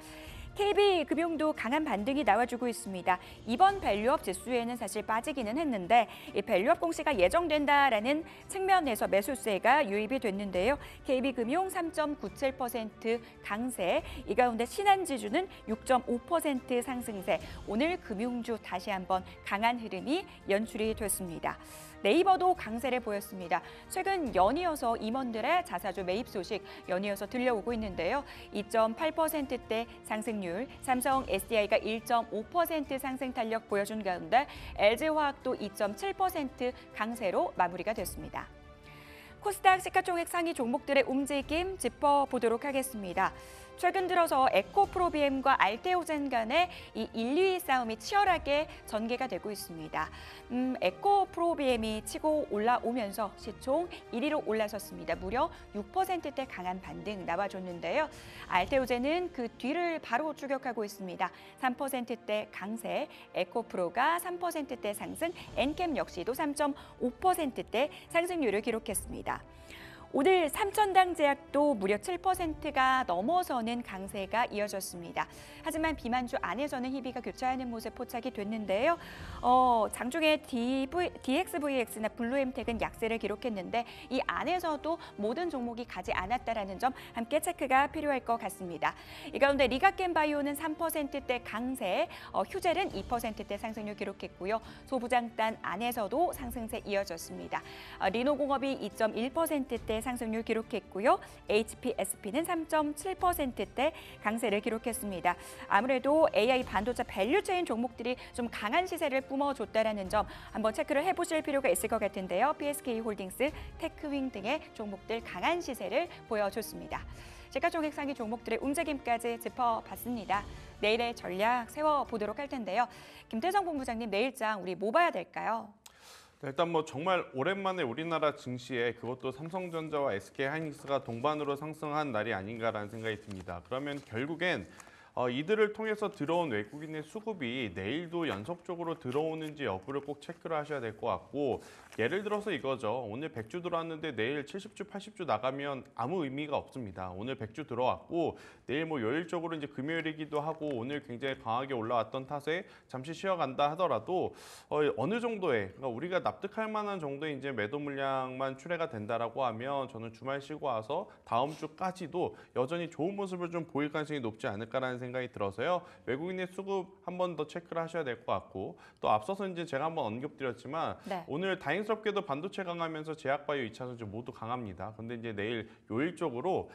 KB금융도 강한 반등이 나와주고 있습니다. 이번 밸류업 지수에는 사실 빠지기는 했는데 이 밸류업 공시가 예정된다라는 측면에서 매수세가 유입이 됐는데요. KB금융 3.97% 강세, 이 가운데 신한지주는 6.5% 상승세, 오늘 금융주 다시 한번 강한 흐름이 연출이 됐습니다. 네이버도 강세를 보였습니다. 최근 연이어서 임원들의 자사주 매입 소식 연이어서 들려오고 있는데요. 2.8%대 상승률, 삼성 SDI가 1.5% 상승 탄력 보여준 가운데 LG화학도 2.7% 강세로 마무리가 됐습니다. 코스닥 시가총액 상위 종목들의 움직임 짚어보도록 하겠습니다. 최근 들어서 에코프로비엠과 알테오젠 간의 이 1, 2위 싸움이 치열하게 전개가 되고 있습니다. 에코프로비엠이 치고 올라오면서 시총 1위로 올라섰습니다. 무려 6%대 강한 반등 나와줬는데요. 알테오젠은 그 뒤를 바로 추격하고 있습니다. 3%대 강세, 에코프로가 3%대 상승, 엔캠 역시도 3.5%대 상승률을 기록했습니다. 오늘 삼천당 제약도 무려 7%가 넘어서는 강세가 이어졌습니다. 하지만 비만주 안에서는 희비가 교차하는 모습 포착이 됐는데요. 장중에 DXVX나 블루엠텍은 약세를 기록했는데 이 안에서도 모든 종목이 가지 않았다라는 점 함께 체크가 필요할 것 같습니다. 이 가운데 리가켄바이오는 3%대 강세, 휴젤은 2%대 상승률 기록했고요. 소부장단 안에서도 상승세 이어졌습니다. 리노공업이 2.1%대 상승률 기록했고요. HPSP는 3.7%대 강세를 기록했습니다. 아무래도 AI 반도체 밸류체인 종목들이 좀 강한 시세를 뿜어줬다라는 점 한번 체크를 해보실 필요가 있을 것 같은데요. PSK홀딩스, 테크윙 등의 종목들 강한 시세를 보여줬습니다. 시가총액 상위 종목들의 움직임까지 짚어봤습니다. 내일의 전략 세워보도록 할 텐데요. 김태성 본부장님, 내일장 우리 뭐 봐야 될까요? 일단 뭐 정말 오랜만에 우리나라 증시에 그것도 삼성전자와 SK하이닉스가 동반으로 상승한 날이 아닌가라는 생각이 듭니다. 그러면 결국엔 이들을 통해서 들어온 외국인의 수급이 내일도 연속적으로 들어오는지 여부를 꼭 체크를 하셔야 될 것 같고, 예를 들어서 이거죠. 오늘 100주 들어왔는데 내일 70주, 80주 나가면 아무 의미가 없습니다. 오늘 100주 들어왔고 내일 뭐 요일적으로 이제 금요일이기도 하고 오늘 굉장히 강하게 올라왔던 탓에 잠시 쉬어간다 하더라도 어느 정도의, 그러니까 우리가 납득할 만한 정도의 이제 매도 물량만 출회가 된다라고 하면 저는 주말 쉬고 와서 다음 주까지도 여전히 좋은 모습을 좀 보일 가능성이 높지 않을까라는 생각이 들어서요. 외국인의 수급 한 번 더 체크를 하셔야 될 것 같고, 또 앞서서 이제 제가 한번 언급드렸지만 네. 오늘 다행스럽게도 반도체 강하면서 제약바이오 2차전지 모두 강합니다. 근데 이제 내일 요일적으로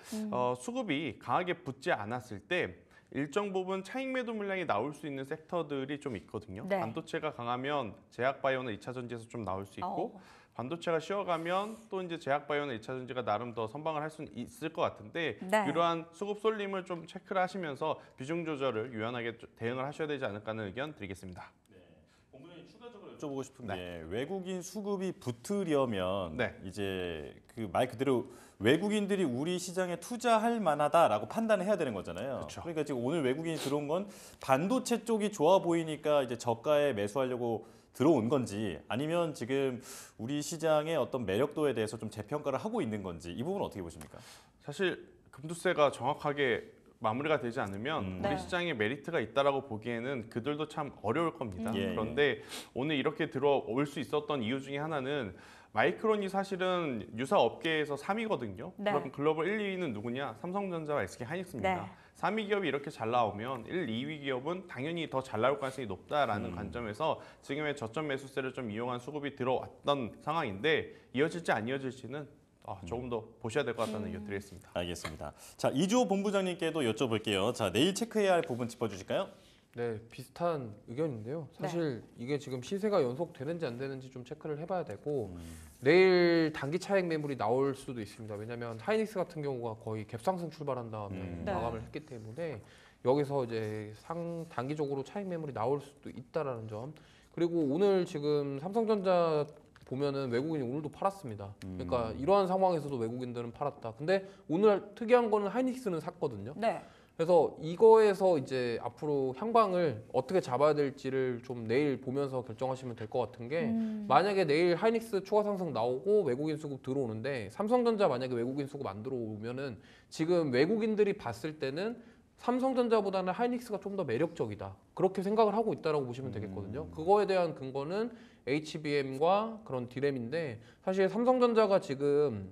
수급이 강하게 붙지 않았을 때 일정 부분 차익 매도 물량이 나올 수 있는 섹터들이 좀 있거든요. 네. 반도체가 강하면 제약바이오나 2차전지에서 좀 나올 수 있고, 반도체가 쉬어가면 또 이제 제약바이오나 2차전지가 나름 더 선방을 할 수는 있을 것 같은데, 네. 이러한 수급 쏠림을 좀 체크를 하시면서 비중 조절을 유연하게 대응을 하셔야 되지 않을까 하는 의견 드리겠습니다. 본부장님, 추가적으로 여쭤보고 싶은 게 외국인 수급이 붙으려면 이제 그 말 그대로 외국인들이 우리 시장에 투자할 만하다라고 판단을 해야 되는 거잖아요. 그렇죠. 그러니까 지금 오늘 외국인이 들어온 건 반도체 쪽이 좋아 보이니까 이제 저가에 매수하려고 들어온 건지, 아니면 지금 우리 시장의 어떤 매력도에 대해서 좀 재평가를 하고 있는 건지, 이 부분은 어떻게 보십니까? 사실 금투세가 정확하게 마무리가 되지 않으면 우리 시장에 메리트가 있다라고 보기에는 그들도 참 어려울 겁니다. 그런데 오늘 이렇게 들어올 수 있었던 이유 중에 하나는 마이크론이 사실은 유사 업계에서 3위거든요. 네. 그럼 글로벌 1, 2위는 누구냐? 삼성전자와 SK하이닉스입니다. 네. 3위 기업이 이렇게 잘 나오면 1, 2위 기업은 당연히 더 잘 나올 가능성이 높다라는 관점에서 지금의 저점 매수세를 좀 이용한 수급이 들어왔던 상황인데, 이어질지 안 이어질지는 조금 더 보셔야 될 것 같다는 의견 드리겠습니다. 알겠습니다. 자, 이주호 본부장님께도 여쭤볼게요. 자, 내일 체크해야 할 부분 짚어주실까요? 네, 비슷한 의견인데요. 사실 이게 지금 시세가 연속되는지 안 되는지 좀 체크를 해봐야 되고 내일 단기 차익 매물이 나올 수도 있습니다. 왜냐하면 하이닉스 같은 경우가 거의 갭상승 출발한 다음에 마감을 했기 때문에 여기서 이제 단기적으로 차익 매물이 나올 수도 있다라는 점. 그리고 오늘 지금 삼성전자 보면은 외국인이 오늘도 팔았습니다. 그러니까 이러한 상황에서도 외국인들은 팔았다. 근데 오늘 특이한 거는 하이닉스는 샀거든요. 네. 그래서 이거에서 이제 앞으로 향방을 어떻게 잡아야 될지를 좀 내일 보면서 결정하시면 될 것 같은 게 만약에 내일 하이닉스 추가 상승 나오고 외국인 수급 들어오는데 삼성전자 만약에 외국인 수급 안 들어오면은 지금 외국인들이 봤을 때는 삼성전자보다는 하이닉스가 좀 더 매력적이다. 그렇게 생각을 하고 있다라고 보시면 되겠거든요. 그거에 대한 근거는 HBM과 그런 D램인데 사실 삼성전자가 지금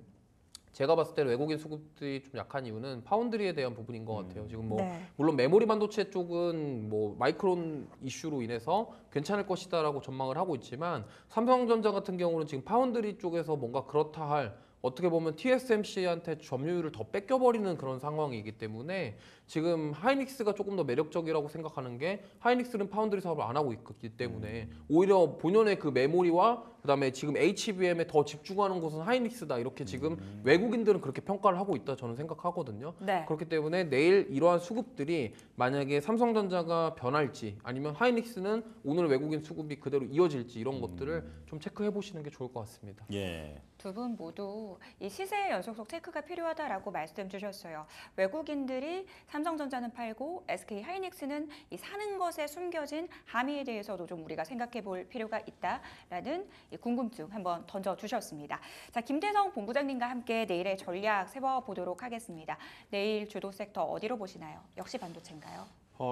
제가 봤을 때는 외국인 수급들이 좀 약한 이유는 파운드리에 대한 부분인 것 같아요. 지금 뭐 물론 메모리 반도체 쪽은 뭐 마이크론 이슈로 인해서 괜찮을 것이다라고 전망을 하고 있지만 삼성전자 같은 경우는 지금 파운드리 쪽에서 뭔가 그렇다 할 어떻게 보면 TSMC한테 점유율을 더 뺏겨버리는 그런 상황이기 때문에 지금 하이닉스가 조금 더 매력적이라고 생각하는 게 하이닉스는 파운드리 사업을 안 하고 있기 때문에 오히려 본연의 그 메모리와 그다음에 지금 HBM에 더 집중하는 곳은 하이닉스다 이렇게 지금 외국인들은 그렇게 평가를 하고 있다 저는 생각하거든요. 네. 그렇기 때문에 내일 이러한 수급들이 만약에 삼성전자가 변할지 아니면 하이닉스는 오늘 외국인 수급이 그대로 이어질지 이런 것들을 좀 체크해 보시는 게 좋을 것 같습니다. 예. 두 분 모두 이 시세 연속성 체크가 필요하다라고 말씀 주셨어요. 외국인들이 삼성전자는 팔고 SK 하이닉스는 이 사는 것에 숨겨진 함의에 대해서도 좀 우리가 생각해 볼 필요가 있다라는 이 궁금증 한번 던져 주셨습니다. 자, 김대성 본부장님과 함께 내일의 전략 세워보도록 하겠습니다. 내일 주도 섹터 어디로 보시나요? 역시 반도체인가요?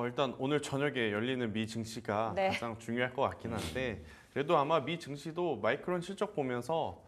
일단 오늘 저녁에 열리는 미 증시가 가장 중요할 것 같긴 한데 그래도 아마 미 증시도 마이크론 실적 보면서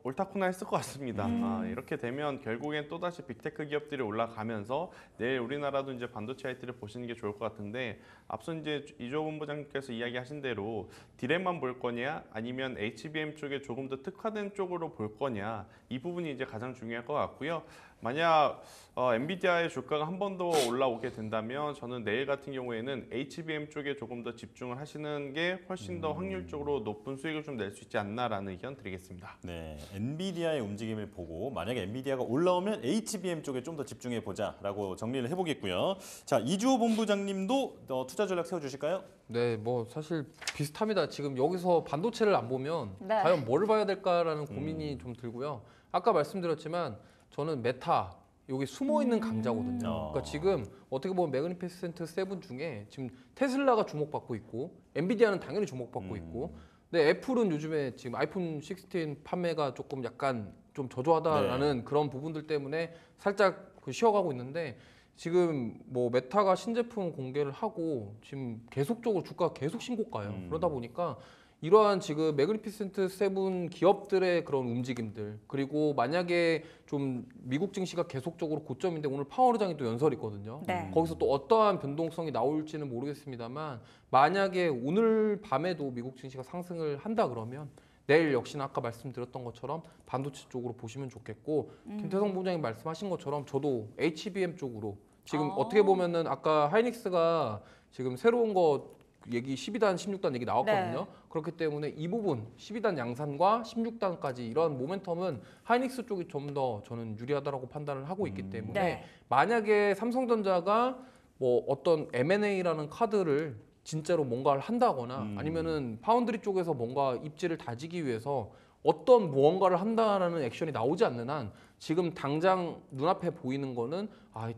옳다구나 했을 것 같습니다. 이렇게 되면 결국엔 또다시 빅테크 기업들이 올라가면서 내일 우리나라도 이제 반도체 IT를 보시는 게 좋을 것 같은데 앞서 이제 이주호 본부장님께서 이야기하신 대로 디램만 볼 거냐 아니면 HBM 쪽에 조금 더 특화된 쪽으로 볼 거냐 이 부분이 이제 가장 중요할 것 같고요. 만약 엔비디아의 주가가 한 번 더 올라오게 된다면 저는 내일 같은 경우에는 HBM 쪽에 조금 더 집중을 하시는 게 훨씬 더 확률적으로 높은 수익을 좀 낼 수 있지 않나라는 의견 드리겠습니다. 네, 엔비디아의 움직임을 보고 만약에 엔비디아가 올라오면 HBM 쪽에 좀 더 집중해 보자라고 정리를 해보겠고요. 자, 이주호 본부장님도 투자 전략 세워주실까요? 네, 뭐 사실 비슷합니다. 지금 여기서 반도체를 안 보면 과연 뭘 봐야 될까라는 고민이 좀 들고요. 아까 말씀드렸지만 저는 메타 여기 숨어 있는 강자거든요. 그러니까 지금 어떻게 보면 매그니피센트 7 중에 지금 테슬라가 주목받고 있고 엔비디아는 당연히 주목받고 있고 근데 애플은 요즘에 지금 아이폰 16 판매가 조금 약간 좀 저조하다라는 그런 부분들 때문에 살짝 쉬어가고 있는데 지금 뭐 메타가 신제품 공개를 하고 지금 계속적으로 주가가 계속 신고가예요. 그러다 보니까 이러한 지금 매그니피센트 7 기업들의 그런 움직임들 그리고 만약에 좀 미국 증시가 계속적으로 고점인데 오늘 파월의장이 또 연설이 있거든요. 거기서 또 어떠한 변동성이 나올지는 모르겠습니다만 만약에 오늘 밤에도 미국 증시가 상승을 한다 그러면 내일 역시나 아까 말씀드렸던 것처럼 반도체 쪽으로 보시면 좋겠고 김태성 부장님 말씀하신 것처럼 저도 HBM 쪽으로 지금 어떻게 보면은 아까 하이닉스가 지금 새로운 거 얘기 12단, 16단 얘기 나왔거든요. 그렇기 때문에 이 부분 12단 양산과 16단까지 이런 모멘텀은 하이닉스 쪽이 좀 더 저는 유리하다라고 판단을 하고 있기 때문에 만약에 삼성전자가 뭐 어떤 M&A라는 카드를 진짜로 뭔가를 한다거나 아니면은 파운드리 쪽에서 뭔가 입지를 다지기 위해서 어떤 무언가를 한다라는 액션이 나오지 않는 한 지금 당장 눈앞에 보이는 거는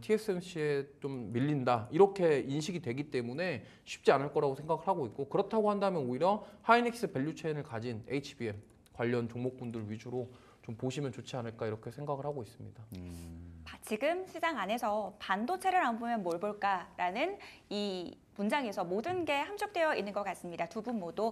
TSMC에 좀 밀린다 이렇게 인식이 되기 때문에 쉽지 않을 거라고 생각을 하고 있고 그렇다고 한다면 오히려 하이닉스 밸류체인을 가진 HBM 관련 종목군들 위주로 좀 보시면 좋지 않을까 이렇게 생각을 하고 있습니다. 지금 시장 안에서 반도체를 안 보면 뭘 볼까라는 이 문장에서 모든 게 함축되어 있는 것 같습니다. 두 분 모두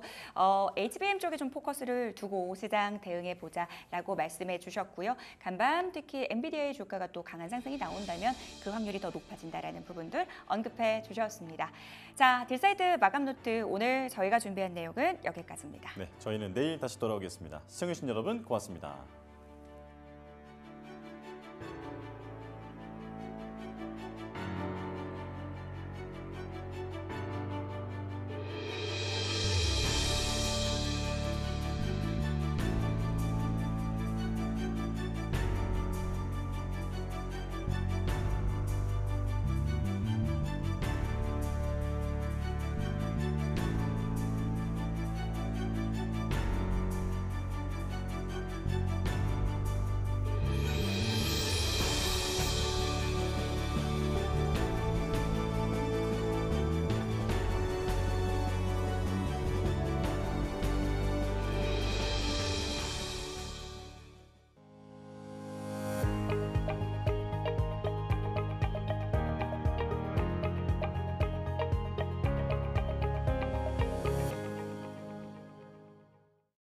HBM 쪽에 좀 포커스를 두고 시장 대응해 보자라고 말씀해 주셨고요. 간밤 특히 엔비디아의 주가가 또 강한 상승이 나온다면 그 확률이 더 높아진다라는 부분들 언급해 주셨습니다. 자, 딜사이트 마감 노트 오늘 저희가 준비한 내용은 여기까지입니다. 네, 저희는 내일 다시 돌아오겠습니다. 시청해주신 여러분 고맙습니다.